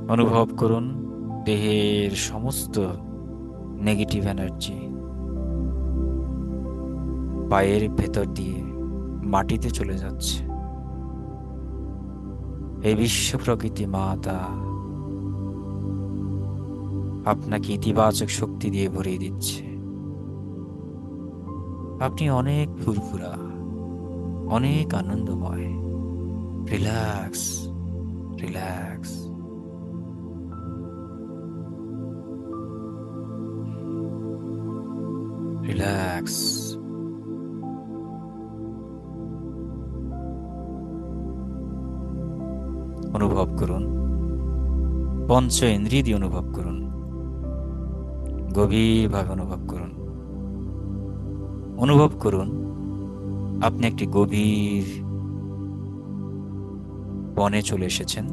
অনুভব করুন দেহের সমস্ত নেগেটিভ এনার্জি পায়ের ভেতর দিয়ে মাটিতে চলে যাচ্ছে। এই বিশ্ব প্রকৃতি মাতা আপনাকে ইতিবাচক শক্তি দিয়ে ভরিয়ে দিচ্ছে। আপনি অনেক ফুরফুরা, অনেক আনন্দময়। Relax, relax. রিল্যাক্স। অনুভব করুন, পঞ্চ ইন্দ্রিয় দিয়ে অনুভব করুন, গভীরভাবে অনুভব করুন। অনুভব করুন আপনি একটি গভীর বনে চলে এসেছেন।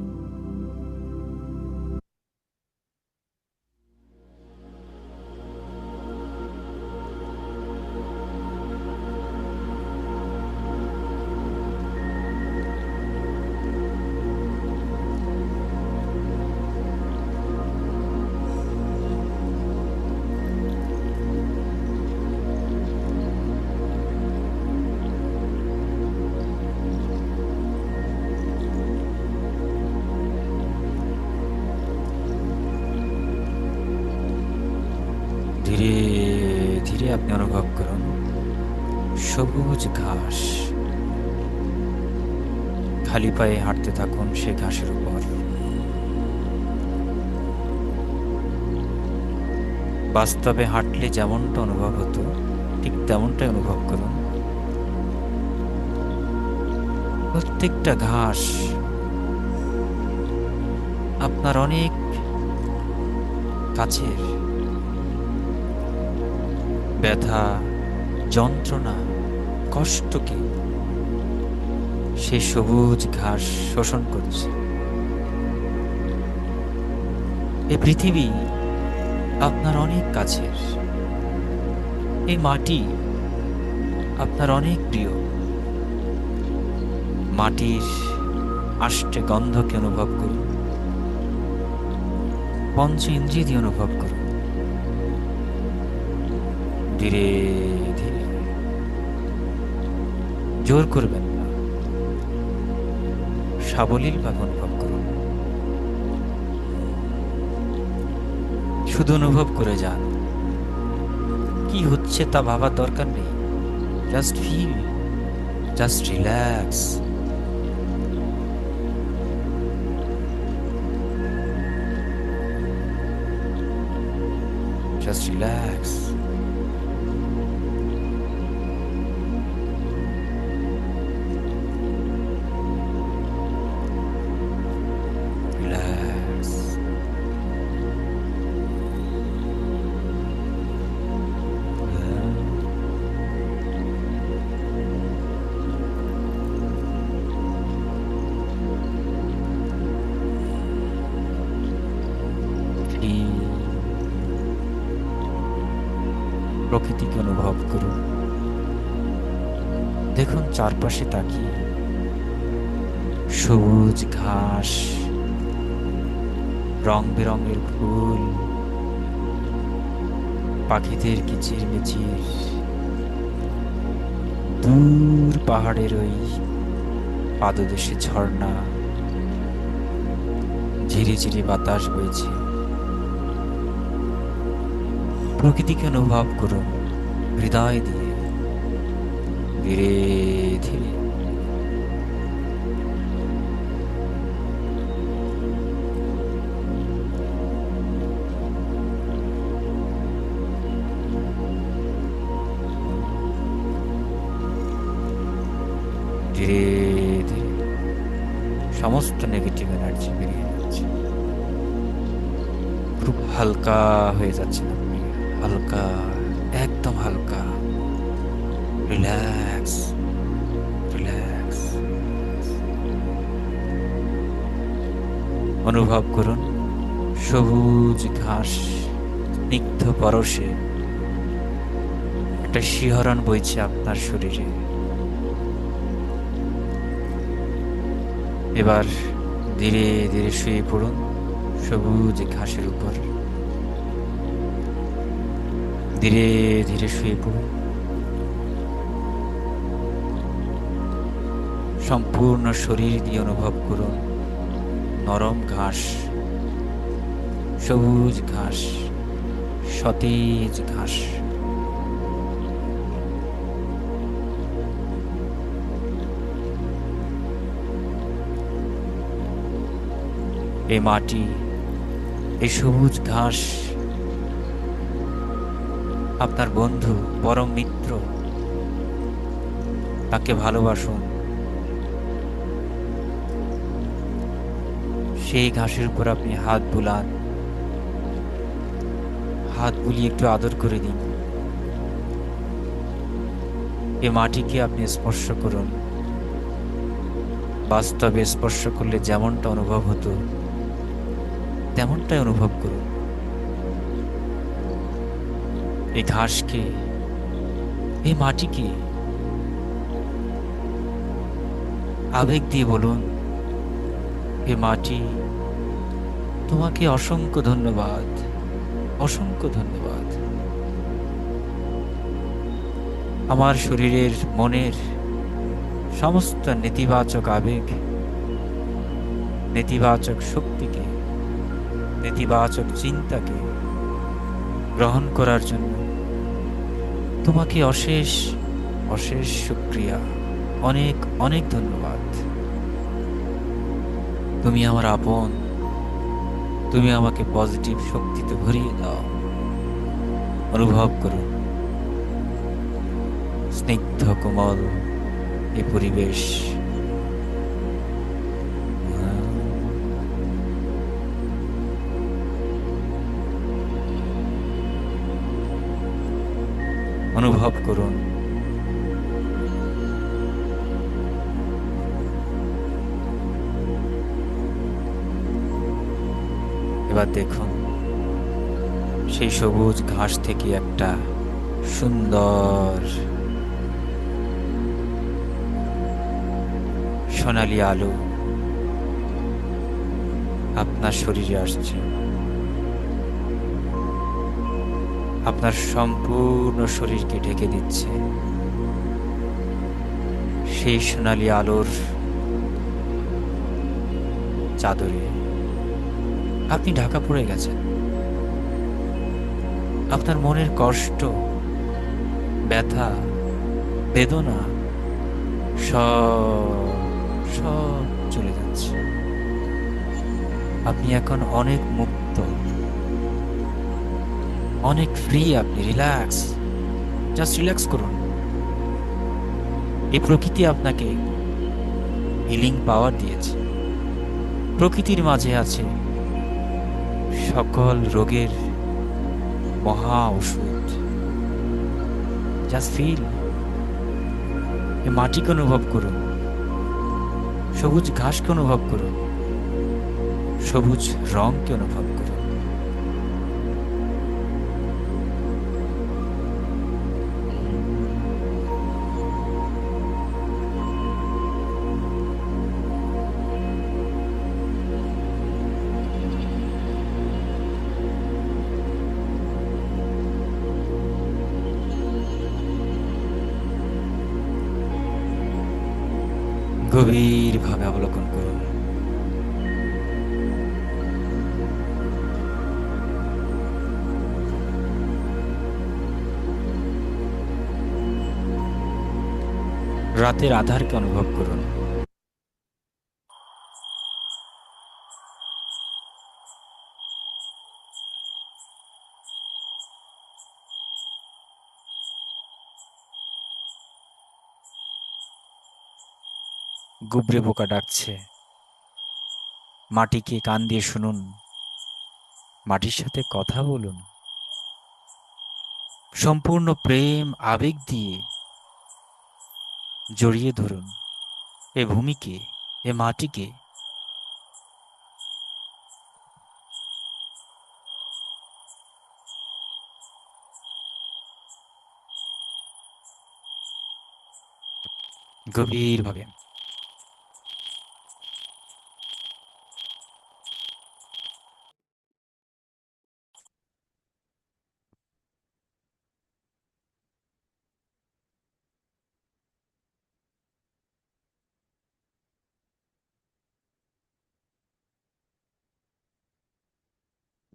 ধীরে ধীরে আপনি অনুভব করুন সবুজ ঘাস। খালি পায়ে হাঁটতে থাকুন সেই ঘাসের উপর। বাস্তবে হাঁটলে যেমনটা অনুভব হতো ঠিক তেমনটাই অনুভব করুন। প্রত্যেকটা ঘাস আপনার অনেক কাছের। ব্যথা, যন্ত্রণা, কষ্টকে সেই সবুজ ঘাস শোষণ করছে। এই পৃথিবী আপনার অনেক কাছের। এই মাটি আপনার অনেক প্রিয়। মাটির আষ্টে গন্ধকে অনুভব করুন, পঞ্চ ইন্দ্রিয় দিয়ে অনুভব করুন। ধীরে ধীরে, জোর করবেন না, সাবলীলভাবে অনুভব করুন। শুধু অনুভব করে যান। কি হচ্ছে তা ভাবার দরকার নেই। Just feel, just relax. Just relax. Relax. প্রকৃতিকে অনুভব করুন। দেখুন চারপাশে তাকিয়ে সবুজ ঘাস, রং বেরঙের ফুল, পাখিদের কিচিরমিচির, দূর পাহাড়ের ওই পাদদেশে ঝর্ণা, ঝিরিঝিরি বাতাস বইছে। প্রকৃতিকে অনুভব করুন হৃদয় দিয়ে। ধীরে ধীরে ধীরে ধীরে সমস্ত নেগেটিভ এনার্জি বেরিয়ে যাচ্ছে। খুব হালকা হয়ে যাচ্ছে আপনি, হালকা, একদম হালকা। Relax, relax. অনুভব করুন সবুজ ঘাস স্নিগ্ধ পরশে একটা শিহরণ বইছে আপনার শরীরে। এবার ধীরে ধীরে শুয়ে পড়ুন সবুজ ঘাসের উপর। ধীরে ধীরে শুয়ে পড়ুন। সম্পূর্ণ শরীর দিয়ে অনুভব করুন নরম ঘাস, সবুজ ঘাস, সতেজ ঘাস। এই মাটি, এই সবুজ ঘাস আপনার বন্ধু, পরম মিত্র। তাকে ভালোবাসুন। সেই ঘাসের উপর আপনি হাত বুলান, হাত বুলিয়ে একটু আদর করে দিন। এই মাটিকে আপনি স্পর্শ করুন। বাস্তবে স্পর্শ করলে যেমনটা অনুভব হতো তেমনটাই অনুভব করুন। এই ঘাসকে, এই মাটিকে আবেগ দিয়ে বলুন, এ মাটি, তোমাকে অসংখ্য ধন্যবাদ, অসংখ্য ধন্যবাদ। আমার শরীরের, মনের সমস্ত নেতিবাচক আবেগ, নেতিবাচক শক্তিকে, নেতিবাচক চিন্তাকে গ্রহণ করার জন্য তোমাকে অশেষ অশেষ শুকরিয়া, অনেক অনেক ধন্যবাদ। তুমি আমার আপন, তুমি আমাকে পজিটিভ শক্তিতে ভরিয়ে দাও। অনুভব করুন স্নিগ্ধ কোমল এই পরিবেশ। অনুভব করুন এবার দেখুন সেই সবুজ ঘাস থেকে একটা সুন্দর সোনালী আলো আপনার শরীরে আসছে। আপনার সম্পূর্ণ শরীরকে ঢেকে দিচ্ছে সেই সোনালী আলোর চাদরে। আপনি ঢাকা পড়ে গেছেন। আপনার মনের কষ্ট, ব্যথা, বেদনা সব সব চলে যাচ্ছে। আপনি এখন অনেক মুক্ত, অনেক ফ্রি। আপনি রিল্যাক্স, জাস্ট রিল্যাক্স করুন। এই প্রকৃতি আপনাকে হিলিং পাওয়ার দিয়েছে। প্রকৃতির মাঝে আছে সকল রোগের মহা ওষুধ। Just feel. এই মাটিকে অনুভব করুন, সবুজ ঘাসকে অনুভব করুন, সবুজ রংকে অনুভব করুন। গভীরভাবে অবলোকন করুন। রাতের আধারকে অনুভব করুন। গুবরে পোকা ডাকছে। মাটিকে কান দিয়ে শুনুন, মাটির সাথে কথা বলুন। সম্পূর্ণ প্রেম আবেগ দিয়ে জড়িয়ে ধরুন এ ভূমিকে, এ মাটিকে। গভীরভাবে।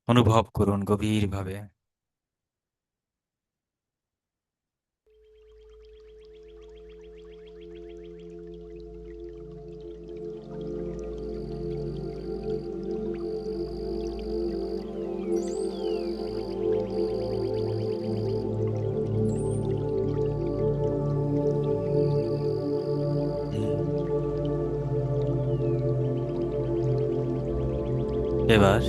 অনুভব করুন গভীরভাবে। হুম। এবার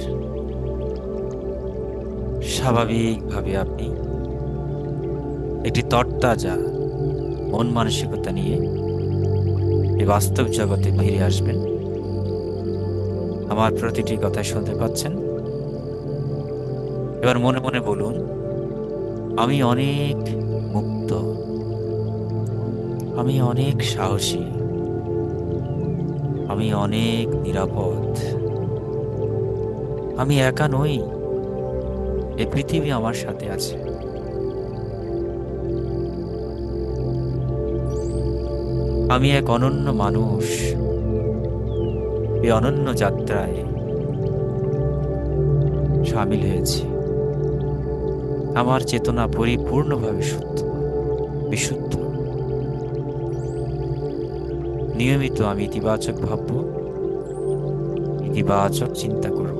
স্বাভাবিকভাবে আপনি একটি তরতাজা মন মানসিকতা নিয়ে এই বাস্তব জগতে ফিরে আসবেন। আমার প্রতিটি কথা শুনতে পাচ্ছেন? এবার মনে মনে বলুন, আমি অনেক মুক্ত, আমি অনেক সাহসী, আমি অনেক নিরাপদ, আমি একা নই, এই পৃথিবী আমার সাথে আছে। আমি এক অনন্য মানুষ, এই অনন্য যাত্রায় সামিল হয়েছি। আমার চেতনা পরিপূর্ণভাবে শুদ্ধ, বিশুদ্ধ। নিয়মিত আমি ইতিবাচক ভাবব, ইতিবাচক চিন্তা করব।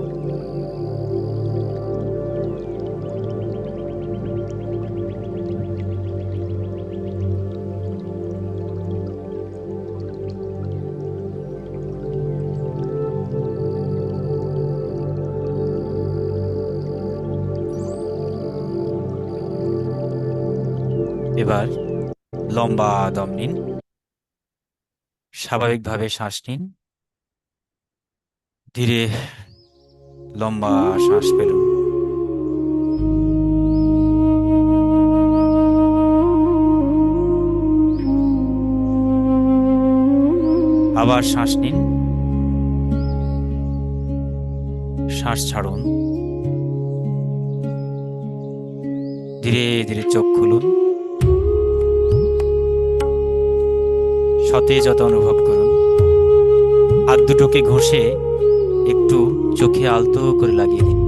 এবার লম্বা দম নিন, স্বাভাবিকভাবে শ্বাস নিন, ধীরে লম্বা শ্বাস ফেলুন। আবার শ্বাস নিন, শ্বাস ছাড়ুন। ধীরে ধীরে চোখ খুলুন, সতেজতা অনুভব করুন। হাত দুটোকে ঘষে একটু চোখে আলতো করে লাগিয়ে দিন।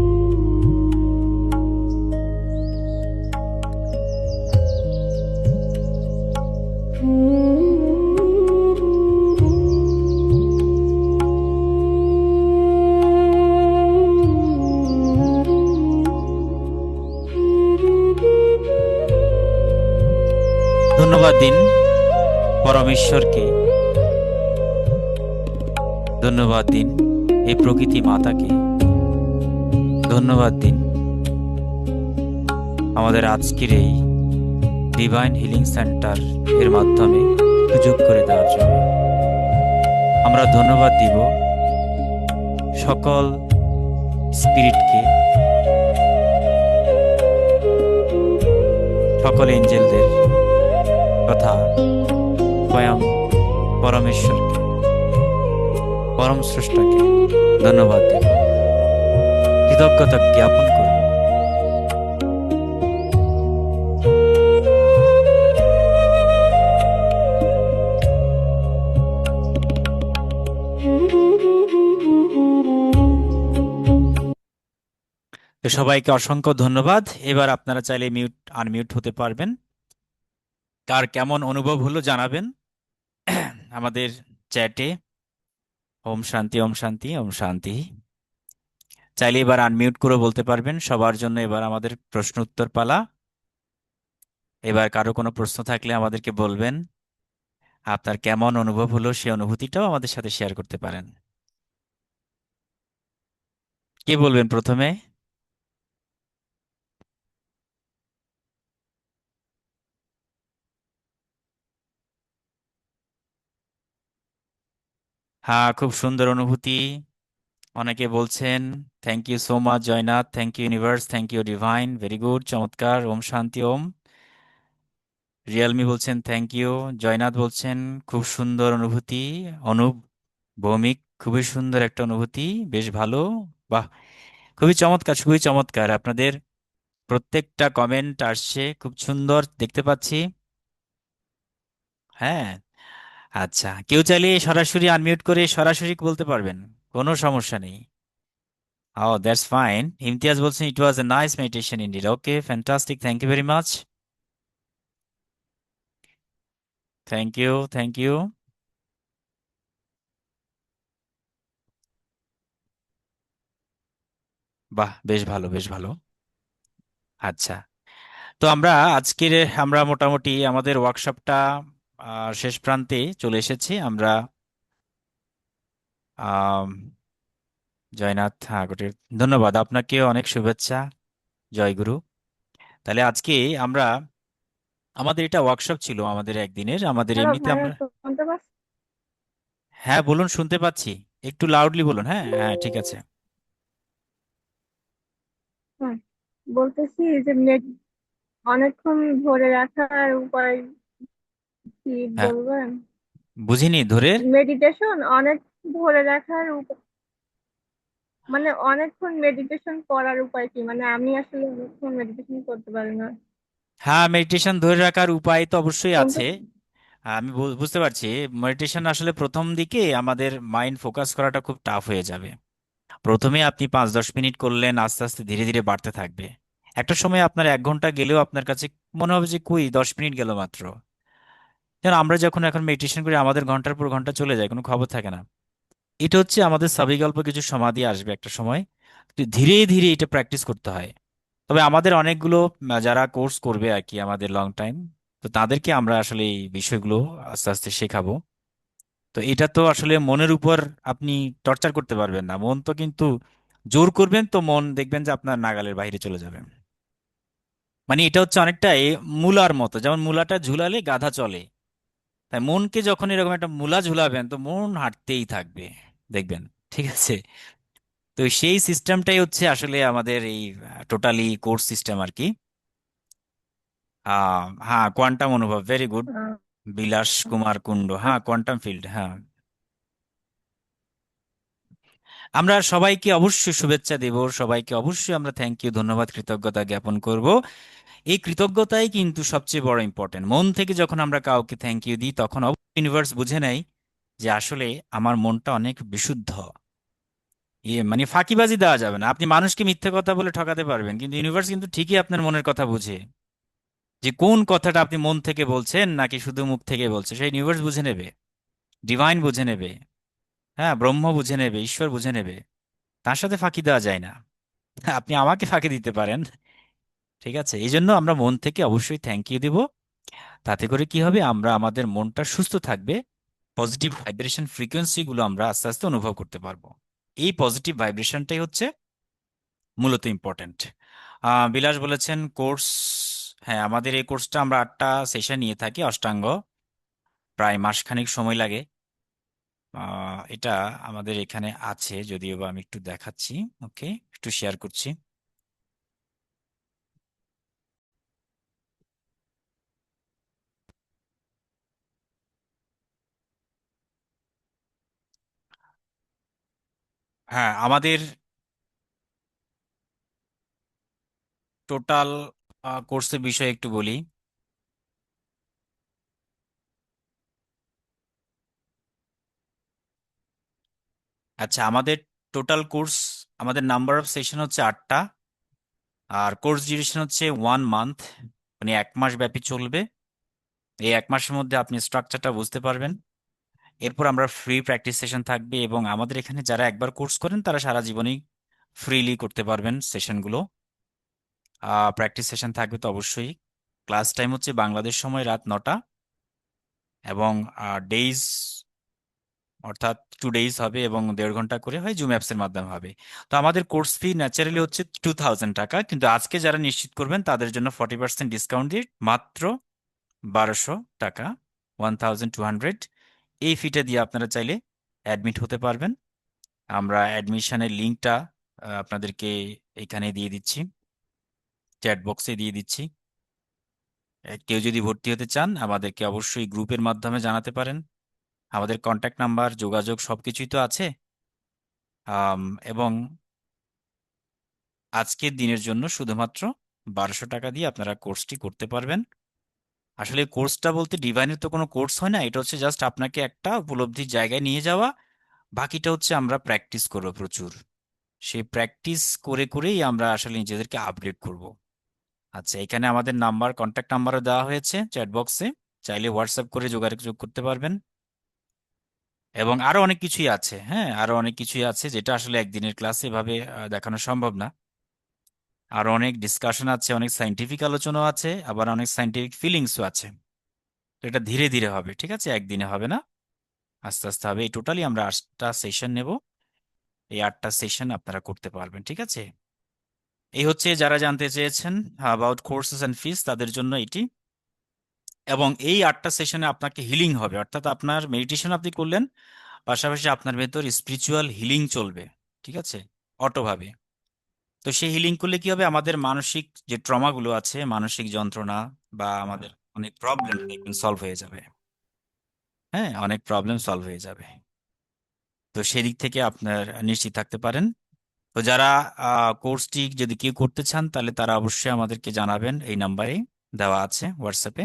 ধন্যবাদ দিন পরমেশ্বরকে, ধন্যবাদ দিন এই প্রকৃতি মাতাকে, ধন্যবাদ দিন আমাদের আজকের এই ডিভাইন হিলিং সেন্টার এর মাধ্যমে সুযোগ করে দেওয়ার জন্য। আমরা ধন্যবাদ দিব সকল স্পিরিটকে, সকল এঞ্জেলদের তথা স্বয়ং পরমেশ্বরকে, পরম স্রষ্টাকে ধন্যবাদ দেব, কৃতজ্ঞতা জ্ঞাপন করব। তো সবাইকে অসংখ্য ধন্যবাদ। এবার আপনারা চাইলে মিউট আনমিউট হতে পারবেন। কার কেমন অনুভব হলো জানাবেন আমাদের চ্যাটে। ওম শান্তি, ওম শান্তি, ওম শান্তি। চাইলে এবার আনমিউট করে বলতে পারবেন। সবার জন্য এবার আমাদের প্রশ্ন উত্তর পালা। এবার কারো কোনো প্রশ্ন থাকলে আমাদেরকে বলবেন। আপনার কেমন অনুভব হলো সেই অনুভূতিটাও আমাদের সাথে শেয়ার করতে পারেন। কে বলবেন প্রথমে? হ্যাঁ, খুব সুন্দর অনুভূতি। অনেকে বলছেন thank you so much Joynath, thank you universe, thank you divine, very good, চমৎকার, ওম শান্তি ওম। রিয়েলমি বলছেন থ্যাংক ইউ। জয়নাথ বলছেন খুব সুন্দর অনুভূতি, অনুপ ভৌমিক, খুবই সুন্দর একটা অনুভূতি, বেশ ভালো। বাহ, খুবই চমৎকার, খুবই চমৎকার। আপনাদের প্রত্যেকটা কমেন্ট আসছে, খুব সুন্দর দেখতে পাচ্ছি। হ্যাঁ, আচ্ছা, কেউ চাইলে সরাসরি আনমিউট করে সরাসরি বলতে পারবেন, কোনো সমস্যা নেই। Oh, that's fine. ইমতিয়াজ বলছেন it was a nice meditation indeed. Okay, fantastic. Thank you very much. Thank you. Thank you. বাহ, বেশ ভালো, বেশ ভালো। আচ্ছা, তো আমরা মোটামুটি আমাদের ওয়ার্কশপটা শেষ প্রান্তে চলে এসেছি আমরা। আম, জয়নাথ, হ্যাঁ, ধন্যবাদ আপনাকে, অনেক শুভেচ্ছা। জয়গুরু। তাহলে আজকে আমরা, আমাদের এটা ওয়ার্কশপ ছিল আমাদের একদিনের, আমাদের হ্যালো এমনিতে ভাইয়া, আমরা। শুনতে পাচ্ছ? হ্যাঁ বলুন, শুনতে পাচ্ছি। একটু লাউডলি বলুন। হ্যাঁ হ্যাঁ, ঠিক আছে। হ্যাঁ, বলতেছি যে নেট অনেকক্ষণ ধরে রাখার উপায় কি হ্যাঁ, বলবেন? বুঝিনি ধরে। মেডিটেশন অনেক ধরে রাখার মানে অনেকক্ষণ মেডিটেশন করার উপায় কি? মানে আমি আসলে অনেকক্ষণ মেডিটেশন করতে পারি না। হ্যাঁ, মেডিটেশন ধরে রাখার উপায় তো অবশ্যই শুনতে আছে। আমি বুঝতে পারছি। মেডিটেশন আসলে প্রথম দিকে আমাদের মাইন্ড ফোকাস করাটা খুব টাফ হয়ে যাবে। প্রথমে আপনি 5-10 মিনিট করলেন, আস্তে আস্তে ধীরে ধীরে বাড়তে থাকবে। একটা সময় আপনার 1 ঘন্টা গেলেও আপনার কাছে মনে হবে যে কই 10 মিনিট গেল মাত্র। যেন আমরা যখন এখন মেডিটেশন করি আমাদের ঘন্টার পর ঘন্টা চলে যায়, কোনো খবর থাকে না। এটা হচ্ছে আমাদের সাবিকল্প কিছু সমাধি আসবে একটা সময়। তো ধীরে ধীরে এটা প্র্যাকটিস করতে হয়। তবে আমাদের অনেকগুলো যারা কোর্স করবে আর কি আমাদের লং টাইম, তো তাদেরকে আমরা আসলে এই বিষয়গুলো আস্তে আস্তে শেখাবো। তো এটা তো আসলে মনের উপর আপনি টর্চার করতে পারবেন না। মন তো কিন্তু জোর করবেন তো মন দেখবেন যে আপনার নাগালের বাইরে চলে যাবে। মানে এটা হচ্ছে অনেকটা মূলার মতো, যেমন মূলাটা ঝুলালে গাধা চলে। তাই মনকে যখন এরকম একটা মূলা ঝুলাবেন তো মন হাঁটতেই থাকবে, দেখবেন। ঠিক আছে। তো সেই সিস্টেমটাই হচ্ছে আসলে আমাদের এই টোটালি কোর্স সিস্টেম আর কি। হ্যাঁ, কোয়ান্টাম অনুভব, ভেরি গুড। আহ, বিলাস কুমার কুন্ডু, হ্যাঁ, আচ্ছা, কোয়ান্টাম ফিল্ড, হ্যাঁ। আমরা সবাইকে অবশ্যই শুভেচ্ছা দেব, সবাইকে অবশ্যই আমরা থ্যাংক ইউ, ধন্যবাদ, কৃতজ্ঞতা জ্ঞাপন করব। এই কৃতজ্ঞতাই কিন্তু সবচেয়ে বড় ইম্পর্টেন্ট। মন থেকে যখন আমরা কাউকে থ্যাংক ইউ দিই তখন ইউনিভার্স বুঝে নেয় যে আসলে আমার মনটা অনেক বিশুদ্ধ। মানে ফাঁকিবাজি দেওয়া যাবে না। আপনি মানুষকে মিথ্যে কথা বলে ঠকাতে পারবেন, কিন্তু ইউনিভার্স কিন্তু ঠিকই আপনার মনের কথা বুঝে, যে কোন কথাটা আপনি মন থেকে বলছেন নাকি শুধু মুখ থেকে বলছেন, সেই ইউনিভার্স বুঝে নেবে, ডিভাইন বুঝে নেবে। হ্যাঁ, ব্রহ্ম বুঝে নেবে, ঈশ্বর বুঝে নেবে। তার সাথে ফাঁকি দেওয়া যায় না। আপনি আমাকে ফাঁকি দিতে পারেন। ঠিক আছে, এই জন্য আমরা মন থেকে অবশ্যই থ্যাংক ইউ দিব। তাতে করে কি হবে, আমরা আমাদের মনটা সুস্থ থাকবে। পজিটিভ ভাইব্রেশন ফ্রিকোয়েন্সি গুলো আমরা আস্তে আস্তে অনুভব করতে পারবো। এই পজিটিভ ভাইব্রেশনটাই হচ্ছে মূলত ইম্পর্ট্যান্ট। বিলাস বলেছেন কোর্স। হ্যাঁ, আমাদের এই কোর্সটা আমরা 8টা সেশন নিয়ে থাকি, অষ্টাঙ্গ। প্রায় মাসখানেক সময় লাগে। এটা আমাদের এখানে আছে, যদিও বা আমি একটু দেখাচ্ছি। ওকে, একটু শেয়ার করছি। হ্যাঁ, আমাদের টোটাল কোর্সের বিষয়ে একটু বলি। আচ্ছা, আমাদের টোটাল কোর্স, আমাদের নাম্বার অফ সেশন হচ্ছে 8টা। আর কোর্স ডিউরেশন হচ্ছে 1 মান্থ, মানে 1 মাস ব্যাপী চলবে। এই 1 মাসের মধ্যে আপনি স্ট্রাকচারটা বুঝতে পারবেন। এরপর আমরা ফ্রি প্র্যাকটিস সেশন থাকবে, এবং আমাদের এখানে যারা একবার কোর্স করেন তারা সারা জীবনই ফ্রিলি করতে পারবেন সেশনগুলো। প্র্যাকটিস সেশন থাকবে তো অবশ্যই। ক্লাস টাইম হচ্ছে বাংলাদেশ সময় রাত 9টা, এবং ডেইজ অর্থাৎ 2 ডেইজ হবে, এবং 1.5 ঘন্টা করে হয়, জুম অ্যাপসের মাধ্যমে হবে। তো আমাদের কোর্স ফি ন্যাচারালি হচ্ছে 2000 টাকা, কিন্তু আজকে যারা নিশ্চিত করবেন তাদের জন্য 40% ডিসকাউন্ট দিয়ে মাত্র 1200 টাকা, 1200। এই ফিটা দিয়ে আপনারা চাইলে অ্যাডমিট হতে পারবেন। আমরা অ্যাডমিশনের লিঙ্কটা আপনাদেরকে এখানে দিয়ে দিচ্ছি, চ্যাট বক্সে দিয়ে দিচ্ছি। কেউ যদি ভর্তি হতে চান আমাদেরকে অবশ্যই গ্রুপের মাধ্যমে জানাতে পারেন। আমাদের কন্ট্যাক্ট নাম্বার, যোগাযোগ সবকিছুই তো আছে। আম, এবং আজকের দিনের জন্য শুধুমাত্র 1200 টাকা দিয়ে আপনারা কোর্সটি করতে পারবেন। আসলে কোর্সটা বলতে ডিভাইনের তো কোনো কোর্স হয় না, এটা হচ্ছে জাস্ট আপনাকে একটা উপলব্ধির জায়গায় নিয়ে যাওয়া। বাকিটা হচ্ছে আমরা প্র্যাকটিস করবো প্রচুর। সেই প্র্যাকটিস করে করেই আমরা আসলে নিজেদেরকে আপগ্রেড করব। আচ্ছা, এখানে আমাদের নাম্বার, কন্ট্যাক্ট নাম্বারও দেওয়া হয়েছে চ্যাট বক্সে, চাইলে হোয়াটসঅ্যাপ করে যোগাযোগ করতে পারবেন। এবং আরো অনেক কিছুই আছে, হ্যাঁ, আরো অনেক কিছুই আছে যেটা আসলে একদিনের ক্লাসে এভাবে দেখানো সম্ভব না। আর অনেক ডিসকাশন আছে, অনেক সাইন্টিফিক আলোচনাও আছে, আবার অনেক সাইন্টিফিক ফিলিংসও আছে। তো এটা ধীরে ধীরে হবে, ঠিক আছে, একদিনে হবে না, আস্তে আস্তে হবে। এই টোটালি আমরা 8টা সেশন নেব, এই 8টা সেশন আপনারা করতে পারবেন, ঠিক আছে। এই হচ্ছে যারা জানতে চেয়েছেন অ্যাবাউট কোর্সেস অ্যান্ড ফিস, তাদের জন্য এটি। এবং এই 8টা সেশনে আপনাকে হিলিং হবে, অর্থাৎ আপনার মেডিটেশন আপনি করলেন, পাশাপাশি আপনার ভেতর স্পিরিচুয়াল হিলিং চলবে, ঠিক আছে, অটোভাবে। তো সেই হিলিং করলে কি হবে, আমাদের মানসিক যে ট্রমাগুলো আছে, মানসিক যন্ত্রণা বা আমাদের অনেক প্রবলেম দেখবেন সলভ হয়ে যাবে। হ্যাঁ, অনেক প্রবলেম সলভ হয়ে যাবে। তো সেদিক থেকে আপনার নিশ্চিত থাকতে পারেন। তো যারা কোর্সটি যদি কেউ করতে চান, তাহলে তারা অবশ্যই আমাদেরকে জানাবেন, এই নাম্বারে দেওয়া আছে হোয়াটসঅ্যাপে।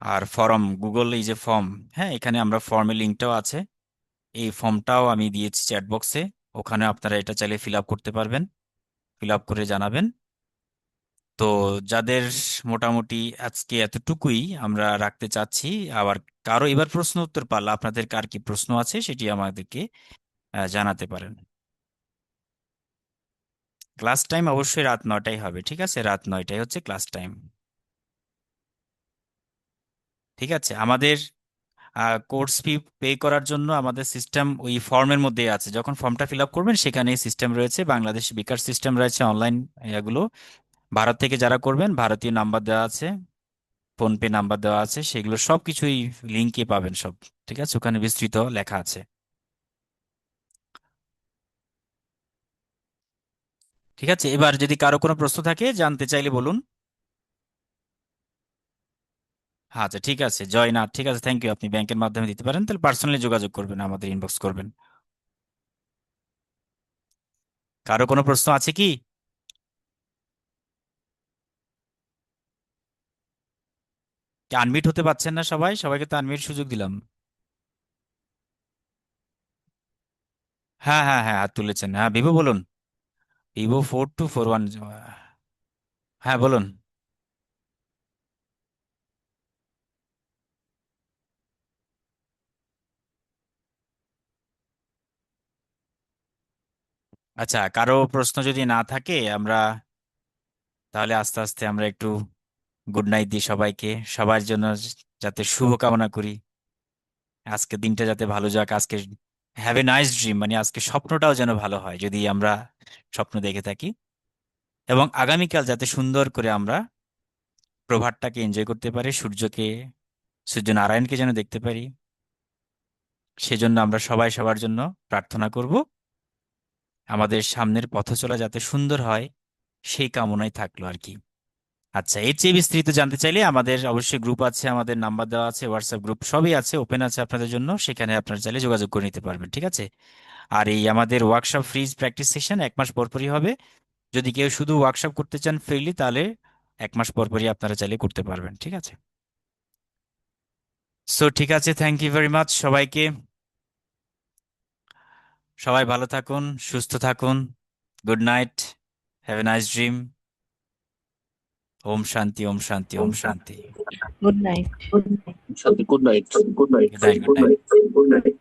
আর ফর্ম, গুগল এই যে ফর্ম, হ্যাঁ, এখানে আমরা ফর্মের লিঙ্কটাও আছে, এই ফর্মটাও আমি দিয়েছি চ্যাট বক্সে, ওখানে আপনারা এটা চাইলে ফিল আপ করতে পারবেন, ফিল আপ করে জানাবেন। তো যাদের মোটামুটি আজকে এতটুকুই আমরা রাখতে চাচ্ছি। আবার কারো এবার প্রশ্ন উত্তর পাল্লা, আপনাদের কার কি প্রশ্ন আছে সেটি আমাদেরকে জানাতে পারেন। ক্লাস টাইম অবশ্যই রাত 9টায় হবে, ঠিক আছে, রাত 9টায় হচ্ছে ক্লাস টাইম। ঠিক আছে, আমাদের কোর্স ফি পে করার জন্য আমাদের সিস্টেম ওই ফর্মের মধ্যে আছে, যখন ফর্মটা ফিল আপ করবেন সেখানে সিস্টেম রয়েছে, বাংলাদেশ বিকাশ সিস্টেম রয়েছে, অনলাইন এগুলো। ভারত থেকে যারা করবেন ভারতীয় নাম্বার দেওয়া আছে, ফোনপে নাম্বার দেওয়া আছে, সেগুলো সব কিছুই লিঙ্কে পাবেন সব, ঠিক আছে, ওখানে বিস্তৃত লেখা আছে। ঠিক আছে, এবার যদি কারো কোনো প্রশ্ন থাকে, জানতে চাইলে বলুন। আচ্ছা, ঠিক আছে জয়নাথ, ঠিক আছে, থ্যাংক ইউ। আপনি ব্যাংকের মাধ্যমে দিতে পারেন, তাহলে পার্সোনালি যোগাযোগ করবেন, আমাদের ইনবক্স করবেন। কারো কোনো প্রশ্ন আছে কি? আনমিট হতে পারছেন না সবাই? সবাইকে তো আনমিট সুযোগ দিলাম। হ্যাঁ হ্যাঁ হ্যাঁ, হাত তুলেছেন, হ্যাঁ, ভিভো বলুন। ভিভো 4241, হ্যাঁ বলুন। আচ্ছা, কারো প্রশ্ন যদি না থাকে, আমরা তাহলে আস্তে আস্তে আমরা একটু গুড নাইট দিই সবাইকে, সবার জন্য যাতে শুভ কামনা করি, আজকে দিনটা যাতে ভালো যাক, আজকে হ্যাভ এ নাইস ড্রিম, মানে আজকে স্বপ্নটাও যেন ভালো হয় যদি আমরা স্বপ্ন দেখে থাকি। এবং আগামীকাল যাতে সুন্দর করে আমরা প্রভাতটাকে এনজয় করতে পারি, সূর্যকে, সূর্য নারায়ণকে যেন দেখতে পারি, সেজন্য আমরা সবাই সবার জন্য প্রার্থনা করব। আমাদের সামনের পথ চলা যাতে সুন্দর হয়, সেই কামনাই থাকলো আর কি। আচ্ছা, এর চেয়ে বিস্তারিত জানতে চাইলে আমাদের অবশ্যই গ্রুপ আছে, আমাদের নাম্বার দেওয়া আছে, হোয়াটসঅ্যাপ গ্রুপ সবই আছে, ওপেন আছে আপনাদের জন্য, সেখানে আপনারা চাইলে যোগাযোগ করে নিতে পারবেন, ঠিক আছে। আর এই আমাদের ওয়ার্কশপ ফ্রিজ প্র্যাকটিস সেশন 1 মাস পরপরই হবে। যদি কেউ শুধু ওয়ার্কশপ করতে চান ফ্রিলি, তাহলে 1 মাস পরপরই আপনারা চাইলে করতে পারবেন, ঠিক আছে। সো ঠিক আছে, থ্যাংক ইউ ভেরি মাচ সবাইকে। সবাই ভালো থাকুন, সুস্থ থাকুন। Good night, have a nice dream. ওম শান্তি, ওম শান্তি, ওম শান্তি। Good night. শান্তি, good night, good night, good night, good good night. Night, good night.